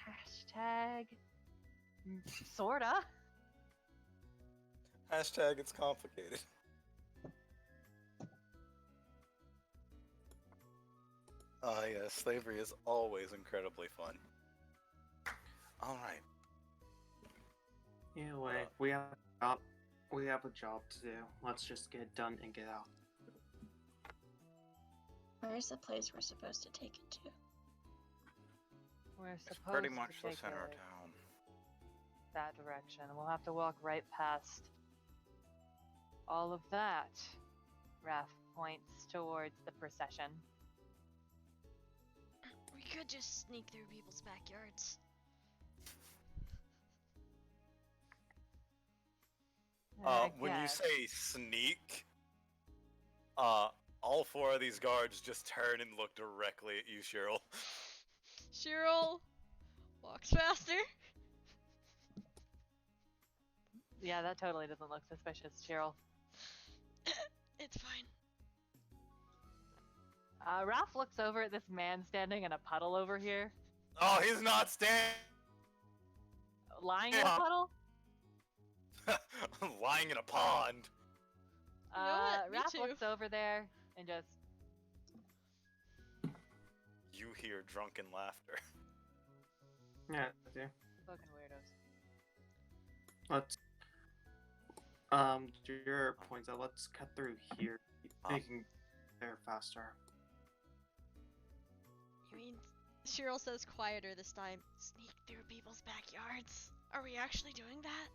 Hashtag. Sorta. Hashtag it's complicated. Yeah, slavery is always incredibly fun. Alright. Anyway, we have a job to do. Let's just get it done and get out. Where's the place we're supposed to take it to? We're It's supposed pretty to much the take center of it town. that direction. We'll have to walk right past all of that. Raph points towards the procession. we could just sneak through people's backyards. When you guess. say sneak, all four of these guards just turn and look directly at you, Cheryl. Cheryl walks faster. Yeah, that totally doesn't look suspicious, Cheryl. It's fine. Raph looks over at this man standing in a puddle over here. Oh, he's not standing. Lying in a Yeah. puddle? Lying in a pond. You know what? Me Raph too. looks over there and just You hear drunken laughter. Yeah, I do. fucking weirdos. Let's. Your points out. Let's cut through here. They can there faster. You mean Cheryl says quieter this time? Sneak through people's backyards? Are we actually doing that?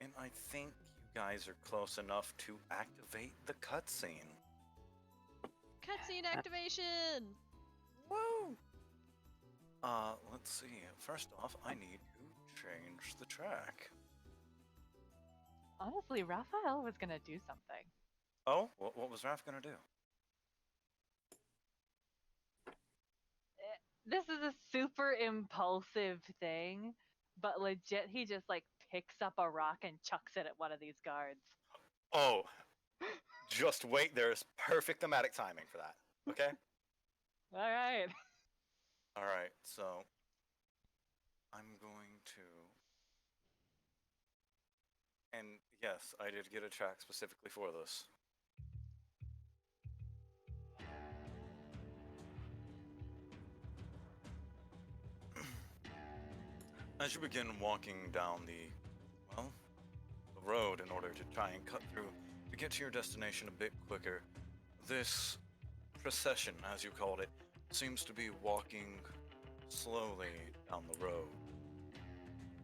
And I think you guys are close enough to activate the cutscene. Cutscene activation! Woo! Let's see. First off, I need to change the track. Honestly, Raphael was gonna do something. Oh, what was Raph gonna do? This is a super impulsive thing, but legit, he just like picks up a rock and chucks it at one of these guards. Oh, just wait. There's perfect thematic timing for that. Okay? All right. Alright, so I'm going to. And yes, I did get a track specifically for this. As you begin walking down the road in order to try and cut through to get to your destination a bit quicker, this procession, as you called it, seems to be walking slowly down the road.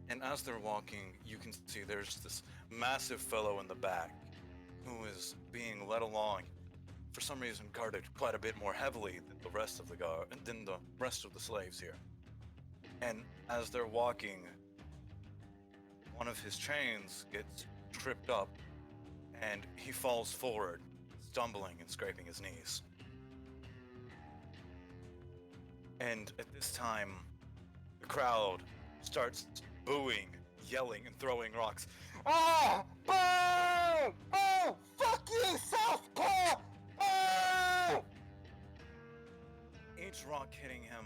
And as they're walking, you can see there's this massive fellow in the back who is being led along, for some reason guarded quite a bit more heavily than the rest of the slaves here. And as they're walking, one of his chains gets tripped up and he falls forward, stumbling and scraping his knees. And at this time, the crowd starts booing, yelling, and throwing rocks. Oh! Boo! Oh! Fuck you, Southpaw! Oh! Each rock hitting him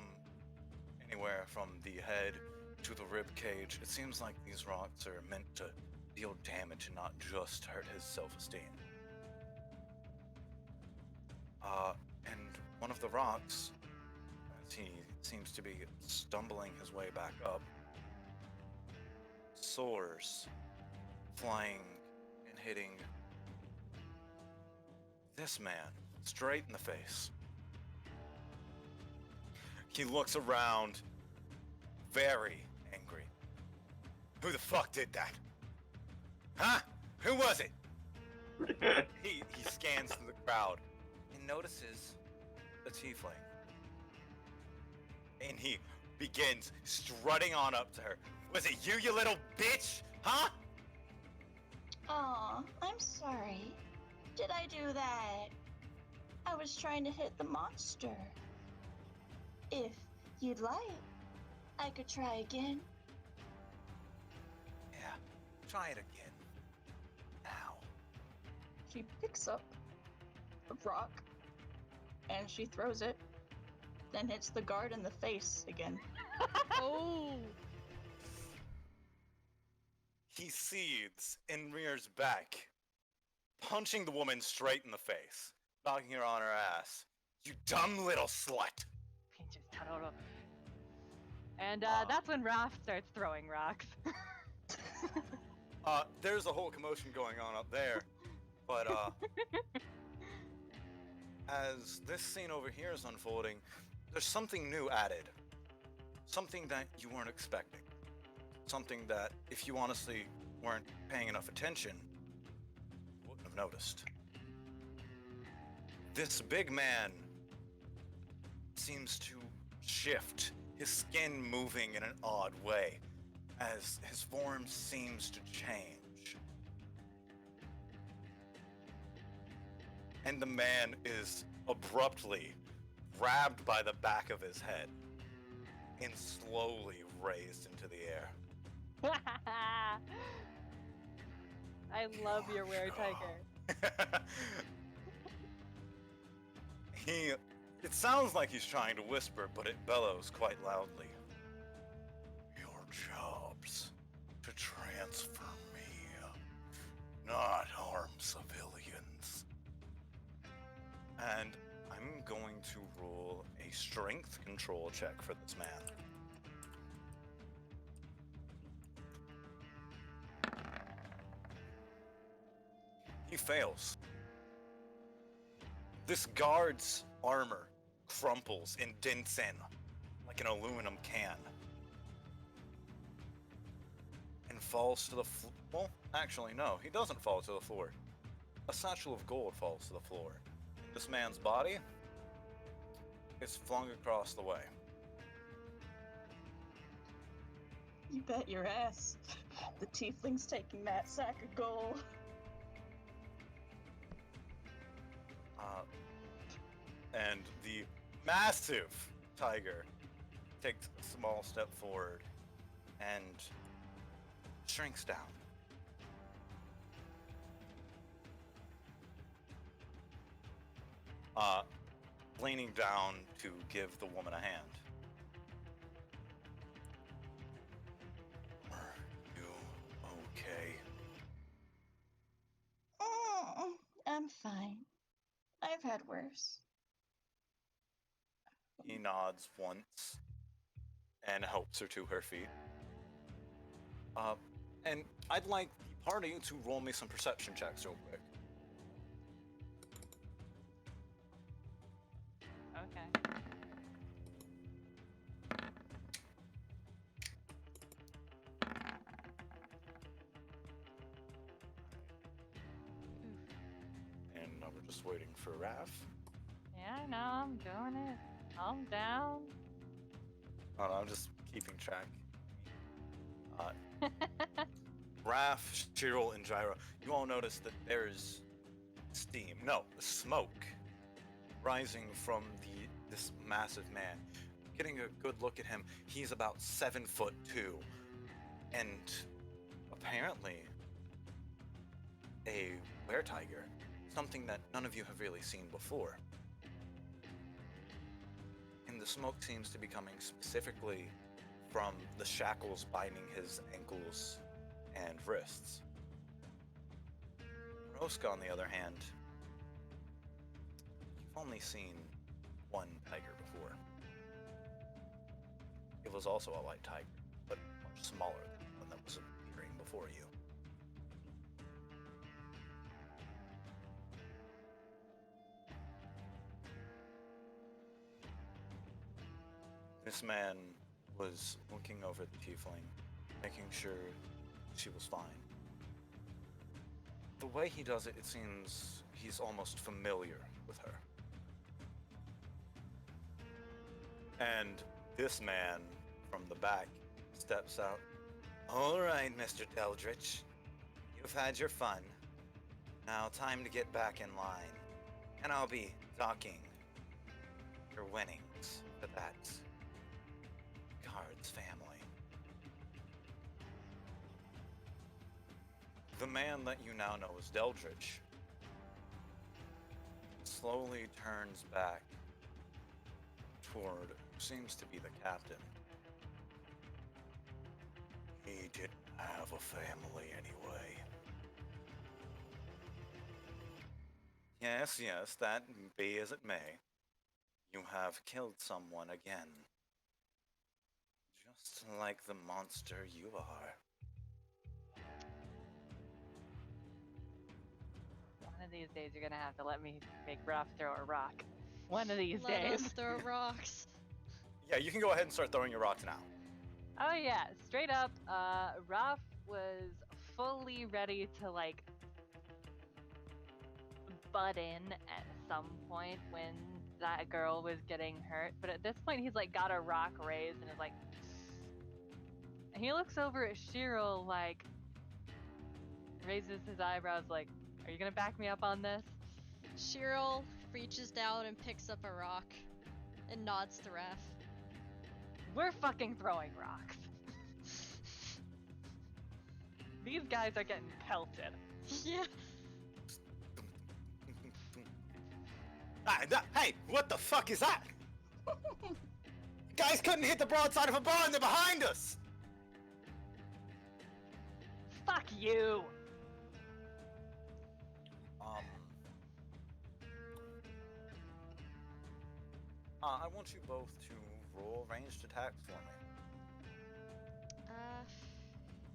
anywhere from the head to the rib cage. It seems like these rocks are meant to deal damage and not just hurt his self-esteem. And one of the rocks, as he seems to be stumbling his way back up, soars, flying and hitting this man straight in the face. He looks around, very angry. Who the fuck did that? Huh? Who was it? He scans through the crowd and notices a tiefling. And he begins strutting on up to her. Was it you, you little bitch? Huh? Aw, I'm sorry. Did I do that? I was trying to hit the monster. If you'd like, I could try again. Yeah, try it again. Now. She picks up a rock and she throws it, then hits the guard in the face again. Oh! He seethes and rears back, punching the woman straight in the face, knocking her on her ass. You dumb little slut! Pinches Totoro. And that's when Raph starts throwing rocks. There's a whole commotion going on up there, but as this scene over here is unfolding, there's something new added. Something that you weren't expecting. Something that, if you honestly weren't paying enough attention, you wouldn't have noticed. This big man seems to shift, his skin moving in an odd way, as his form seems to change. And the man is abruptly grabbed by the back of his head and slowly raised into the air. I love your were-tiger. It sounds like he's trying to whisper, but it bellows quite loudly. Your job's to transfer me, not harm civilians. And I'm going to roll a strength control check for this man. fails. This guard's armor crumples and dents in like an aluminum can and falls to the floor. Well, actually, no, he doesn't fall to the floor. A satchel of gold falls to the floor. This man's body is flung across the way. You bet your ass. The tiefling's taking that sack of gold. And the massive tiger takes a small step forward and shrinks down. Leaning down to give the woman a hand. Are you okay? Oh, I'm fine. I've had worse. He nods once and helps her to her feet. And I'd like the party to roll me some perception checks real quick. Okay. And we're just waiting for Raph. Yeah, no, I'm doing it. I'm down. Oh, no, I'm just keeping track. Raph, Shirl, and Gyro, you all notice that there's steam, no, smoke rising from this massive man. Getting a good look at him, he's about 7'2", and apparently a were-tiger, something that none of you have really seen before. And the smoke seems to be coming specifically from the shackles binding his ankles and wrists. Roska, on the other hand, you've only seen one tiger before. It was also a light tiger, but much smaller than the one that was appearing before you. This man was looking over at the tiefling, making sure she was fine. The way he does it, it seems he's almost familiar with her. And this man from the back steps out. All right, Mr. Deldritch. You've had your fun. Now time to get back in line. And I'll be docking your winnings for that guard's family. The man that you now know as Deldritch slowly turns back toward who seems to be the captain. He didn't have a family anyway. Yes, yes, that be as it may. You have killed someone again. Just like the monster you are. One of these days you're gonna have to let me make Raph throw a rock. One of these Let days. us throw rocks. Yeah, you can go ahead and start throwing your rocks now. Oh yeah, straight up, Raph was fully ready to like butt in at some point when that girl was getting hurt, but at this point he's like got a rock raised and is like, and he looks over at Shirl like, raises his eyebrows like, are you gonna back me up on this? Shirl reaches down and picks up a rock and nods to Raph. We're fucking throwing rocks. These guys are getting pelted. Yeah. Hey, what the fuck is that? Guys couldn't hit the broadside of a bar and they're behind us! Fuck you! I want you both to roll ranged attacks for me.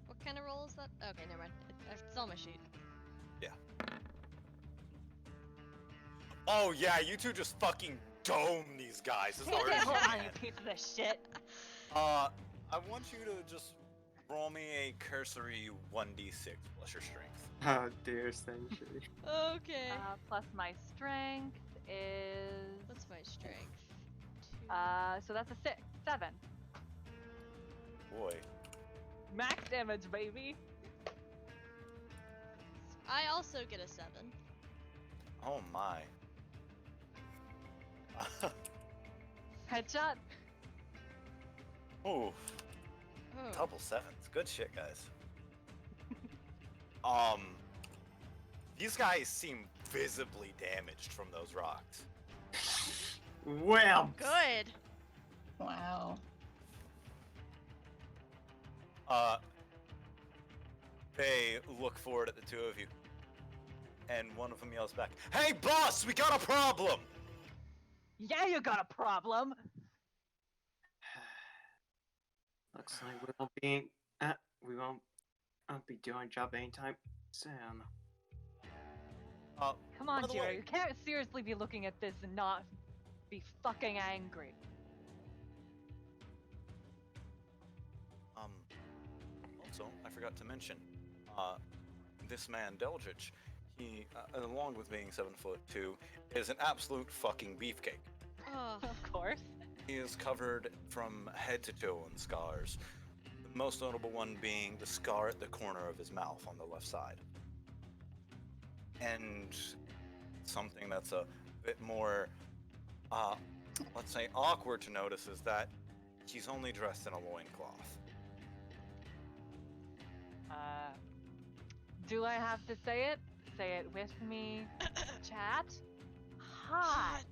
What kind of roll is that? Okay, never mind. It's on my sheet. Yeah. Oh yeah, you two just fucking dome these guys. This is already Hold on, you bad. piece of shit. I want you to just roll me a cursory 1d6 plus your strength. Oh dear, Century. Okay. Plus my strength is. What's my strength? 2. So that's a 7. Boy. Max damage, baby. I also get a 7. Oh my. Headshot. Ooh, Oh. double sevens. Good shit, guys. These guys seem visibly damaged from those rocks. Well, Good. Wow. They look forward at the two of you, and one of them yells back, "Hey, boss, we got a problem!" Yeah, you got a problem. looks like we won't be doing job anytime soon. Come on, By the Jiro. way- You can't seriously be looking at this and not be fucking angry. Also, I forgot to mention, this man, Deldritch, he, along with being 7'2", is an absolute fucking beefcake. Oh. Of course. He is covered from head to toe in scars. The most notable one being the scar at the corner of his mouth on the left side. And something that's a bit more, let's say, awkward to notice is that he's only dressed in a loincloth. Do I have to say it? Say it with me, chat. Hot.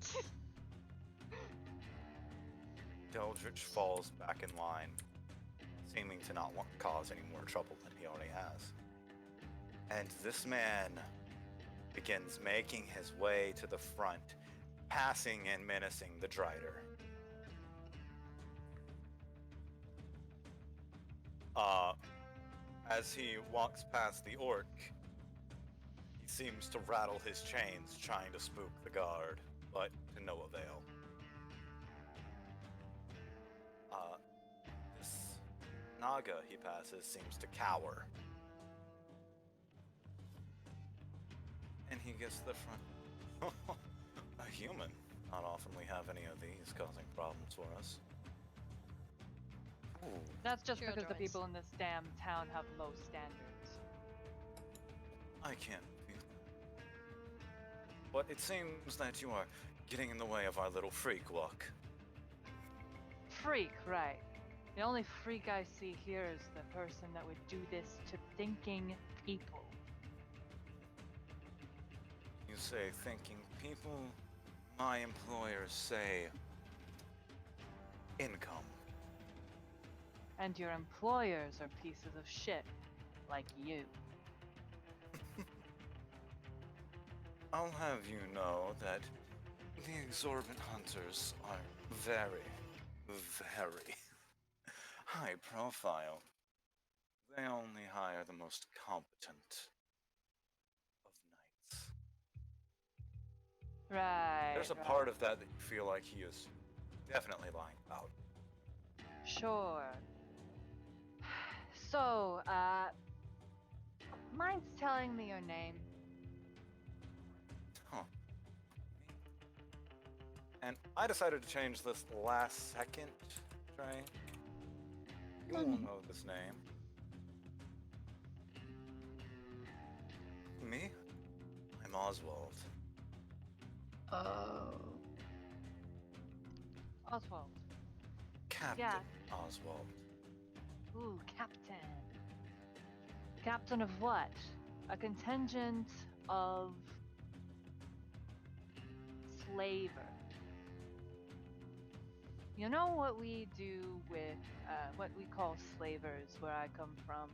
Deldritch falls back in line, seeming to not want to cause any more trouble than he already has. And this man begins making his way to the front, passing and menacing the Drider. As he walks past the orc, he seems to rattle his chains, trying to spook the guard, but to no avail. This Naga he passes seems to cower. And he gets to the front. A human. Not often we have any of these causing problems for us. Ooh, That's just Hero because the droids. people in this damn town have low standards. I can't feel that. But it seems that you are getting in the way of our little freak walk. Freak, right. The only freak I see here is the person that would do this to thinking people. You say thinking people, my employers say income. And your employers are pieces of shit, like you. I'll have you know that the exorbitant hunters are very, very high profile. They only hire the most competent of knights. Right. There's a right. part of that that you feel like he is definitely lying about. Sure. So, mind telling me your name? Huh. And I decided to change this last second, Trey. You will know this name. Me? I'm Oswald. Oh. Oswald. Captain Yeah. Oswald. Ooh, captain. Captain of what? A contingent of slavers. You know what we do with what we call slavers where I come from?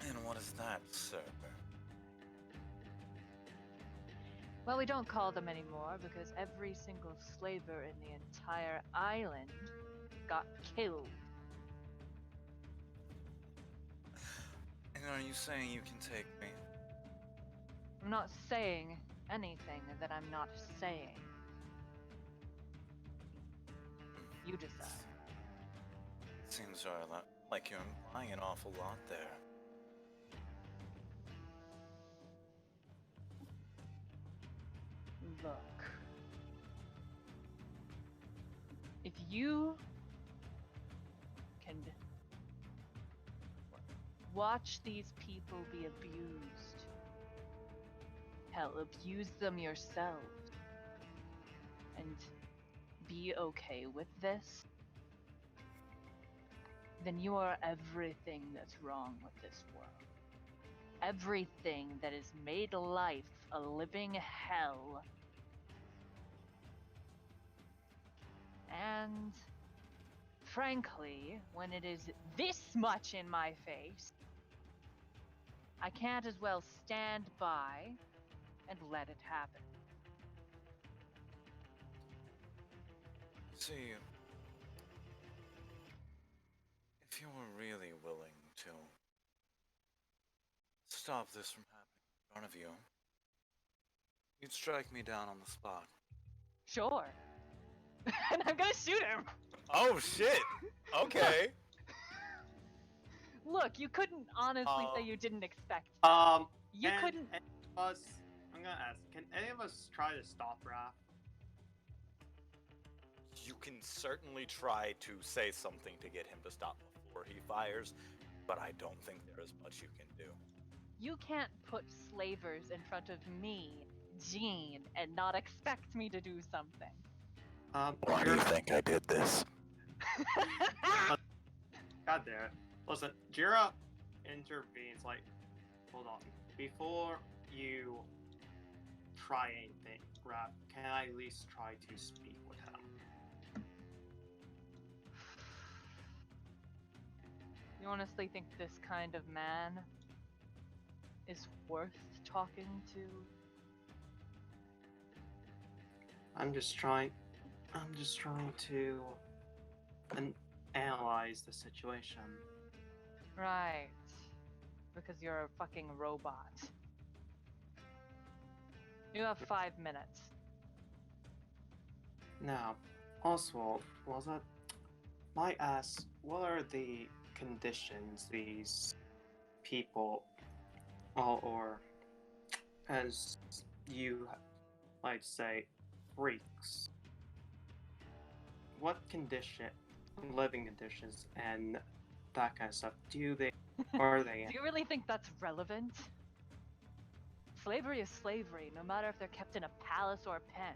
And what is that, sir? Well, we don't call them anymore because every single slaver in the entire island got killed. And are you saying you can take me? I'm not saying anything that I'm not saying. You decide. Seems like you're implying an awful lot there. Look. If you can watch these people be abused, hell, abuse them yourself, and be okay with this, then you are everything that's wrong with this world. Everything that has made life a living hell. And frankly, when it is this much in my face, I can't as well stand by and let it happen. See, if you were really willing to stop this from happening in front of you, you'd strike me down on the spot. Sure. And I'm gonna shoot him! Oh shit! Okay. Look, you couldn't honestly say you didn't expect. You Can couldn't. any of us, I'm gonna ask, can any of us try to stop Raph? You can certainly try to say something to get him to stop before he fires, but I don't think there is much you can do. You can't put slavers in front of me, Jean, and not expect me to do something. Why do you think I did this? God damn it. Listen, Jira intervenes, like, hold on. Before you try anything, Raph, can I at least try to speak with him? You honestly think this kind of man is worth talking to? I'm just trying to analyze the situation. Right. Because you're a fucking robot. You have 5 minutes. Now, Oswald, might ask, what are the conditions these people, or as you might say, freaks, what living conditions and that kind of stuff are they in? Do you really think that's relevant? Slavery is slavery, no matter if they're kept in a palace or a pen.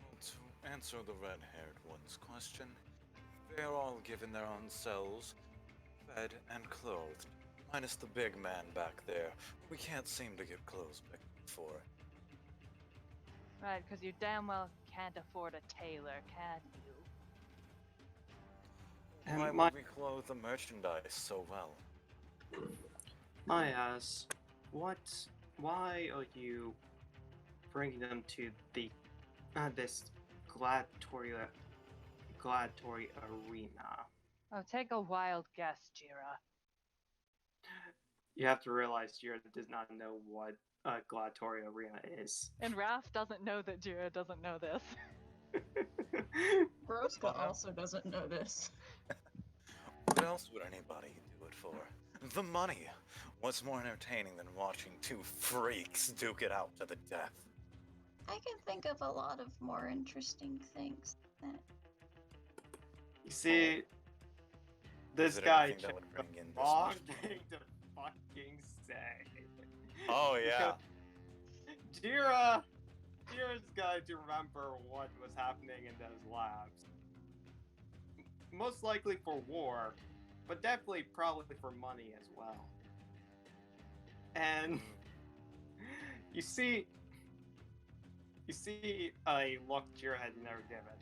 Well, to answer the red-haired one's question, they are all given their own cells, fed and clothed, minus the big man back there. We can't seem to get clothes picked for. Right, because you damn well can't afford a tailor, can you? And Why my- would we clothe the merchandise so well? I ask, why are you bringing them to the this gladiatory arena? Oh, take a wild guess, Jira. You have to realize Jira does not know what a gladiatory arena is. And Raph doesn't know that Jira doesn't know this. Broska also doesn't know this. What else would anybody do it for? The money. What's more entertaining than watching two freaks duke it out to the death? I can think of a lot of more interesting things. You see, this Is it guy anything that chose would bring in the this wrong much money? thing to fucking say. Oh yeah. Jira's going to remember what was happening in those labs. Most likely for war, but definitely probably for money as well. And you see a look Jira had never given.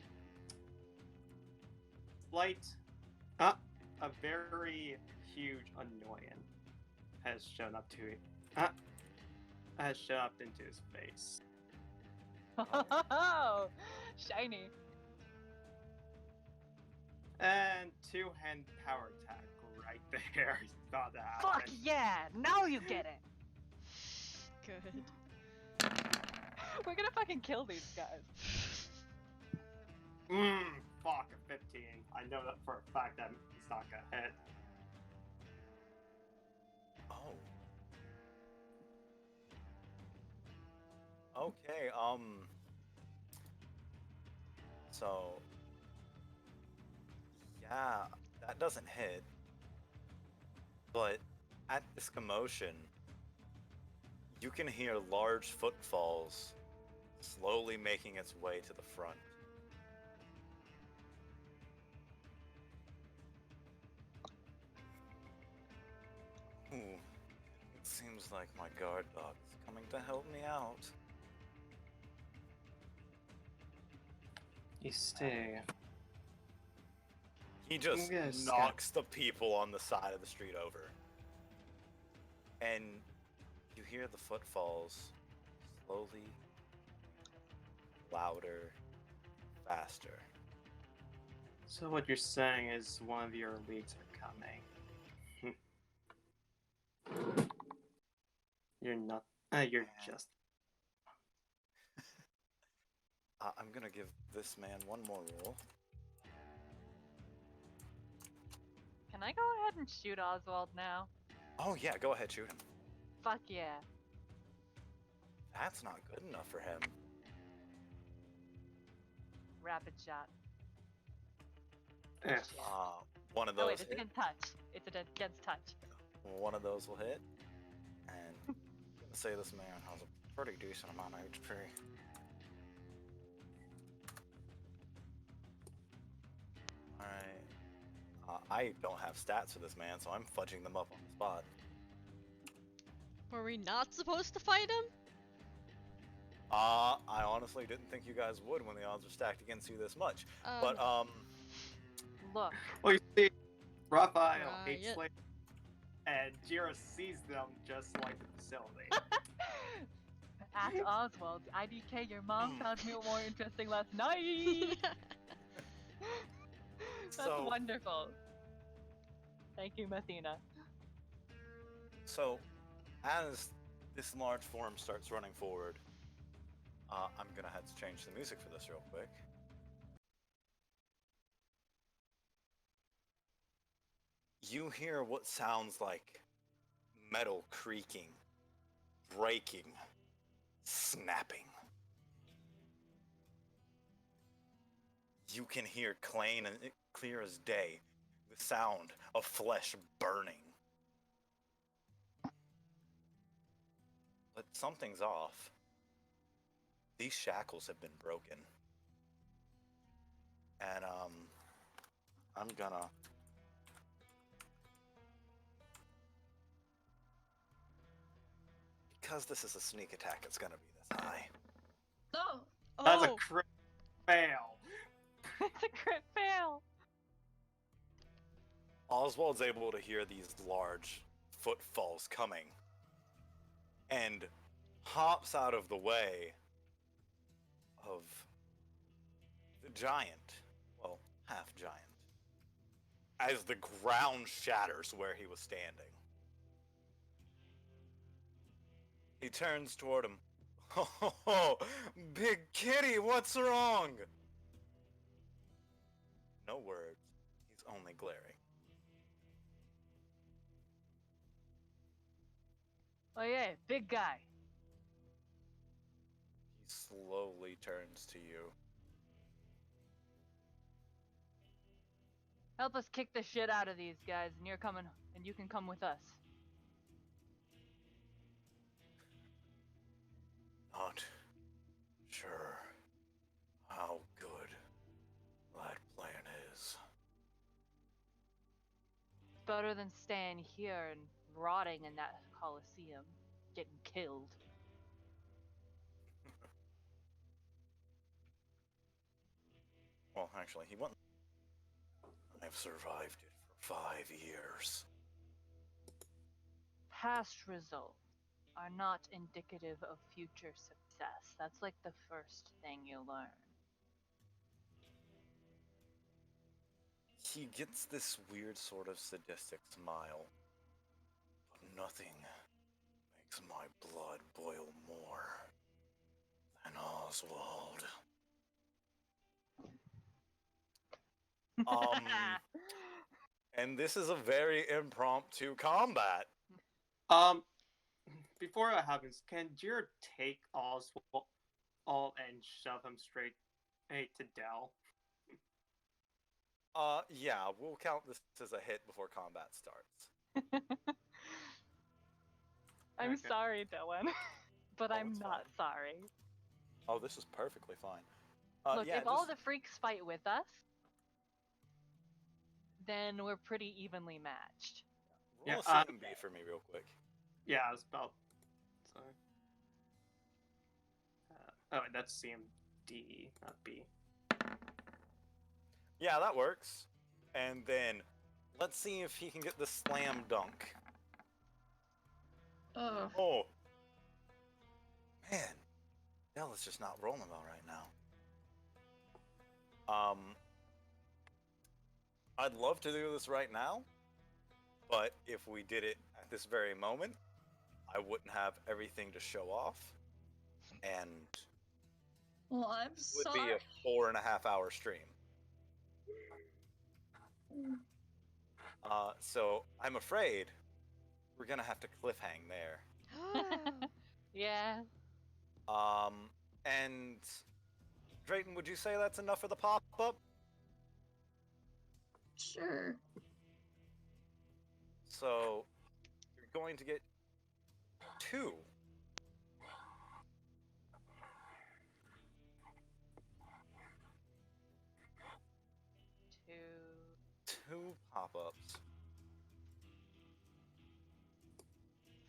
A very huge annoyance has shown up into his face. Oh, shiny. And two-hand power attack right there. Thought that Fuck happened. yeah! Now you get it! Good. We're gonna fucking kill these guys. Fuck, a 15. I know that for a fact that he's not gonna hit. Oh. Okay, so yeah, that doesn't hit. But at this commotion, you can hear large footfalls slowly making its way to the front. Ooh, it seems like my guard dog is coming to help me out. You stay. He just Yes, knocks the people on the side of the street over. And you hear the footfalls slowly, louder, faster. So what you're saying is one of your elites are coming. You're not. You're just. I'm gonna give this man one more roll. Can I go ahead and shoot Oswald now? Oh yeah, go ahead, shoot him. Fuck yeah. That's not good enough for him. Rapid shot. Eh. One of Oh those wait, it's hit. against touch. It's against touch. One of those will hit. And I'm gonna say this man has a pretty decent amount of HP. Alright. I don't have stats for this man, so I'm fudging them up on the spot. Were we not supposed to fight him? I honestly didn't think you guys would when the odds are stacked against you this much. But Look. Well, you see, Raphael hates Riot. slaves, and Jira sees them just like the facility. Ask Oswald. IDK, your mom found me more interesting last night. That's So- wonderful. Thank you, Mathena. So, as this large form starts running forward, I'm gonna have to change the music for this real quick. You hear what sounds like metal creaking, breaking, snapping. You can hear clear as day the sound of flesh burning. But something's off. These shackles have been broken. And, I'm gonna... Because this is a sneak attack, it's gonna be this high. No! That's a Oh, crit fail. It's a crit fail. Oswald's able to hear these large footfalls coming. And hops out of the way of the giant. Well, half giant. As the ground shatters where he was standing. He turns toward him. Oh, Big Kitty, what's wrong? No words. He's only glaring. Oh yeah, big guy. He slowly turns to you. Help us kick the shit out of these guys, and you're coming, and you can come with us. Not sure how good that plan is. Better than staying here and rotting in that coliseum, getting killed. Well, actually, he won't. I've survived it for 5 years. Past results are not indicative of future success. That's like the first thing you learn. he gets this weird sort of sadistic smile. But nothing makes my blood boil more than Oswald. And this is a very impromptu combat. Um, before that happens, can Jira take Oswald and shove him straight to Dell? Yeah, we'll count this as a hit before combat starts. I'm Okay. sorry, Dylan, but Oh, I'm it's not fine. sorry. Oh, this is perfectly fine. Look, yeah, if all just the freaks fight with us, then we're pretty evenly matched. roll Yeah, a CMB for me real quick. Yeah, I was about. Sorry. Oh, wait, that's CMD, not B. Yeah, that works. And then let's see if he can get the slam dunk. Ugh. Oh, man, Dell is just not rolling well right now. I'd love to do this right now, but if we did it at this very moment, I wouldn't have everything to show off, and Well, I'm it would sorry. be a 4.5-hour stream. So I'm afraid we're gonna have to cliffhang there. Yeah. And Drayton, would you say that's enough for the pop-up? Sure. So you're going to get 2. Two pop-ups.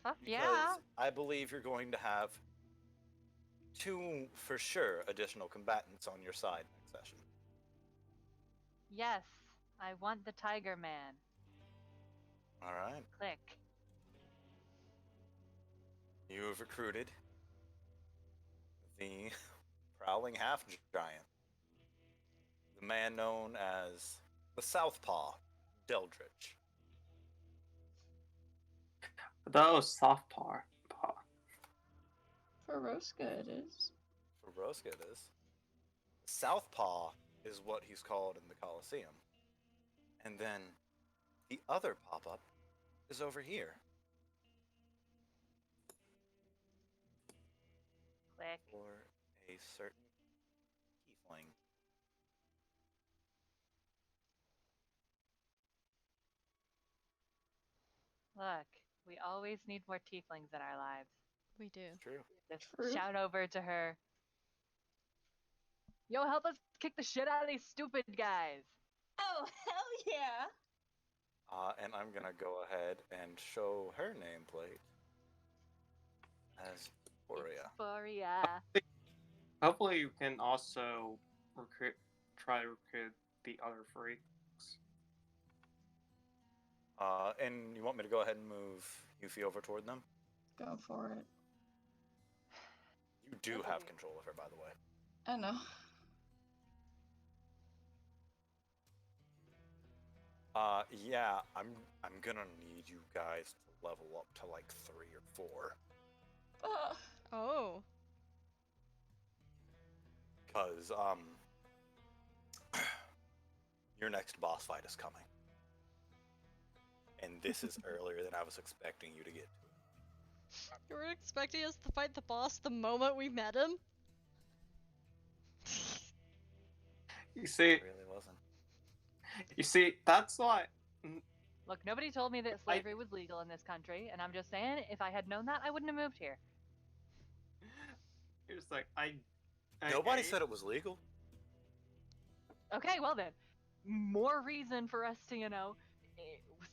Fuck Because yeah. I believe you're going to have 2 for sure additional combatants on your side next session. Yes, I want the Tiger Man. All right. Click. You have recruited the prowling half-giant, the man known as the Southpaw, Deldritch. That was soft paw. For Rosca, it is. For Broska it is. Southpaw is what he's called in the Colosseum. And then the other pop-up is over here. Click. For a certain tiefling. Look, we always need more tieflings in our lives. We do. True. Just True. shout over to her. Yo, help us kick the shit out of these stupid guys. Oh, hell yeah! And I'm gonna go ahead and show her nameplate as Borea. Borea. Hopefully, you can also try to recruit the other freaks. And you want me to go ahead and move Yuffie over toward them? Go for it. You do have control of her, by the way. I know. Yeah, I'm gonna need you guys to level up to like 3 or 4. Oh. Cause your next boss fight is coming. And this is earlier than I was expecting you to get to. You were expecting us to fight the boss the moment we met him? You see, It really wasn't. That's why. Look, nobody told me that slavery was legal in this country, and I'm just saying, if I had known that, I wouldn't have moved here. You're just like I Nobody said it was legal. Okay, well then, more reason for us to,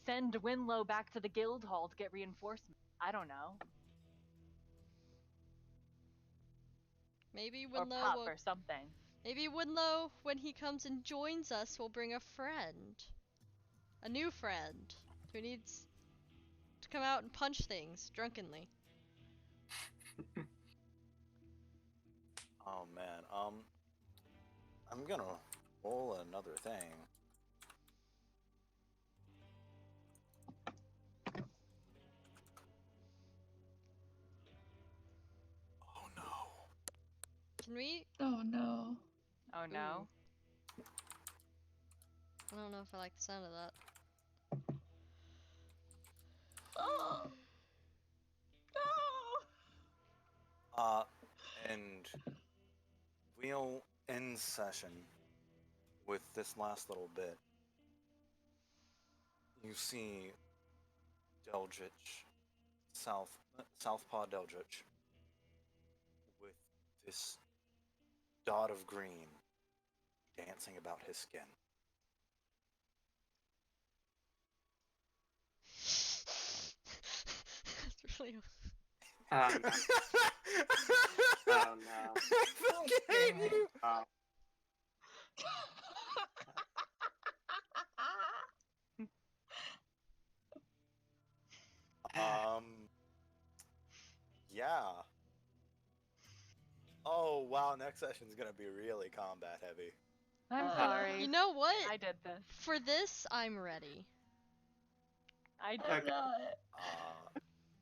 send Winlow back to the guild hall to get reinforcements. I don't know. Maybe Or Winlow Pup will... or something. Maybe Winlow, when he comes and joins us, will bring a friend. A new friend. Who needs to come out and punch things drunkenly. Oh man, I'm gonna roll another thing. Can we? Oh no. Oh no. I don't know if I like the sound of that. Oh no. And we'll end session with this last little bit. You see Deldritch, Southpaw Deldritch, with this dot of green dancing about his skin. That's really. Oh no. Oh no. I fucking hate you! Oh. Um. Yeah. Oh wow, next session's gonna be really combat heavy. I'm Uh, sorry. You know what? I did this. For this, I'm ready. I did. I'm Okay. not.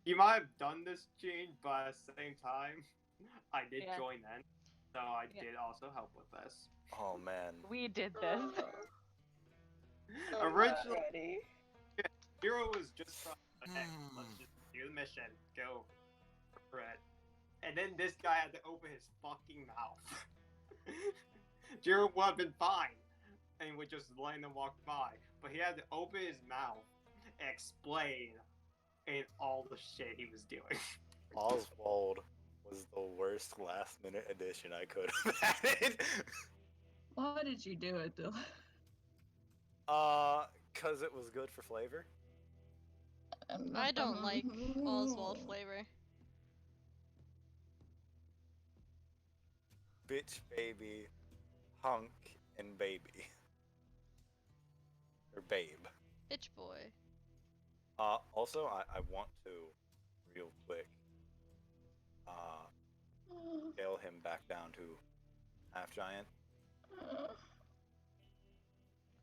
You might have done this, Gene, but at the same time, I did Yeah. join in, so I Yeah. did also help with this. Oh man. We did this. I'm not Originally, ready. Hero was just trying to, hey, let's just do the mission, go for it. And then this guy had to open his fucking mouth. Jiro would have been fine, and would just let them walk by. But he had to open his mouth and explain and all the shit he was doing. Oswald was the worst last minute addition I could have added. Why did you do it, Dylan? Cause it was good for flavor. I don't like Oswald flavor. Bitch, baby, hunk, and baby. Or babe. Bitch boy. Also, I want to, real quick, scale him back down to half giant.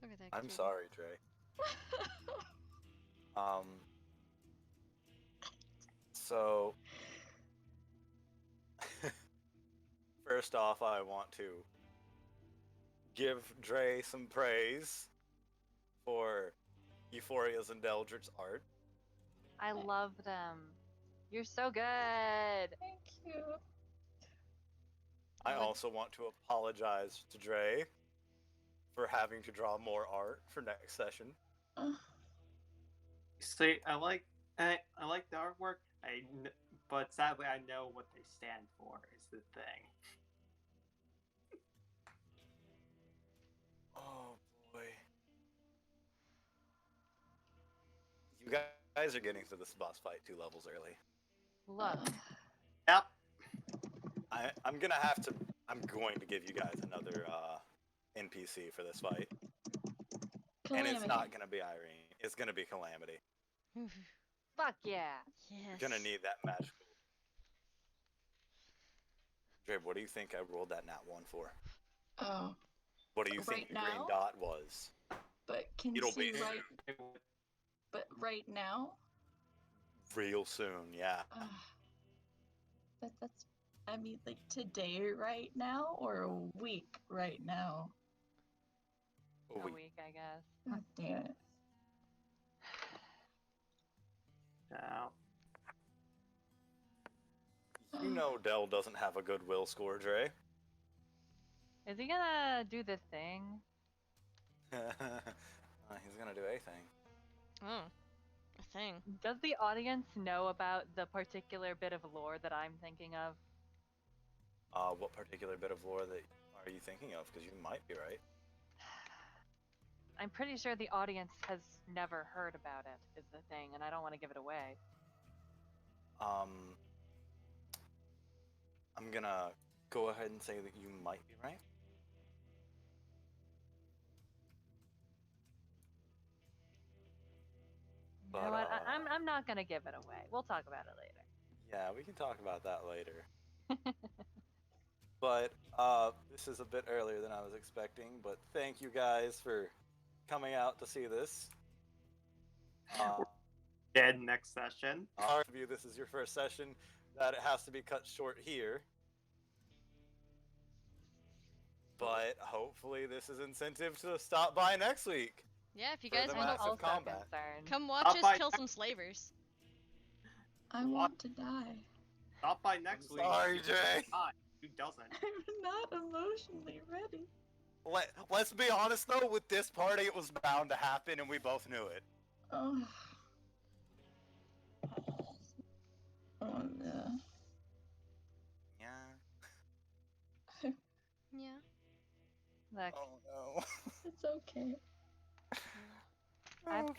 Look at that. I'm cutie. sorry, Trey. So, first off, I want to give Dre some praise for Euphoria's and Deldritch's art. I love them. You're so good. Thank you. I Would- also want to apologize to Dre for having to draw more art for next session. See, I like the artwork. But sadly, I know what they stand for. Is the thing. Oh boy. You guys are getting to this boss fight 2 levels early. Look. Yep. I'm going to give you guys another NPC for this fight. And it's not gonna be Irene. It's gonna be Calamity. Fuck yeah. Yes. You're gonna need that magical. Dre, what do you think I rolled that nat 1 for? Oh, What do you think Right the green now? dot was? but can It'll see be- right. But right now, Real soon, yeah. that's. I mean, like today, right now, or a week, right now. A A week. week, I guess. God damn it. Now, You know Dell doesn't have a good will score, Dre. Is he gonna do this thing? He's gonna do a thing. Oh, a thing. Does the audience know about the particular bit of lore that I'm thinking of? What particular bit of lore that are you thinking of? Because you might be right. I'm pretty sure the audience has never heard about it, is the thing, and I don't want to give it away. I'm gonna go ahead and say that you might be right. You know But, what? I'm not gonna give it away. We'll talk about it later. Yeah, we can talk about that later. But this is a bit earlier than I was expecting. But thank you guys for coming out to see this. dead next session. Our review. This is your first session. That it has to be cut short here. but hopefully this is incentive to stop by next week. Yeah, if you For guys the want I'm massive to also combat. concerned. come watch Stop us by kill next- some slavers. I What? want to die. Stop by next week. Sorry, Jay. Who doesn't? I'm not emotionally ready. Let's be honest though, with this party it was bound to happen and we both knew it. Oh. Oh no. Yeah. Yeah. Look, Oh no. It's okay. I've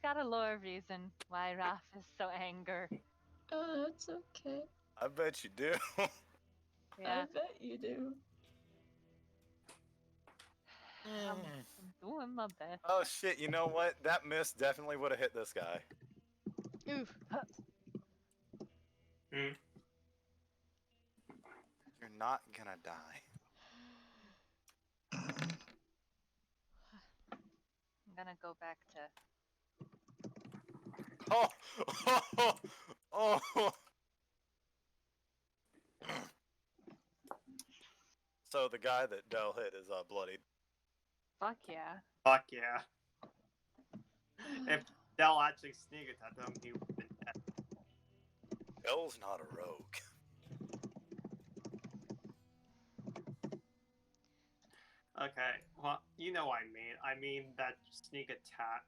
got a lore reason why Raph is so angry. Oh, it's okay. I bet you do. Yeah, I bet you do. I'm doing my best. Oh shit, you know what? That miss definitely would have hit this guy. Ooh. Hmm. You're not gonna die. I'm gonna go back to. Oh! Oh! Oh! So the guy that Dell hit is bloodied. Fuck yeah. Fuck yeah. If Dell actually sneaked at them, he would have been dead. Dell's not a rogue. Okay, well, you know what I mean. I mean that sneak attack.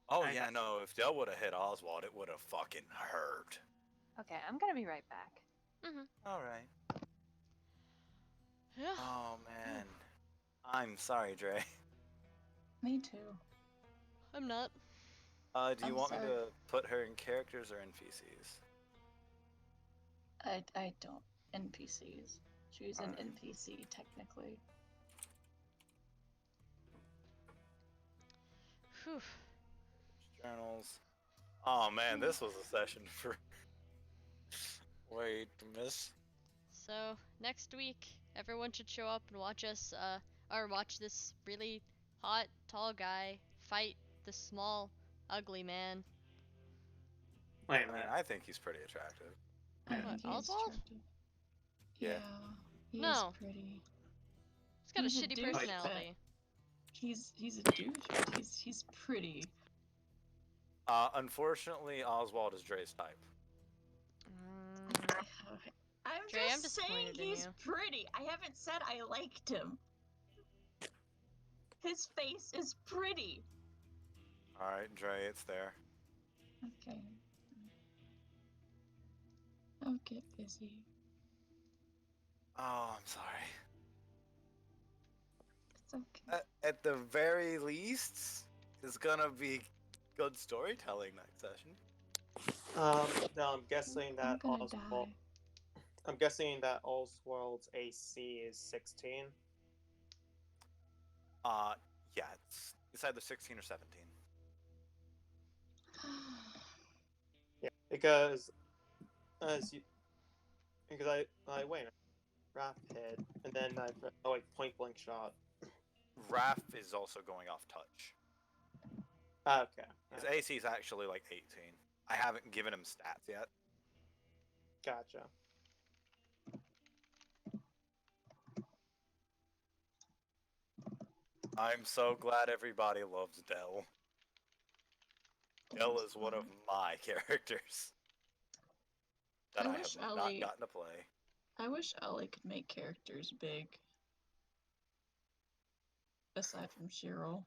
Oh I yeah, got- no, if Dell would have hit Oswald, it would have fucking hurt. Okay, I'm gonna be right back. Alright. Yeah. Oh man. I'm sorry, Dre. Me too. I'm not. Do you I'm want me sorry. to put her in characters or NPCs? I don't. NPCs. She's an Alright. NPC technically. Whew. Journals. Oh man, this was a session for. Wait, miss. So next week, everyone should show up and watch us, or watch this really hot, tall guy fight the small, ugly man. Wait I a mean, minute. I think he's pretty attractive. I What, think he is Oswald? attractive. Yeah. Yeah. He No. is pretty. He's got He's a a shitty douchebag. personality. He's a douche, but he's pretty. Unfortunately, Oswald is Dre's type. I'm Dre, I'm just saying disappointed in he's you. pretty. I haven't said I liked him. His face is pretty. Alright, Dre, it's there. Okay. I'll get busy. Oh, I'm sorry. It's okay. At the very least, it's gonna be good storytelling next session. No, I'm guessing I'm that gonna Oswald. die. I'm guessing that Oswald's AC is 16. Yeah, it's either 16 or 17. Yeah, because I wait, Raph hit, and then I like point blank shot. Raph is also going off touch. Okay, His AC is actually like 18. I haven't given him stats yet. gotcha. I'm so glad everybody loves Dell. Dell is one of my characters that I I have wish not Ellie- gotten to play. I wish Ellie could make characters big. Aside from Cheryl.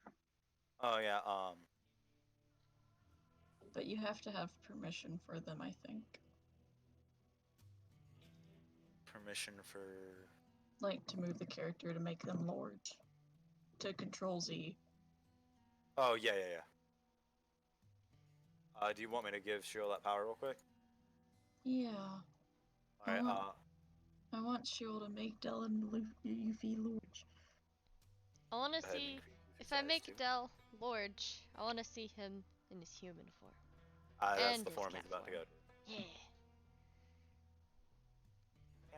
Oh yeah, But you have to have permission for them, I think. permission for. Like to move the character to make them lords. To control Z. Oh yeah. Do you want me to give Cheryl that power real quick? Yeah. Alright, I want Cheryl to make Dylan Yuffie lords. I want to go ahead and see increase his if I size, make too. Del Lorge. I want to see him in his human form. That's and the his form cat he's about to go form. to. Yeah.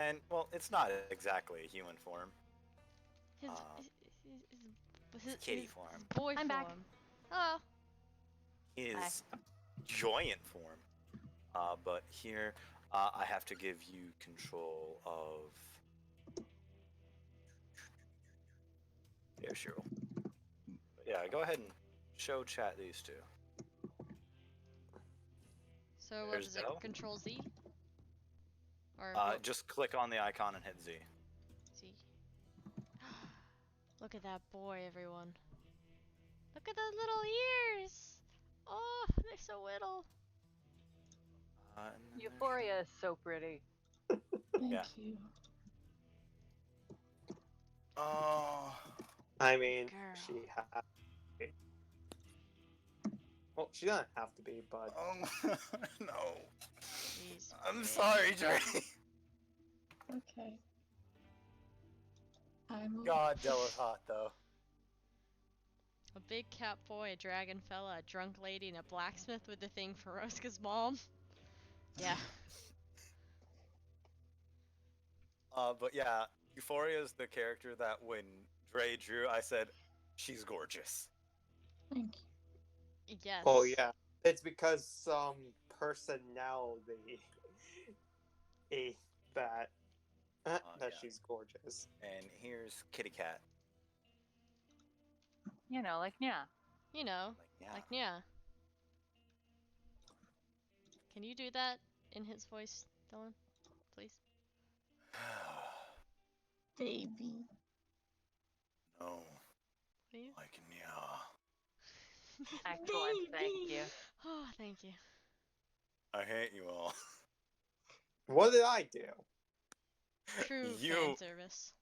And well, it's not exactly a human form. His It's kitty form. boy I'm back. form. Oh. His joyant form. But here, I have to give you control of Yeah, sure. But yeah, go ahead and show chat these two. So what There's is it? Dell. Control Z? Or what? Just click on the icon and hit Z. Z. Look at that boy, everyone. Look at those little ears. Oh, they're so little. And then there's- Euphoria is so pretty. Thank Yeah. you. Oh, I mean, Girl. she has to be. Well, she doesn't have to be, but no. She's I'm pretty. sorry, Dre. Okay. I'm God, Della's hot though. A big cat boy, a dragon fella, a drunk lady, and a blacksmith with the thing for Roska's mom. Yeah. But yeah, Euphoria is the character that when Dre drew, I said, she's gorgeous. Thank you. Yes. oh yeah, it's because some personality that that yeah. she's gorgeous. And here's Kitty Cat. You know, like yeah. You know, Like, yeah. like yeah. Can you do that in his voice, Dylan? Please. Baby. No, Please. like yeah. Excellent. Thank you. Oh, thank you. I hate you all. What did I do? True You- fan service.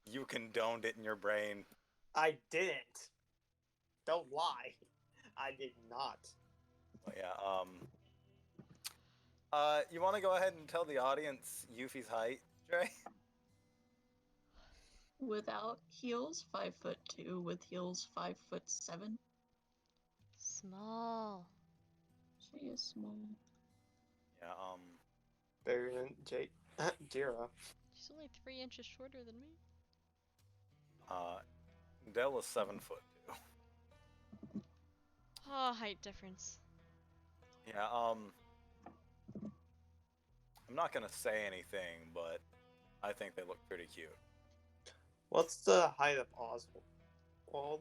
You condoned it in your brain. I didn't. Don't lie. I did not. But yeah, you want to go ahead and tell the audience Yuffie's height, Dre? Without heels, 5'2". With heels, 5'7". Small. She is small. Yeah, Bigger than Jira. She's only 3 inches shorter than me. Della's 7'2". Oh, height difference. Yeah, I'm not gonna say anything, but I think they look pretty cute. What's the height of Oswald?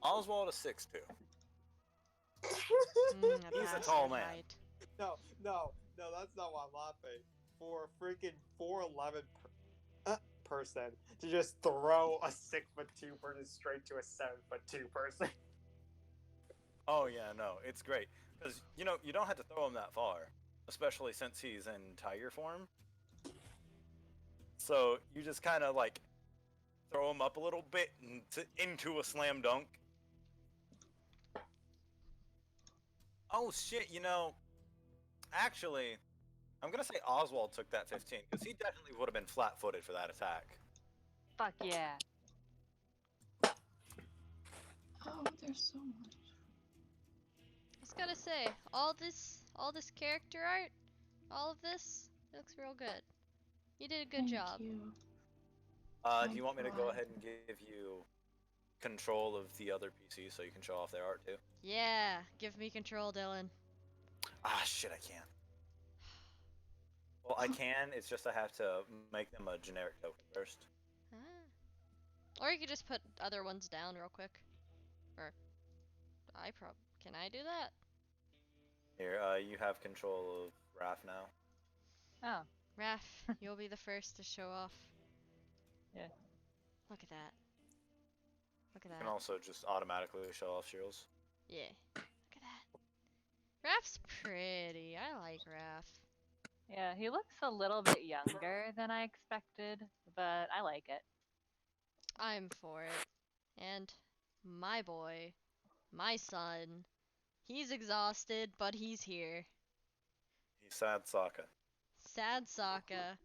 Oswald is 6'2". He's a Bastard tall man. height. No, that's not why I'm laughing. For a freaking 4'11" person to just throw a 6'2" person straight to a 7'2" person. Oh yeah, no, it's great because you don't have to throw him that far, especially since he's in tiger form. So you just kind of like throw him up a little bit into a slam dunk. Oh shit, actually, I'm gonna say Oswald took that 15 because he definitely would have been flat-footed for that attack. Fuck yeah. Oh, there's so much. I just gotta say, all this character art, all of this, it looks real good. You did a good Thank job. You. Do you want me to go God. ahead and give you control of the other PC so you can show off their art too? Yeah, give me control, Dylan. Ah, shit, I can't. Well, I can. It's just I have to make them a generic token first. Ah. Or you could just put other ones down real quick. Or can I do that? Here, you have control of Raph now. Oh. Raph, you'll be the first to show off. Yeah. Look at that. Look at You that. can also just automatically show off Shields. Yeah. Look at that. Raph's pretty. I like Raph. Yeah, he looks a little bit younger than I expected, but I like it. I'm for it. And my boy, my son, he's exhausted, but he's here. He's sad Sokka. Sad Sokka,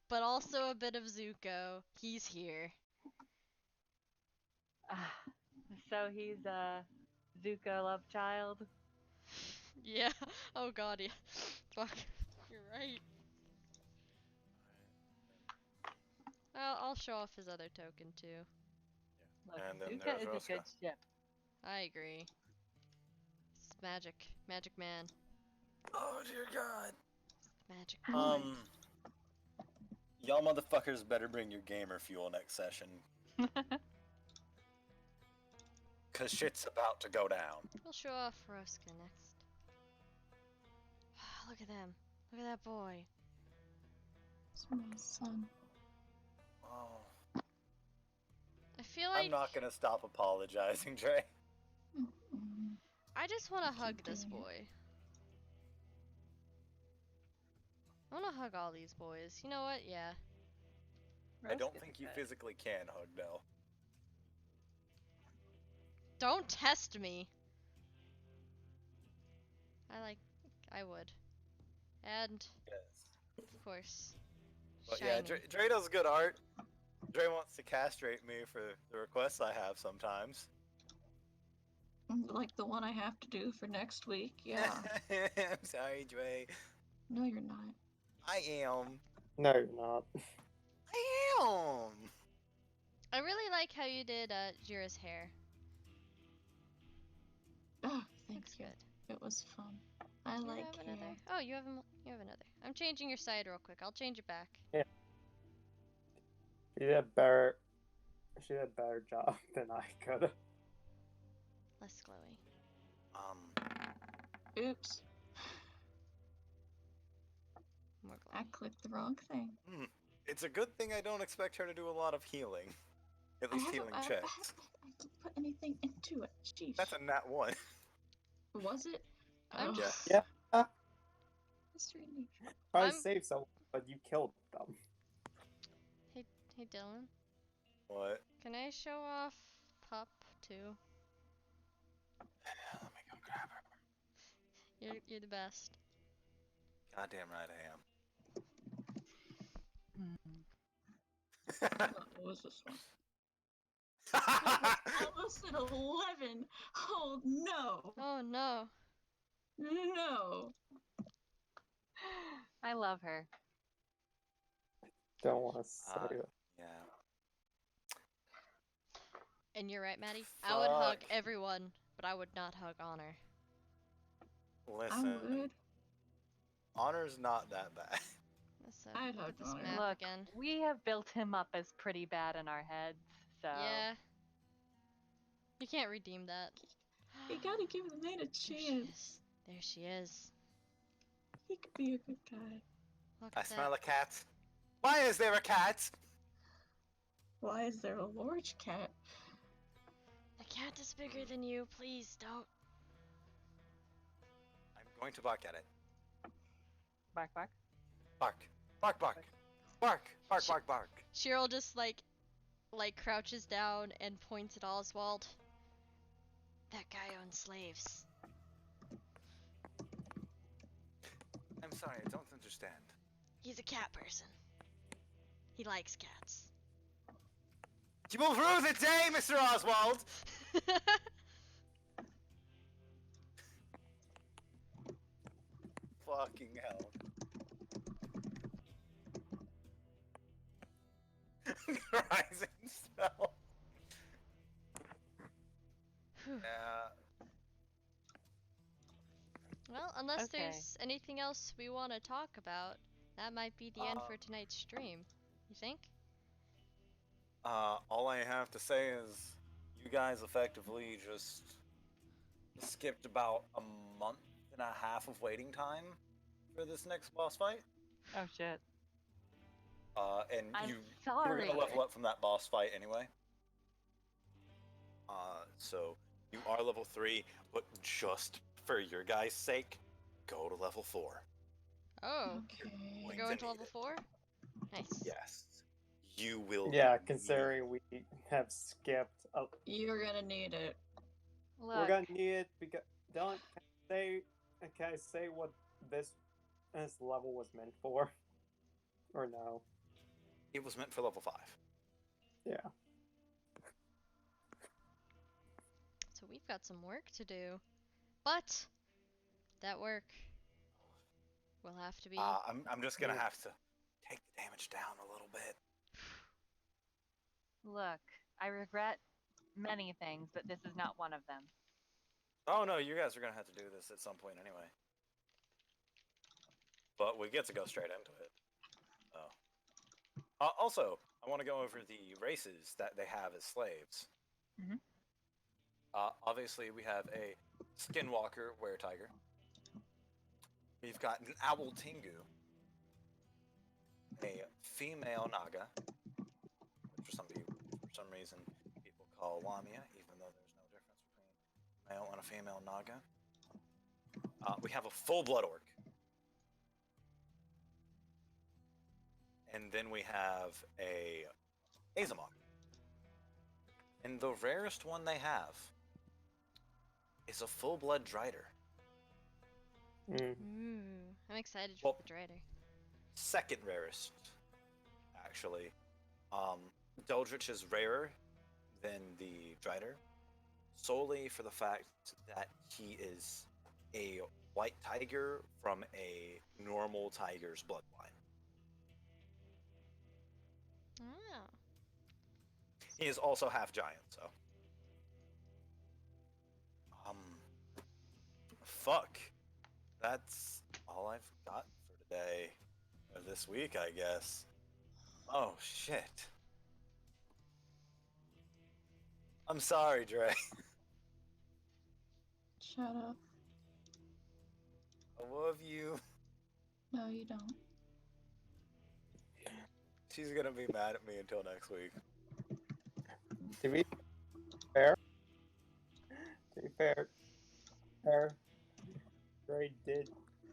but also a bit of Zuko. He's here. Ah, so he's a Zuko love child. Yeah. Oh god, yeah. Fuck. You're right. I'll show off his other token too. Look, And then Zuko there's is a good Rosca. ship. I agree. It's magic. Magic man. Oh dear God. Magic How boy. Y'all motherfuckers better bring your gamer fuel next session. Cause shit's about to go down. We'll show off Roska next. Look at them. Look at that boy. It's my son. Oh, I feel like I'm not gonna stop apologizing, Dre. Mm-mm. I just want to Keep hug this doing it. boy. I want to hug all these boys. You know what? Yeah. I don't Roscoe's think you good. physically can hug Nell. Don't test me. I would. And, Yes. of course, But shiny. yeah, Dre does good art. Dre wants to castrate me for the requests I have sometimes. Like the one I have to do for next week. Yeah. I'm sorry, Dre. No, you're not. I am. No, you're not. I am. I really like how you did Jira's hair. Oh, thank Looks you. good. It was fun. I You like have hair. another. Oh, you have another. I'm changing your side real quick. I'll change it back. She did a better job than I could. Less glowy. Oops. More I glowy. clicked the wrong thing. It's a good thing I don't expect her to do a lot of healing. At least healing I checks. didn't put anything into it. Jeez. That's a nat 1. Was it? I'm Ugh. just. Yeah. Mystery nature. Try to I'm- save someone, but you killed them. Hey Dylan, What? can I show off Pup too? Let me go grab her. You're the best. Goddamn right Hmm. What was this one? I am. Almost at 11. Oh no. Oh no. No. I love her. Don't want to say it. Yeah. And you're right, Maddie. I would hug Fuck. everyone, but I would not hug Honor. Listen, I would. Honor's not that bad. Let's I'd look hug at this Honor. map Look, again. we have built him up as pretty bad in our heads, so Yeah. You can't redeem that. You gotta give the man a There she chance. is. There she is. He could be a good guy. Look I at smell that. a cat. Why is there a cat? Why is there a large cat? The cat is bigger than you. Please don't. I'm going to bark at it. bark, bark. Bark. Bark, bark. Bark. Bark, bark, bark. Cheryl just like crouches down and points at Oswald. That guy owns slaves. I'm sorry, I don't understand. He's a cat person. He likes cats. You will rue the day, Mr. Oswald! Fucking hell. Rising spell. Whew. Yeah. Well, unless Okay. there's anything else we want to talk about, that might be the end for Uh, tonight's stream. You think? All I have to say is you guys effectively just skipped about a month and a half of waiting time for this next boss fight. Oh shit. And I'm you were sorry. gonna level up from that boss fight anyway. So you are level 3, but just for your guys' sake, go to level 4. Oh, Okay. we're Going going to to level need 4? Nice. Yes. You will. Yeah, need considering we have skipped. You're gonna need it. Look, We're gonna need it because Dylan, can I say what this level was meant for, or no? It was meant for level 5. Yeah. So we've got some work to do. But that work will have to be I'm just gonna Yeah. have to take the damage down a little bit. look, I regret many things, but this is not one of them. Oh no, you guys are gonna have to do this at some point anyway. But we get to go straight into it. Oh. Also, I want to go over the races that they have as slaves. Mhm. Obviously, we have a skinwalker were-tiger. We've got an owl Tengu, a female Naga, which for some reason, people call Lamia, even though there's no difference between male and a female Naga. We have a full-blood orc. And then we have a Azamok. And the rarest one they have is a full-blood Drider. Mm. Ooh, I'm excited Well- for the Drider. Second rarest, actually. Deldritch is rarer than the Drider, solely for the fact that he is a white tiger from a normal tiger's bloodline. Oh. He is also half giant, so. Fuck. That's all I've got for today. Or this week, I guess. Oh, shit. I'm sorry, Dre. Shut up. I love you. No, you don't. She's gonna be mad at me until next week. To be fair, Gray did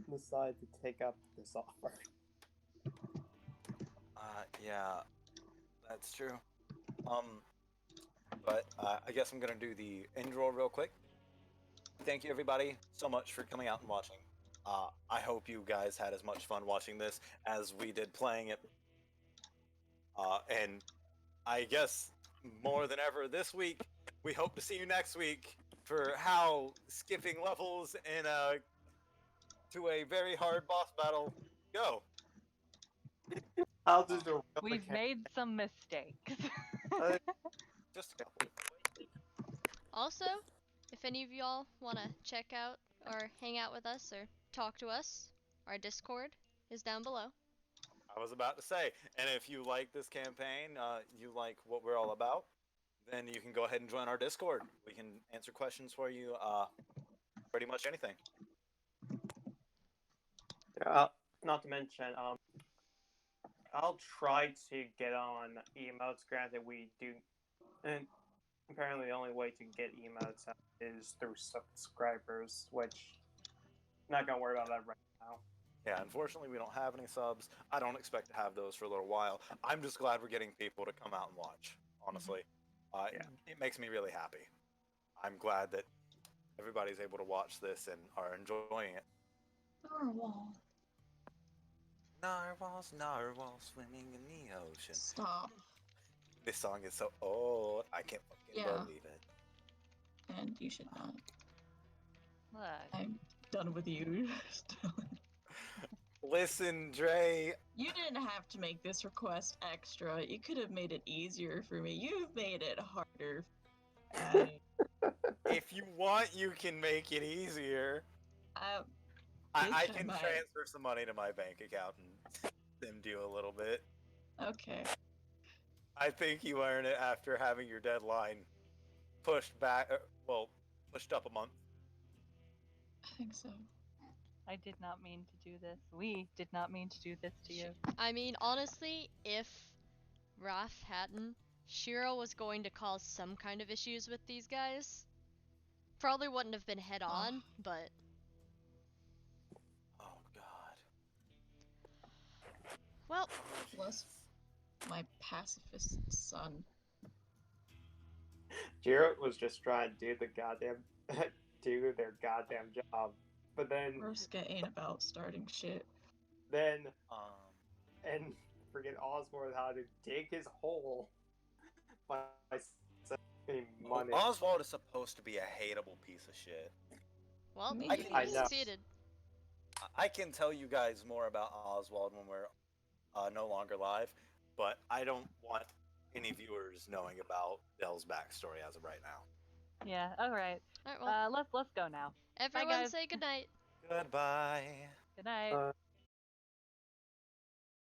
decide to take up this offer. Yeah, that's true. But I guess I'm gonna do the end roll real quick. Thank you everybody so much for coming out and watching. I hope you guys had as much fun watching this as we did playing it. And I guess more than ever this week, we hope to see you next week for how skipping levels in to a very hard boss battle go. I'll just do a real We've quick- made some mistakes. Just a couple. Also, if any of y'all want to check out or hang out with us or talk to us, our Discord is down below. I was about to say, and if you like this campaign, you like what we're all about, then you can go ahead and join our Discord. We can answer questions for you, pretty much anything. Not to mention, I'll try to get on emotes. Granted, we do, and apparently the only way to get emotes out is through subscribers, which not gonna worry about that right now. Yeah, unfortunately, we don't have any subs. I don't expect to have those for a little while. I'm just glad we're getting people to come out and watch, honestly. Yeah. It makes me really happy. I'm glad that everybody's able to watch this and are enjoying it. Narwhal. Narwhals, narwhals swimming in the ocean. Stop. This song is so old, I can't fucking Yeah. believe it. And you should not. Look, I'm done with you. Listen, Dre, You didn't have to make this request extra. You could have made it easier for me. You've made it harder. if you want, you can make it easier. I I Bitch, I can might. transfer some money to my bank account and then do a little bit. okay. I think you earn it after having your deadline pushed back, pushed up a month. I think so. I did not mean to do this. We did not mean to do this to you. I mean, honestly, if Raph hadn't, Shiro was going to cause some kind of issues with these guys. Probably wouldn't have been head on, but Oh God. well, Plus, my pacifist son. Jarrett was just trying to do the goddamn do their goddamn job, but then Roska ain't about starting shit. then Um, and forget Osborne how to dig his hole by saving money. Oswald is supposed to be a hateable piece of shit. well, Me- he I know. succeeded. I can tell you guys more about Oswald when we're no longer live, but I don't want any viewers knowing about Dell's backstory as of right now. Yeah. All right. Alright, well, Let's go now. everyone guys. say goodnight. Goodbye. Good night. Uh,